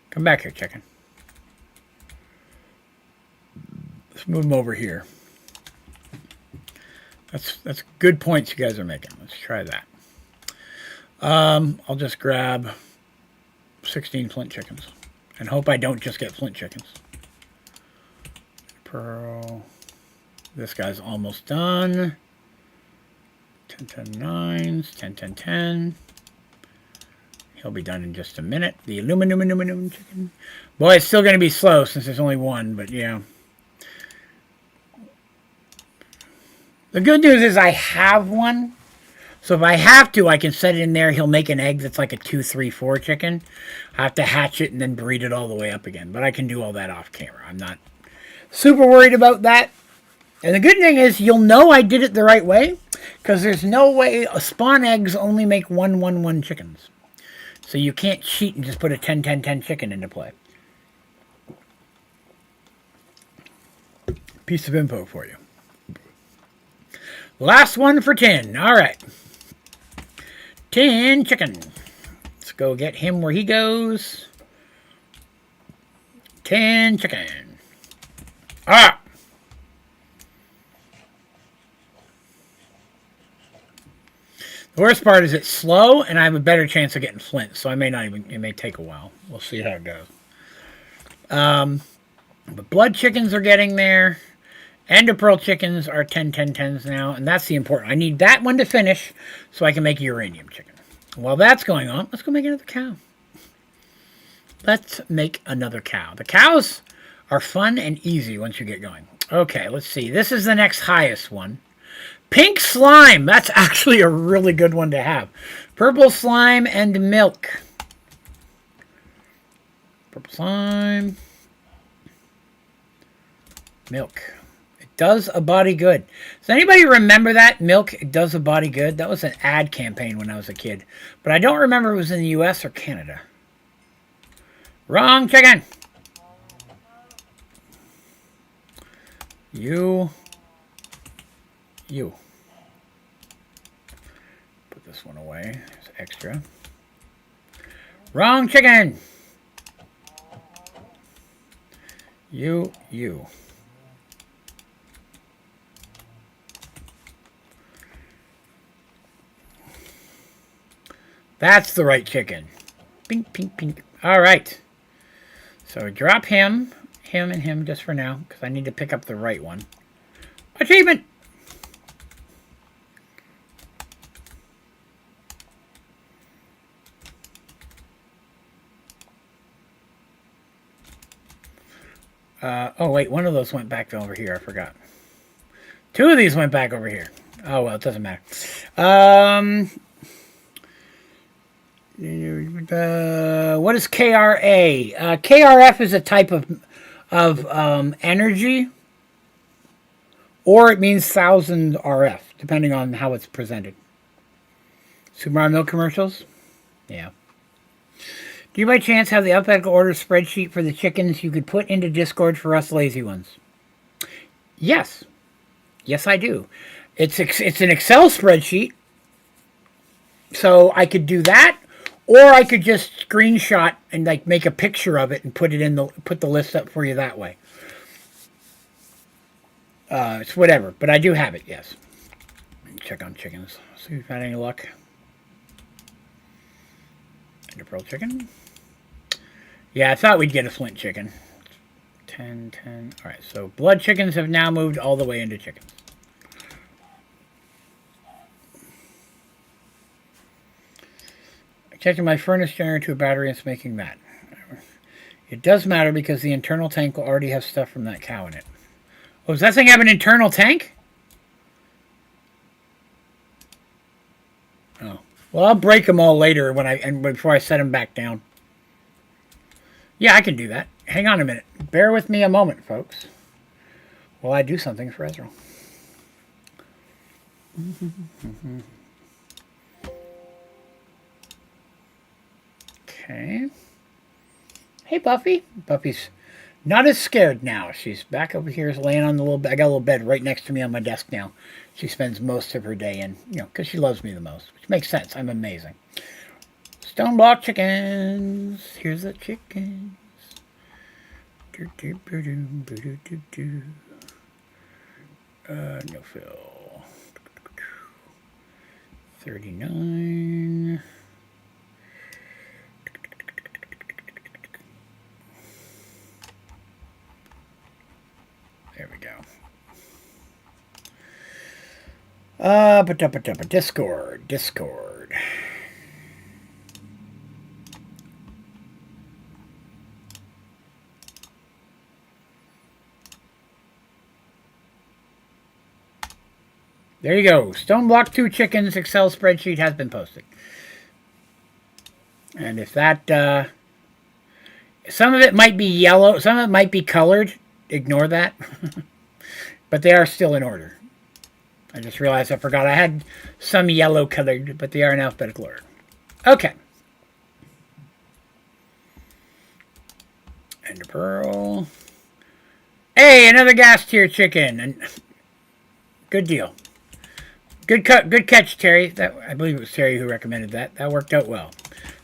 Come back here, chicken. Let's move them over here. That's good points you guys are making. Let's try that. I'll just grab 16 flint chickens and hope I don't just get flint chickens. Pearl. This guy's almost done. 10, 10, 9s, 10, 10, 10. He'll be done in just a minute. The aluminum chicken. Boy, it's still going to be slow since there's only one, but yeah. The good news is I have one. So if I have to, I can set it in there. He'll make an egg that's like a 2, 3, 4 chicken. I have to hatch it and then breed it all the way up again. But I can do all that off camera. I'm not super worried about that. And the good thing is you'll know I did it the right way. Because there's no way spawn eggs only make 1, 1, 1 chickens. So you can't cheat and just put a 10, 10, 10 chicken into play. Piece of info for you. Last one for 10. All right. 10 chicken. Let's go get him where he goes. 10 chicken. Ah! The worst part is it's slow, and I have a better chance of getting flint, so I may not even, it may take a while. We'll see how it goes. But blood chickens are getting there. Ender pearl chickens are 10, 10, 10s now, and that's the important. I need that one to finish so I can make a uranium chicken. While that's going on, let's go make another cow. Let's make another cow. The cows are fun and easy once you get going. Okay, let's see. This is the next highest one. Pink slime. That's actually a really good one to have. Purple slime and milk. Purple slime. Milk. It does a body good. Does anybody remember that? Milk, it does a body good. That was an ad campaign when I was a kid. But I don't remember if it was in the US or Canada. Wrong chicken. You. Put this one away. It's extra. Wrong chicken. You. That's the right chicken. Pink, pink, pink. All right. So drop him, and him just for now, because I need to pick up the right one. Achievement! Oh, wait, one of those went back over here. I forgot. 2 of these went back over here. Oh, well, it doesn't matter. What is KRA? KRF is a type of energy, or it means 1000 RF, depending on how it's presented. Super Mario Milk commercials? Yeah. Do you by chance have the alphabetical order spreadsheet for the chickens you could put into Discord for us lazy ones? Yes. Yes, I do. It's an Excel spreadsheet, so I could do that, or I could just screenshot and like make a picture of it and put the list up for you that way. It's whatever, but I do have it. Yes. Check on chickens. See if we've had any luck. Ender pearl chicken. Yeah, I thought we'd get a flint chicken. 10, 10. All right, so blood chickens have now moved all the way into chickens. Connecting my furnace generator to a battery and it's making that. It does matter because the internal tank will already have stuff from that cow in it. Oh, does that thing have an internal tank? Oh. Well, I'll break them all later before I set them back down. Yeah, I can do that. Hang on a minute. Bear with me a moment, folks. While I do something for Ezreal. Okay. Hey, Buffy. Buffy's Not as scared now. She's back over here, laying on the little bed. I got a little bed right next to me on my desk now. She spends most of her day in, because she loves me the most, which makes sense. I'm amazing. Stoneblock chickens. Here's the chickens. No fill. 39. There we go. Discord. There you go. Stoneblock 2 chickens Excel spreadsheet has been posted. And if that, some of it might be yellow, some of it might be colored. Ignore that. But they are still in order. I just realized I forgot I had some yellow colored, but they are in alphabetical order. Okay. Ender pearl. Hey, another gas tier chicken. And good deal. Good catch, Terry. That, I believe it was Terry who recommended that. That worked out well.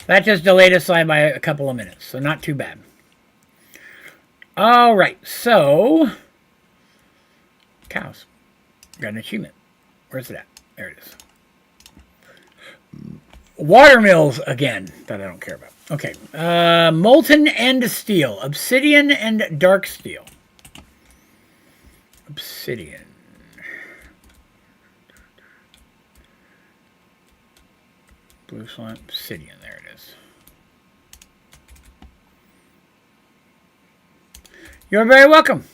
That just delayed us by a couple of minutes, so not too bad. All right, so cows. Got an achievement. Where's it at? There it is. Watermills again, that I don't care about. Okay. Molten and steel. Obsidian and dark steel. Obsidian. Blue slime. Obsidian. There it is. You're very welcome.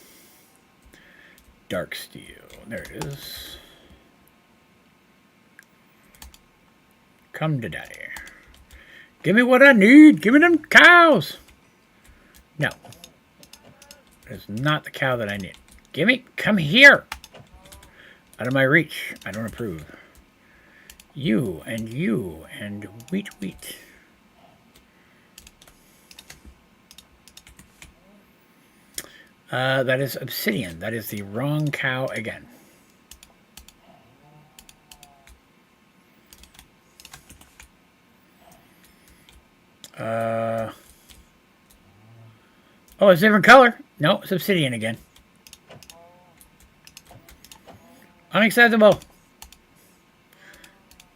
Dark steel. There it is. Come to daddy. Give me what I need. Give me them cows. No. It's not the cow that I need. Give me. Come here. Out of my reach. I don't approve. You and wheat. That is obsidian. That is the wrong cow again. Oh, it's a different color. No, it's obsidian again. Unacceptable.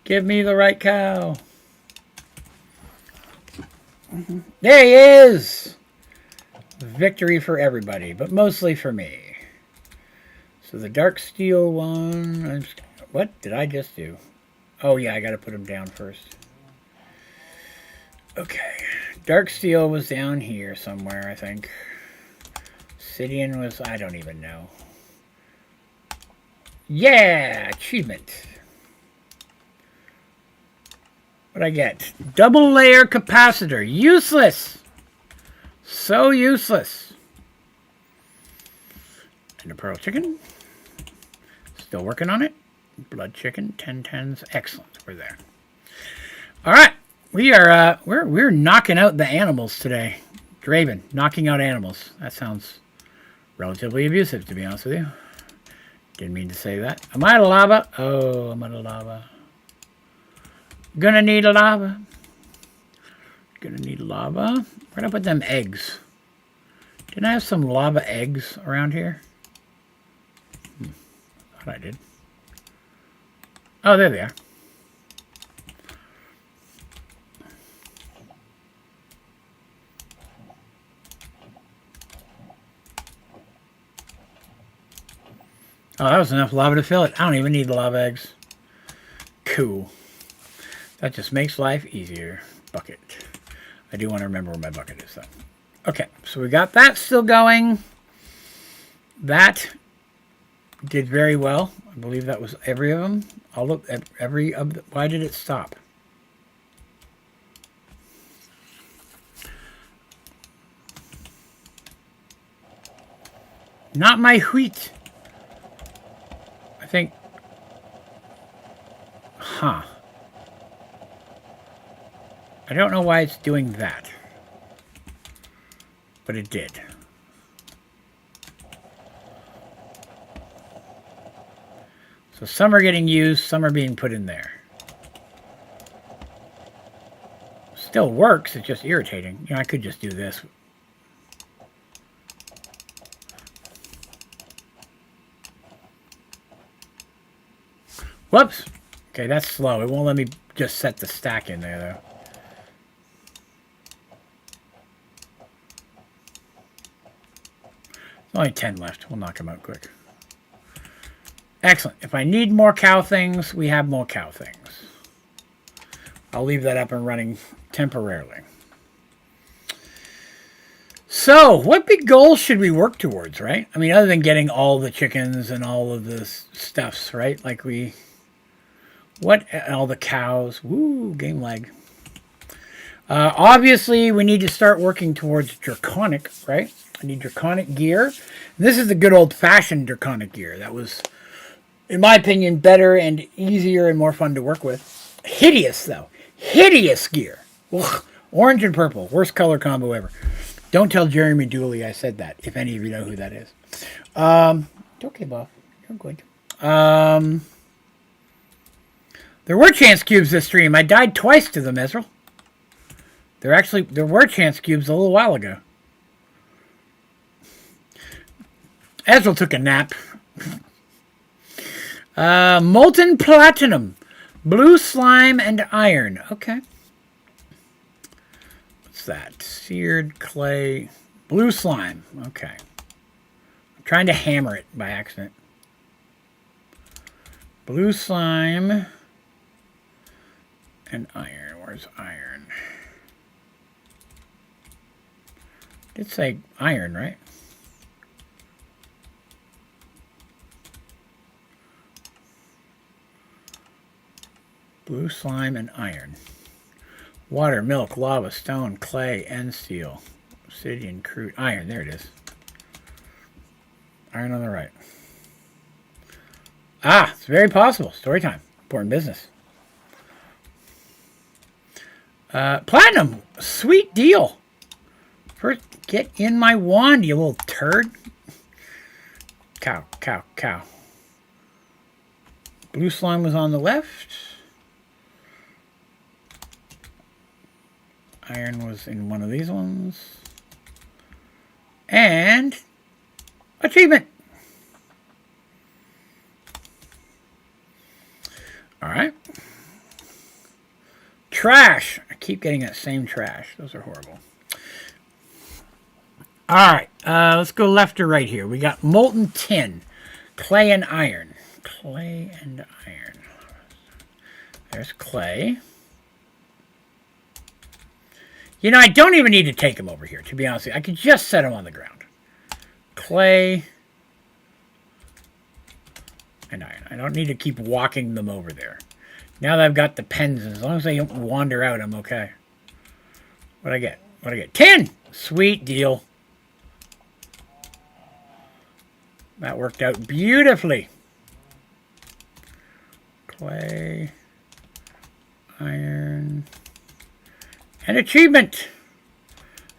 Give me the right cow. There he is. Victory for everybody, but mostly for me. So the dark steel one. What did I just do? Oh, yeah, I got to put him down first. Okay. Dark steel was down here somewhere, I think. Obsidian was, I don't even know. Yeah, achievement. What'd I get? Double layer capacitor. Useless. So useless. And a pearl chicken. Still working on it. Blood chicken. 10/10s. Excellent. We're there. All right. We are we're knocking out the animals today. Draven, knocking out animals. That sounds relatively abusive, to be honest with you. Didn't mean to say that. Am I out of lava? Oh, I'm out of lava. Gonna need lava. Gonna need lava. Where'd I put them eggs? Didn't I have some lava eggs around here? Thought I did. Oh, there they are. Oh, that was enough lava to fill it. I don't even need the lava eggs. Cool. That just makes life easier. Bucket. I do want to remember where my bucket is, though. Okay, so we got that still going. That did very well. I believe that was every of them. All of every of the, why did it stop? Not my wheat. I think. Huh. I don't know why it's doing that. But it did. So some are getting used, some are being put in there. Still works, it's just irritating. You know, I could just do this. Whoops. Okay, that's slow. It won't let me just set the stack in there, though. Only 10 left. We'll knock them out quick. Excellent. If I need more cow things, we have more cow things. I'll leave that up and running temporarily. So, what big goals should we work towards, right? I mean, other than getting all the chickens and all of the stuffs, right? Like all the cows. Woo, game lag. Obviously, we need to start working towards Draconic, right? I need Draconic gear. And this is the good old-fashioned Draconic gear. That was, in my opinion, better and easier and more fun to work with. Hideous, though. Hideous gear. Ugh. Orange and purple. Worst color combo ever. Don't tell Jeremy Dooley I said that, if any of you know who that is. Okay, Bob. You're good. There were chance cubes this stream. I died twice to them, Ezreal. There were chance cubes a little while ago. Ezreal took a nap. Molten platinum. Blue slime and iron. Okay. What's that? Seared clay. Blue slime. Okay. I'm trying to hammer it by accident. Blue slime and iron. Where's iron? Did say iron, right? Blue slime and iron. Water, milk, lava, stone, clay, and steel. Obsidian, crude, iron. There it is. Iron on the right. Ah, it's very possible. Story time. Important business. Platinum. Sweet deal. First, get in my wand, you little turd. Cow, cow, cow. Blue slime was on the left. Iron was in one of these ones. And achievement. All right. Trash. I keep getting that same trash. Those are horrible. All right. Let's go left or right here. We got molten tin, clay and iron. Clay and iron. There's clay. You know, I don't even need to take them over here, to be honest with you. I could just set them on the ground. Clay and iron. I don't need to keep walking them over there. Now that I've got the pens, as long as they don't wander out, I'm okay. What'd I get? What'd I get? 10! Sweet deal. That worked out beautifully. Clay, iron, and achievement.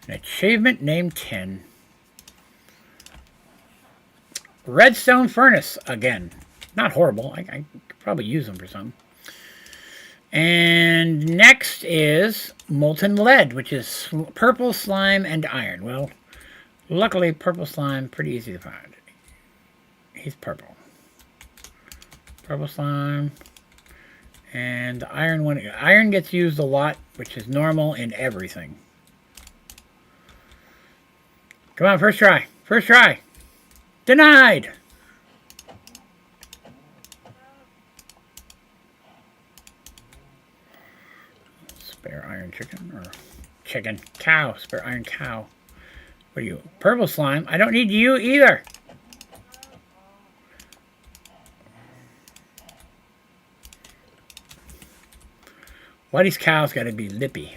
An achievement named 10. Redstone furnace again. Not horrible. I could probably use them for something. And next is molten lead, which is purple slime and iron. Well, luckily purple slime pretty easy to find. He's purple. Purple slime. And the iron one. Iron gets used a lot, which is normal in everything. Come on, first try. First try. Denied. Spare iron chicken or chicken. Cow. Spare iron cow. What are you? Purple slime. I don't need you either. Why these cows got to be lippy?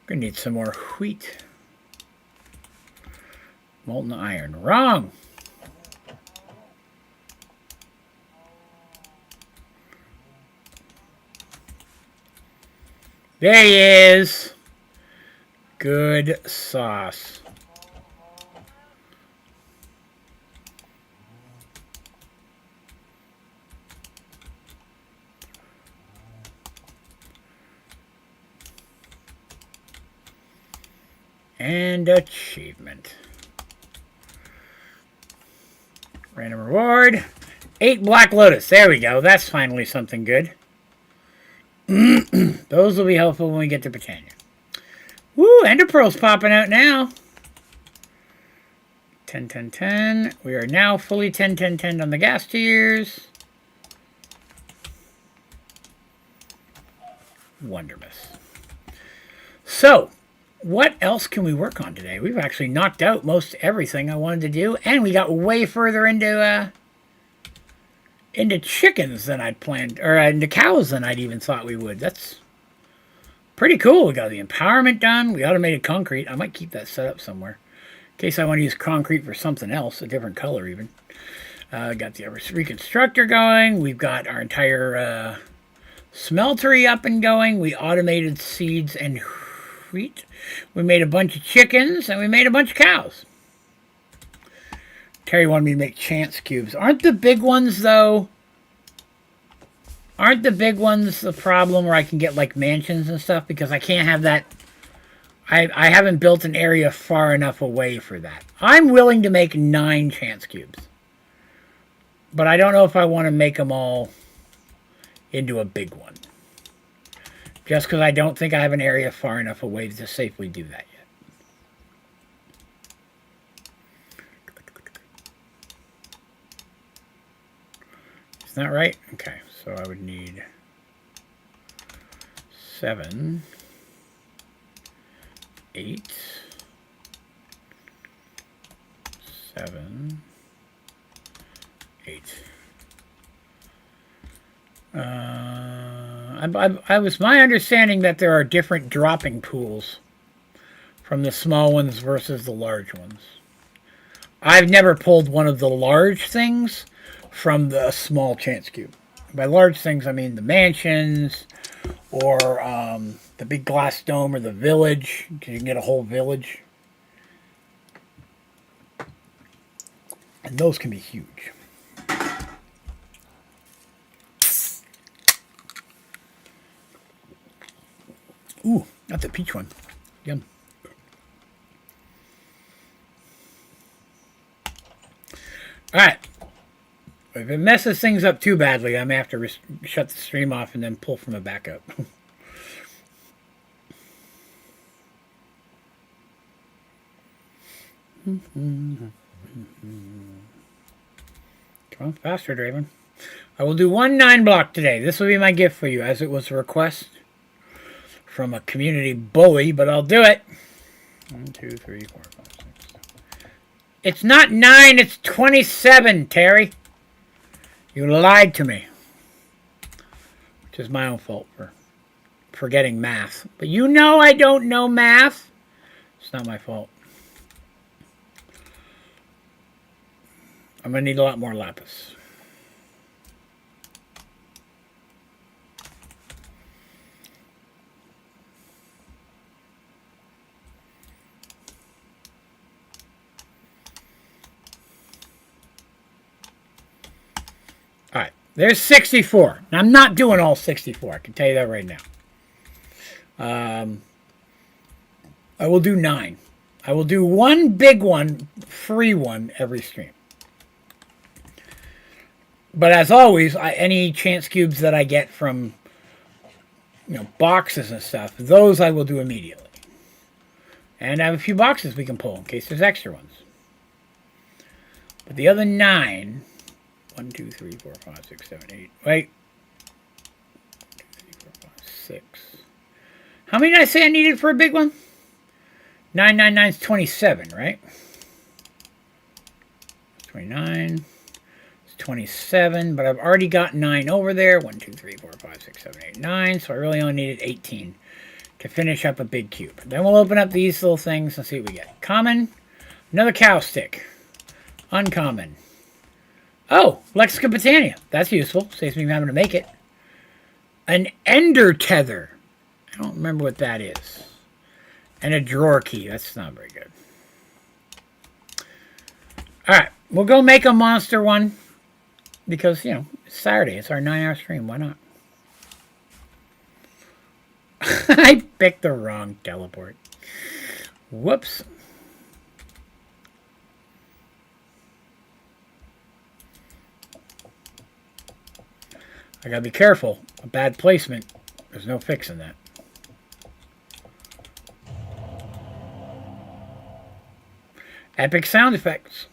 Gonna need some more wheat. Molten iron. Wrong. There he is. good sauce. And achievement. Random reward. 8 Black Lotus. There we go. That's finally something good. Those will be helpful when we get to Britannia. Woo! Ender Pearl's popping out now. 10, 10, 10. We are now fully 10, 10, 10 on the gas tiers. Wonderous. So, what else can we work on today? We've actually knocked out most everything I wanted to do, and we got way further into chickens than I'd planned, or into cows than I'd even thought we would. That's pretty cool. We got the empowerment done. We automated concrete. I might keep that set up somewhere in case I want to use concrete for something else, a different color even. Got the reconstructor going. We've got our entire smeltery up and going. We automated seeds and wheat. We made a bunch of chickens, and we made a bunch of cows. Terry wanted me to make chance cubes. Aren't the big ones, though? Aren't the big ones the problem where I can get, like, mansions and stuff? Because I can't have that. I haven't built an area far enough away for that. I'm willing to make 9 chance cubes. But I don't know if I want to make them all into a big one. Just because I don't think I have an area far enough away to safely do that yet. Isn't that right? Okay, so I would need 7, 8, 7, 8. I was my understanding that there are different dropping pools from the small ones versus the large ones. I've never pulled one of the large things from the small chance cube. By large things, I mean the mansions or the big glass dome or the village. You can get a whole village. And those can be huge. Ooh, not the peach one. Yum. Alright. If it messes things up too badly, I may have to shut the stream off and then pull from it back up. Come on, faster, Draven. I will do 1 9-block today. This will be my gift for you, as it was a request from a community bully, but I'll do it. 1, 2, 3, 4, 5, 6, 7. It's not 9, it's 27, Terry. You lied to me. Which is my own fault for forgetting math. But you know I don't know math. It's not my fault. I'm going to need a lot more lapis. All right, there's 64. Now, I'm not doing all 64. I can tell you that right now. I will do 9. I will do 1 big one, free one, every stream. But as always, any chance cubes that I get from, boxes and stuff, those I will do immediately. And I have a few boxes we can pull in case there's extra ones. But the other 9, 1, 2, 3, 4, 5, 6, 7, 8. Wait. 1, 2, 3, 4, 5, 6. How many did I say I needed for a big one? 9, 9, 9 is 27, right? 29. 27, but I've already got 9 over there. 1, 2, 3, 4, 5, 6, 7, 8, 9. So I really only needed 18 to finish up a big cube. Then we'll open up these little things and see what we get. Common, another cow stick. Uncommon. Oh, Lexica Britannia. That's useful. Saves me having to make it. An ender tether. I don't remember what that is. And a drawer key. That's not very good. Alright. We'll go make a monster one. Because, you know, it's Saturday. It's our 9-hour stream. Why not? I picked the wrong teleport. Whoops. I gotta be careful. A bad placement. There's no fixing that. Epic sound effects.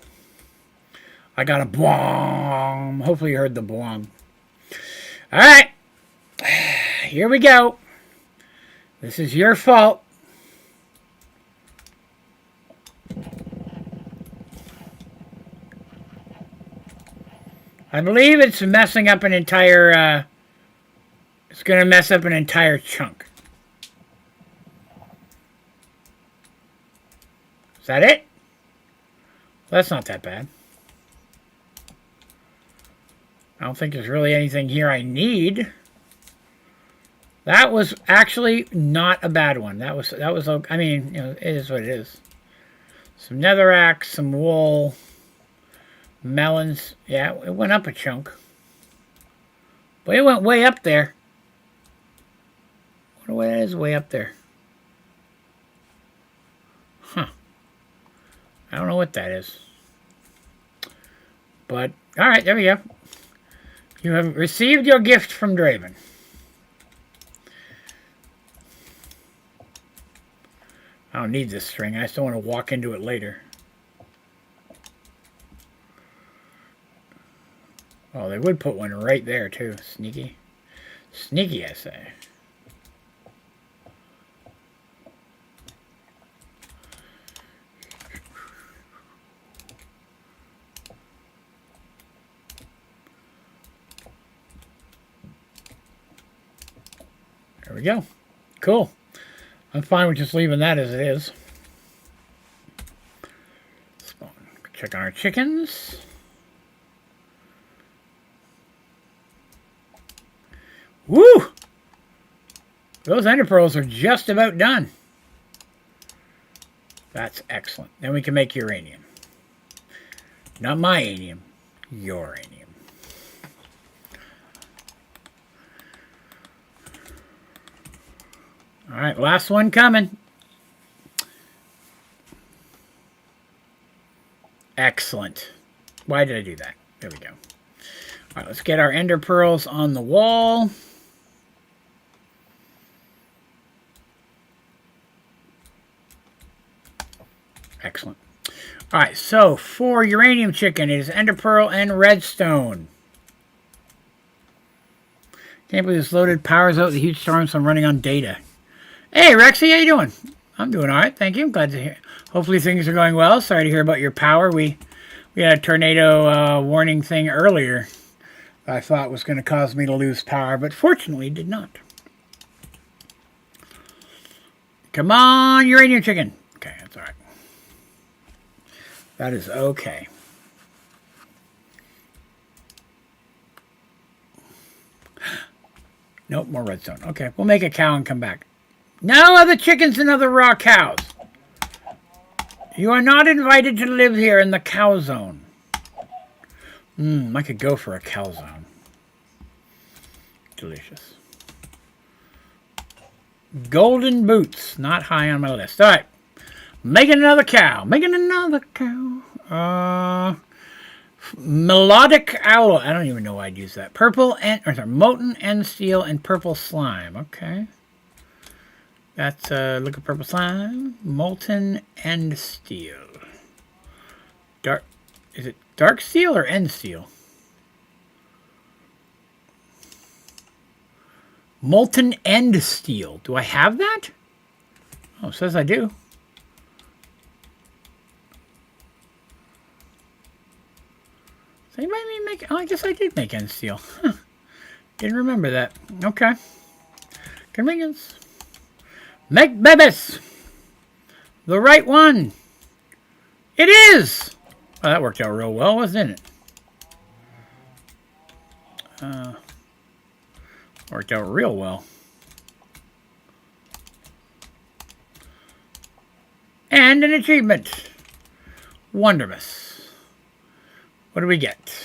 I got a boom. Hopefully you heard the boom. Alright. Here we go. This is your fault. I believe it's messing up an entire, it's going to mess up an entire chunk. Is that it? Well, that's not that bad. I don't think there's really anything here I need. That was actually not a bad one. That was, I mean, you know, it is what it is. Some netherrack, some wool, melons. Yeah, it went up a chunk. But it went way up there. What way is way up there? Huh. I don't know what that is. But, alright, there we go. You have received your gift from Draven. I don't need this string. I just don't want to walk into it later. Oh, they would put one right there, too. Sneaky. Sneaky, I say. There we go. Cool. I'm fine with just leaving that as it is. Check on our chickens. Woo! Those ender pearls are just about done. That's excellent. Then we can make uranium. Not my anium, uranium. All right, last one coming. Excellent. Why did I do that? There we go. All right, let's get our ender pearls on the wall. Excellent. All right, so for uranium chicken, it is ender pearl and redstone. Can't believe this loaded powers out the huge storm, so I'm running on data. Hey, Rexy, how you doing? I'm doing all right, thank you. I'm glad to hear. Hopefully things are going well. Sorry to hear about your power. We had a tornado warning thing earlier I thought was going to cause me to lose power, but fortunately did not. Come on, uranium chicken. Okay, that's all right. That is okay. Nope, more redstone. Okay, we'll make a cow and come back. No other chickens and other raw cows. You are not invited to live here in the cow zone. I could go for a cow zone. Delicious. Golden boots. Not high on my list. All right. Making another cow. Making another cow. Melodic owl. I don't even know why I'd use that. Purple and, or sorry, molten end steel and purple slime. Okay. That's look at purple slime. Molten end steel. Dark. Is it dark steel or end steel? Molten end steel. Do I have that? Oh, it says I do. Does anybody make? Oh, I guess I did make end steel. Huh. Didn't remember that. Okay. Convenience. Make babies. The right one. It is. Oh, that worked out real well, wasn't it? Worked out real well. And an achievement. Wonderous. What do we get?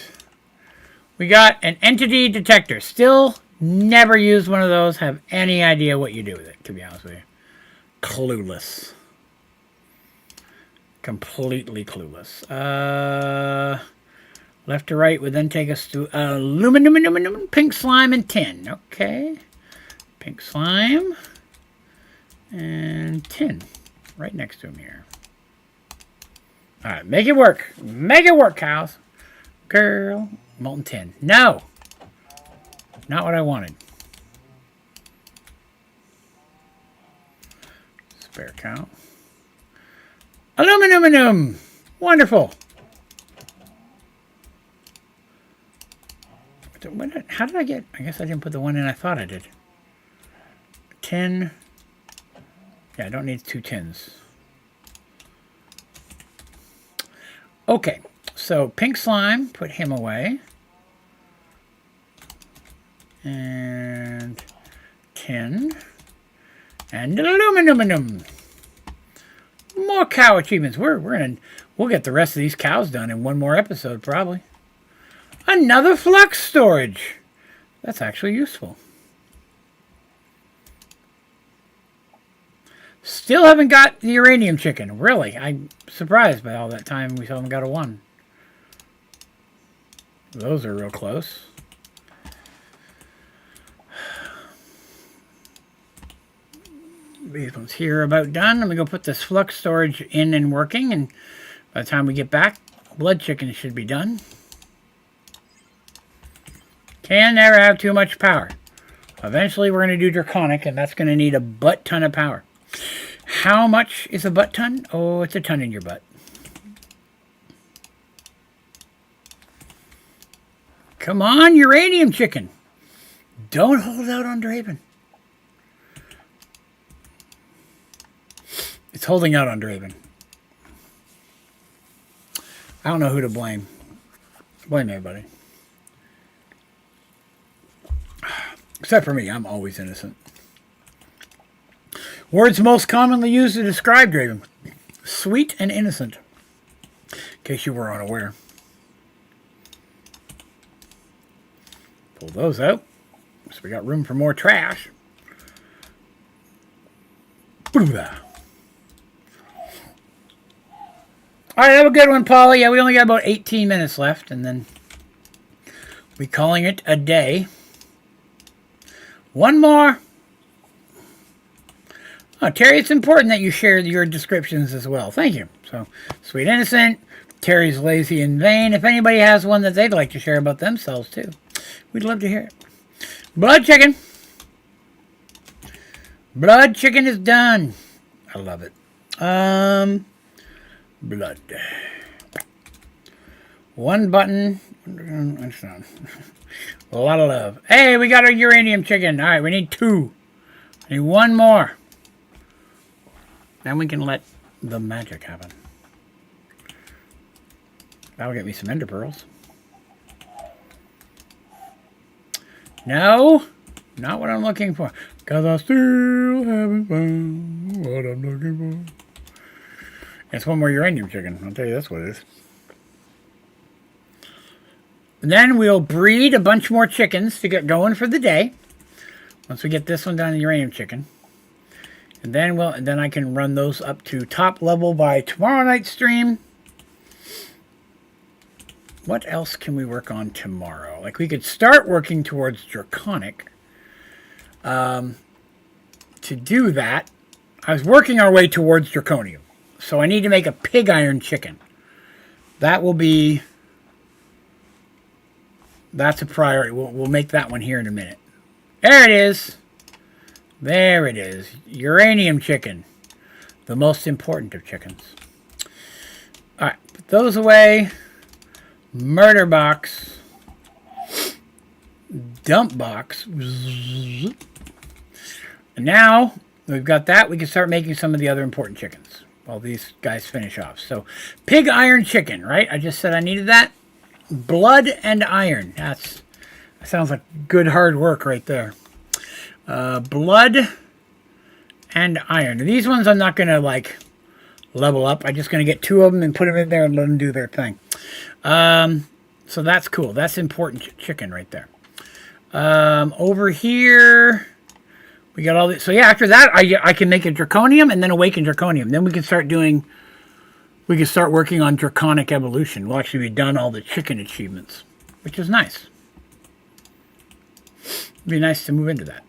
We got an entity detector. Still never used one of those. Have any idea what you do with it, to be honest with you. Clueless. Completely clueless. Left to right would then take us to aluminum, pink slime, and tin. Okay. Pink slime and tin. Right next to him here. Alright, make it work. Make it work, cows. Girl. Molten tin. No! Not what I wanted. Spare cow. Aluminum! Wonderful! How did I get... I guess I didn't put the one in I thought I did. Tin. Yeah, I don't need 2 tins. Okay, so pink slime, put him away. And tin. And aluminum. More cow achievements. We'll get the rest of these cows done in one more episode, probably. Another flux storage. That's actually useful. Still haven't got the uranium chicken. Really, I'm surprised by all that time we still haven't got a 1. Those are real close. These ones here are about done. Let me go put this flux storage in and working, and by the time we get back, blood chicken should be done. Can never have too much power. Eventually we're going to do draconic, and that's going to need a butt ton of power. How much is a butt ton? Oh, it's a ton in your butt. Come on, uranium chicken. Don't hold out on Draven. It's holding out on Draven. I don't know who to blame. Blame everybody. Except for me, I'm always innocent. Words most commonly used to describe Draven. Sweet and innocent. In case you were unaware. Pull those out. So we got room for more trash. Alright, have a good one, Polly. Yeah, we only got about 18 minutes left, and then we'll be calling it a day. One more. Oh, Terry, it's important that you share your descriptions as well. Thank you. So, Sweet Innocent, Terry's Lazy and Vain. If anybody has one that they'd like to share about themselves, too, we'd love to hear it. Blood chicken. Blood chicken is done. I love it. Blood. One button. A lot of love. Hey, we got our uranium chicken. All right, we need 2. I need 1 more. Then we can let the magic happen. That'll get me some ender pearls. No, not what I'm looking for. Because I still haven't found what I'm looking for. It's 1 more uranium chicken. I'll tell you that's what it is. And then we'll breed a bunch more chickens to get going for the day. Once we get this one done, the uranium chicken. And then I can run those up to top level by tomorrow night's stream. What else can we work on tomorrow? Like, we could start working towards Draconic. To do that, I was working our way towards Draconium. So I need to make a pig iron chicken. That will be... That's a priority. We'll make that one here in a minute. There it is. There it is. Uranium chicken. The most important of chickens. Alright, put those away. Murder box. Dump box. And now, we've got that. We can start making some of the other important chickens while these guys finish off. So, pig iron chicken, right? I just said I needed that. Blood and iron. That sounds like good hard work right there. Blood and iron. These ones I'm not going to, like, level up. I'm just going to get 2 of them and put them in there and let them do their thing. So that's cool. That's important chicken right there. Over here, we got all this. So yeah, after that, I can make a draconium and then awaken draconium. Then we can start doing, we can start working on draconic evolution. We'll actually be done all the chicken achievements, which is nice. It'd be nice to move into that.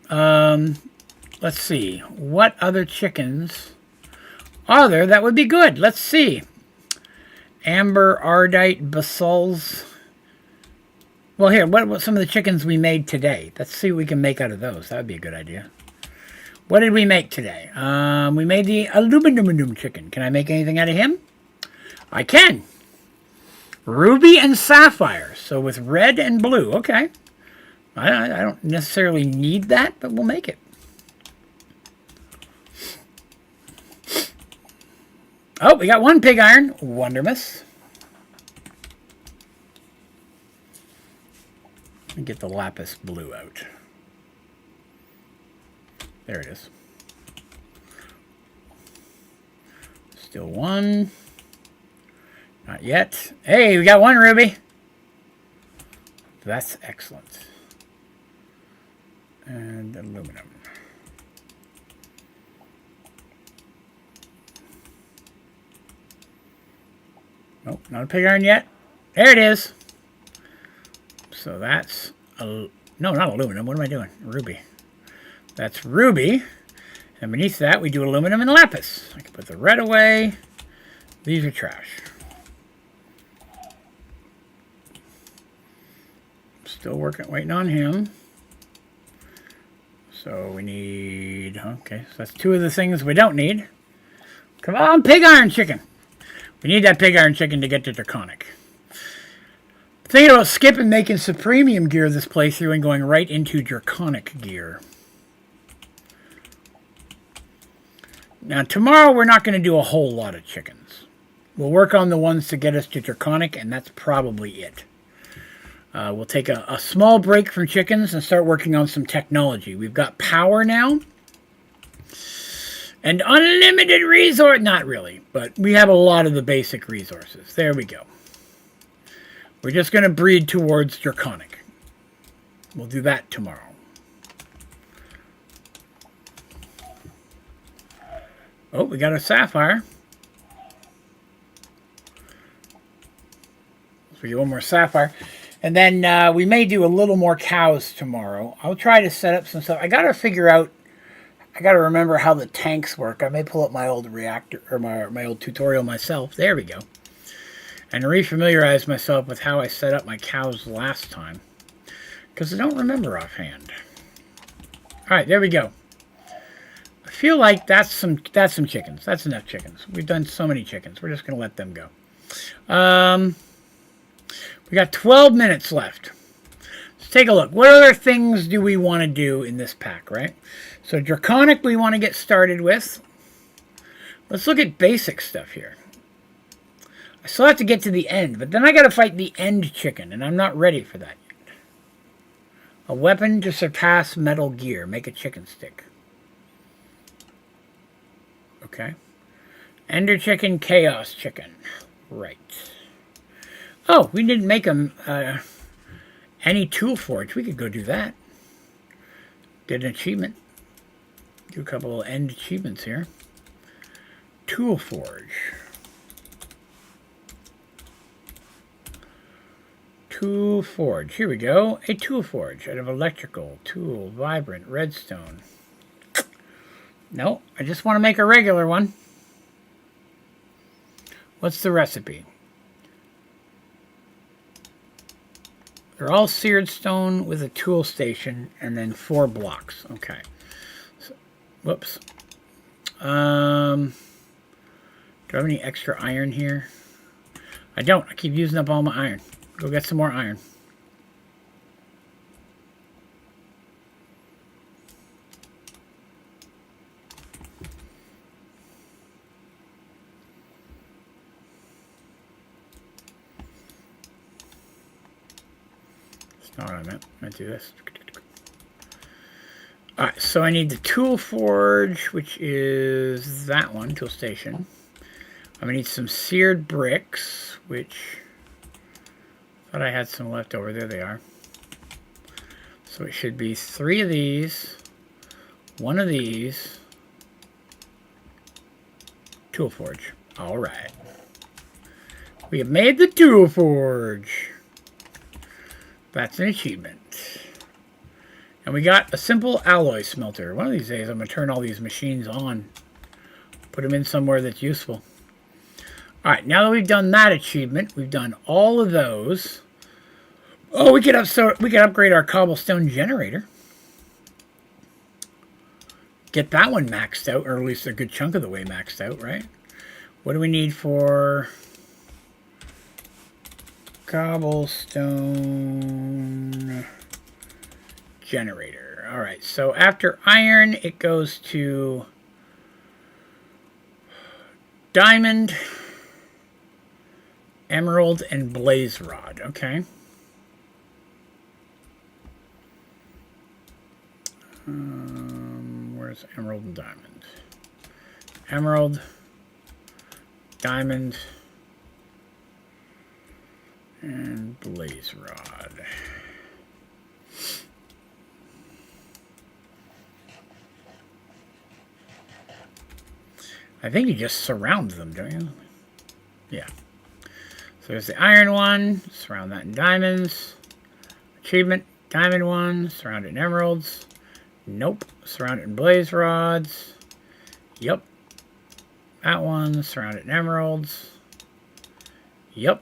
Let's see. What other chickens are there that would be good? Let's see. Amber, Ardite, Basals. Well, here, what some of the chickens we made today? Let's see what we can make out of those. That would be a good idea. What did we make today? We made the aluminum chicken. Can I make anything out of him? I can. Ruby and sapphire. So with red and blue. Okay. I don't necessarily need that, but we'll make it. Oh, we got 1 pig iron. Wondermus. Let me get the lapis blue out. There it is. Still 1. Not yet. Hey, we got 1 ruby. That's excellent. And aluminum. Nope, not a pig iron yet. There it is. So that's, no, not aluminum. What am I doing? Ruby. That's ruby. And beneath that, we do aluminum and lapis. I can put the red away. These are trash. Still working, waiting on him. So we need, okay, so that's 2 of the things we don't need. Come on, pig iron chicken. We need that pig iron chicken to get to draconic. Thinking about skipping making supremium gear this playthrough and going right into draconic gear. Now tomorrow we're not going to do a whole lot of chickens. We'll work on the ones to get us to draconic, and that's probably it. We'll take a small break from chickens and start working on some technology. We've got power now. And unlimited resource. Not really, but we have a lot of the basic resources. There we go. We're just going to breed towards draconic. We'll do that tomorrow. Oh, we got a sapphire. So we get 1 more sapphire. And then we may do a little more cows tomorrow. I'll try to set up some stuff. I got to figure out, I got to remember how the tanks work. I may pull up my old reactor, or my old tutorial myself. There we go. And refamiliarize myself with how I set up my cows last time. Because I don't remember offhand. Alright, there we go. I feel like that's some chickens. That's enough chickens. We've done so many chickens. We're just going to let them go. We got 12 minutes left. Let's take a look. What other things do we want to do in this pack, right? So draconic we want to get started with. Let's look at basic stuff here. I still have to get to the end, but then I got to fight the end chicken, and I'm not ready for that yet. A weapon to surpass metal gear. Make a chicken stick. Okay. Ender chicken, chaos chicken. Right. Oh, we didn't make them any tool forge. We could go do that. Get an achievement. Do a couple of end achievements here. Tool forge. Tool forge. Here we go. A tool forge out of electrical, tool, vibrant, redstone. No, I just want to make a regular one. What's the recipe? They're all seared stone with a tool station and then 4 blocks. Okay. So, whoops. Do I have any extra iron here? I don't. I keep using up all my iron. Go get some more iron. Not what I meant. I do this. Alright, so I need the tool forge, which is that one, tool station. I'm going to need some seared bricks, which I thought I had some left over. There they are. So it should be 3 of these, 1 of these, tool forge. All right. We have made the tool forge. That's an achievement. And we got a simple alloy smelter. One of these days I'm going to turn all these machines on. Put them in somewhere that's useful. Alright, now that we've done that achievement, we've done all of those. Oh, we could upgrade our cobblestone generator. Get that one maxed out, or at least a good chunk of the way maxed out, right? What do we need for cobblestone generator? Alright, so after iron, it goes to diamond, emerald, and blaze rod. Okay. Where's emerald and diamond? Emerald, diamond, and blaze rod. I think you just surround them, don't you? Yeah. So there's the iron one. Surround that in diamonds. Achievement, diamond one. Surround it in emeralds. Nope. Surround it in blaze rods. Yep. That one. Surround it in emeralds. Yep.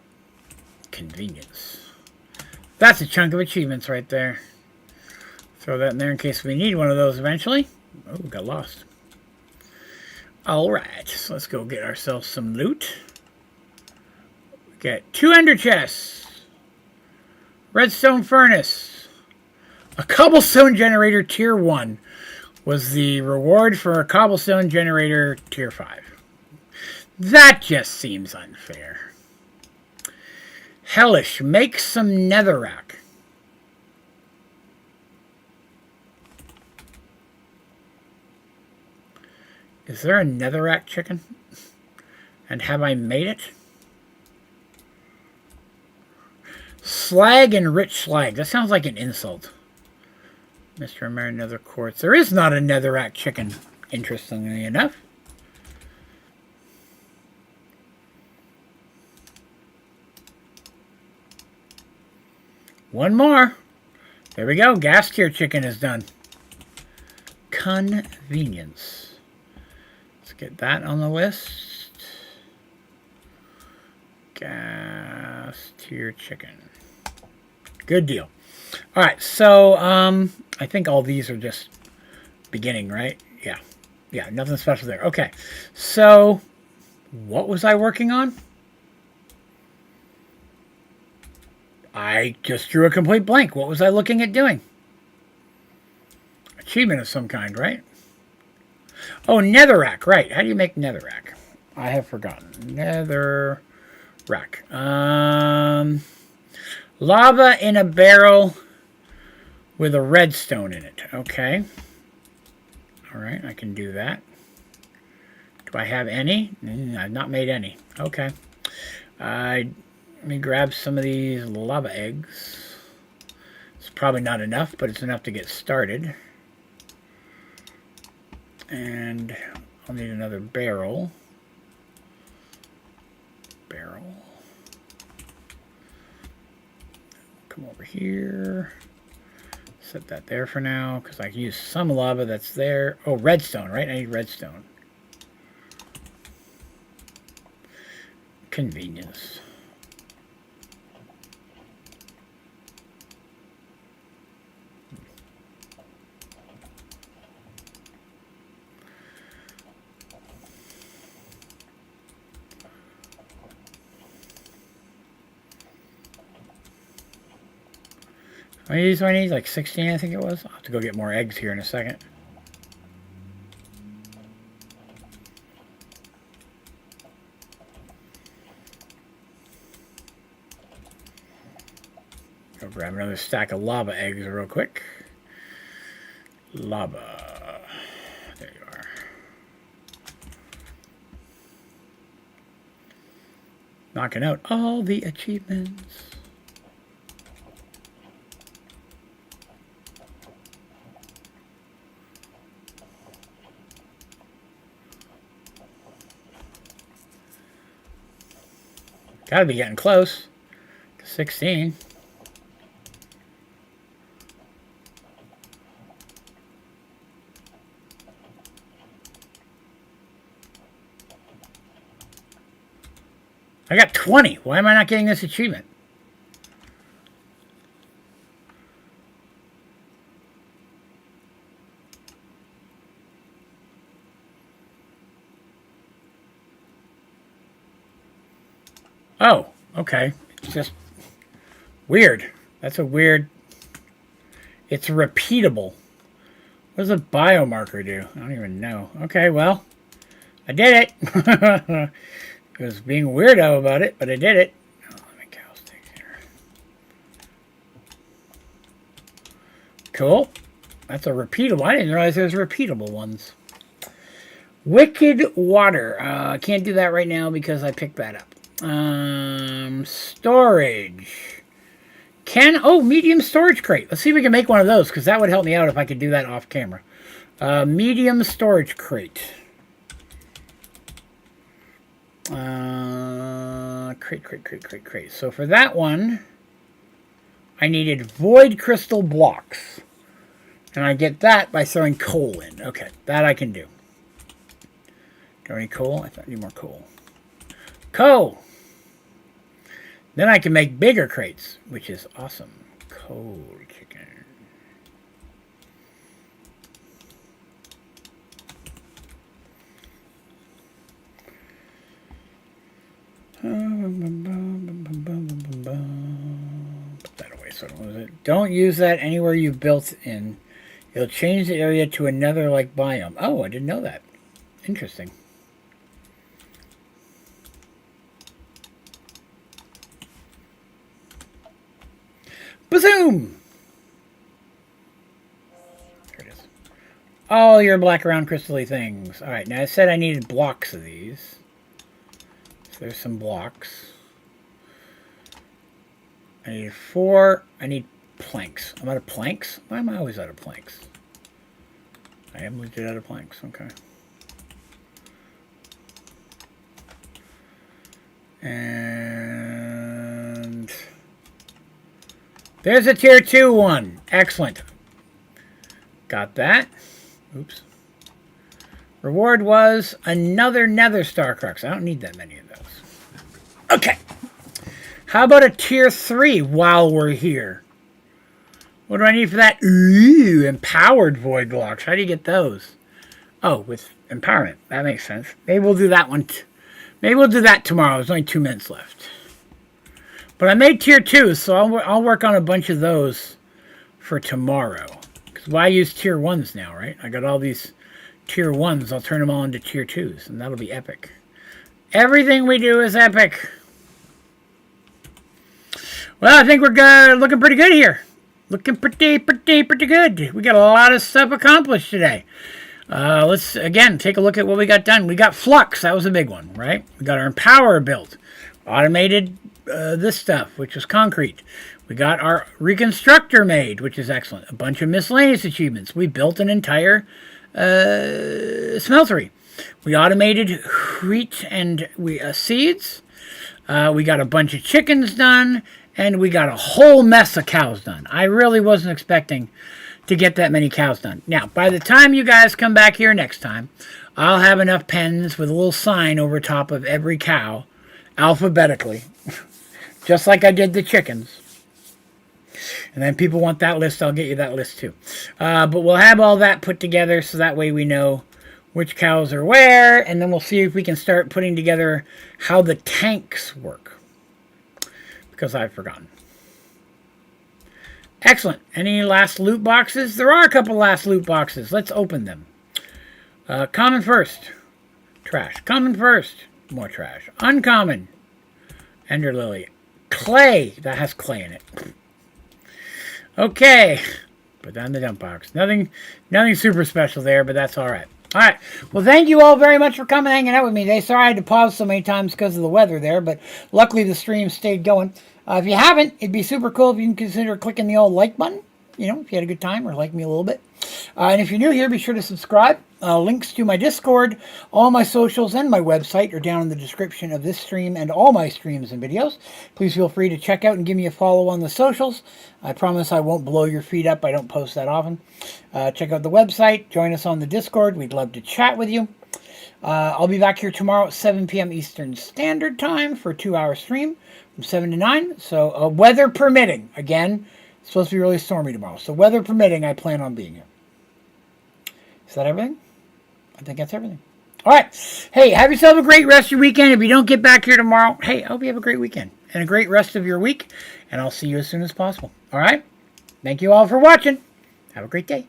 Convenience. That's a chunk of achievements right there. Throw that in there in case we need one of those eventually. Oh, we got lost. Alright, so let's go get ourselves some loot. We got 2 ender chests. Redstone furnace. A cobblestone generator tier 1 was the reward for a cobblestone generator tier 5. That just seems unfair. Hellish, make some netherrack. Is there a netherrack chicken? And have I made it? Slag and rich slag. That sounds like an insult. Mr. American Nether Quartz. There is not a netherrack chicken, interestingly enough. One more. There we go. Gas tier chicken is done. Convenience. Get that on the list. Gas tier chicken. Good deal. All right, so I think all these are just beginning, right? Yeah. Yeah, nothing special there. Okay, so what was I working on? I just drew a complete blank. What was I looking at doing? Achievement of some kind, right? Oh, netherrack, right. How do you make netherrack? I have forgotten. Netherrack. Lava in a barrel with a redstone in it. Okay. All right, I can do that. Do I have any? I've not made any. Okay. Let me grab some of these lava eggs. It's probably not enough, but it's enough to get started. And I'll need another barrel. Come over here. Set that there for now, because I can use some lava that's there. Oh, redstone, right? I need redstone. Convenience. How many of these do I need? Like 16, I think it was. I'll have to go get more eggs here in a second. Go grab another stack of lava eggs real quick. Lava. There you are. Knocking out all the achievements. Gotta be getting close to 16. I got 20. Why am I not getting this achievement? Oh, okay. It's just weird. That's a weird... It's repeatable. What does a biomarker do? I don't even know. Okay, well, I did it. I was being weirdo about it, but I did it. Oh, let me cow sticks here. Cool. That's a repeatable. I didn't realize there was repeatable ones. Wicked Water. Can't do that right now because I picked that up. Storage. Medium storage crate. Let's see if we can make one of those, because that would help me out if I could do that off camera. Medium storage crate. Crate. So for that one, I needed void crystal blocks. And I get that by throwing coal in. Okay, that I can do. Do I need coal? I thought I need more coal. Coal! Then I can make bigger crates, which is awesome. Coal chicken. Put that away so I don't lose it. Don't use that anywhere you've built in. It'll change the area to another like biome. Oh, I didn't know that. Interesting. Bazoom! There it is. All your black round crystally things. Alright, now I said I needed blocks of these. So there's some blocks. I need 4. I need planks. I'm out of planks? Why am I always out of planks? I am legit out of planks. Okay. And there's a tier 2 one. Excellent. Got that. Oops. Reward was another nether star crux. I don't need that many of those. Okay. How about a tier 3 while we're here? What do I need for that? Ooh, empowered void blocks. How do you get those? Oh, with empowerment. That makes sense. Maybe we'll do that one. Maybe we'll do that tomorrow. There's only 2 minutes left. But I made tier 2, so I'll work on a bunch of those for tomorrow. Because why use tier 1s now, right? I got all these tier 1s. I'll turn them all into tier 2s, and that'll be epic. Everything we do is epic. Well, I think we're looking pretty good here. Looking pretty good. We got a lot of stuff accomplished today. Let's, again, take a look at what we got done. We got Flux. That was a big one, right? We got our Empower built. Automated this stuff, which was concrete. We got our Reconstructor made, which is excellent. A bunch of miscellaneous achievements. We built an entire smeltery. We automated wheat and seeds. We got a bunch of chickens done. And we got a whole mess of cows done. I really wasn't expecting to get that many cows done. Now, by the time you guys come back here next time, I'll have enough pens with a little sign over top of every cow, alphabetically, just like I did the chickens. And then people want that list, I'll get you that list too. But we'll have all that put together so that way we know which cows are where, and then we'll see if we can start putting together how the tanks work. Because I've forgotten. Excellent. Any last loot boxes? There are a couple last loot boxes. Let's open them. Common first. Trash. Common first. More trash. Uncommon. Ender Lily. Clay. That has clay in it. Okay. Put that in the dump box. Nothing super special there, but that's alright. All right. Well, thank you all very much for coming and hanging out with me today. Sorry I had to pause so many times because of the weather there, but luckily the stream stayed going. If you haven't, it'd be super cool if you can consider clicking the old like button, you know, if you had a good time or like me a little bit. And if you're new here, be sure to subscribe. Links to my Discord, all my socials, and my website are down in the description of this stream and all my streams and videos. Please feel free to check out and give me a follow on the socials. I promise I won't blow your feed up. I don't post that often. Check out the website. Join us on the Discord. We'd love to chat with you. I'll be back here tomorrow at 7 p.m. Eastern Standard Time for a 2-hour stream from 7 to 9. So weather permitting. Again, it's supposed to be really stormy tomorrow. So weather permitting, I plan on being here. Is that everything? I think that's everything. All right. Hey, have yourself a great rest of your weekend. If you don't get back here tomorrow, hey, I hope you have a great weekend and a great rest of your week. And I'll see you as soon as possible. All right? Thank you all for watching. Have a great day.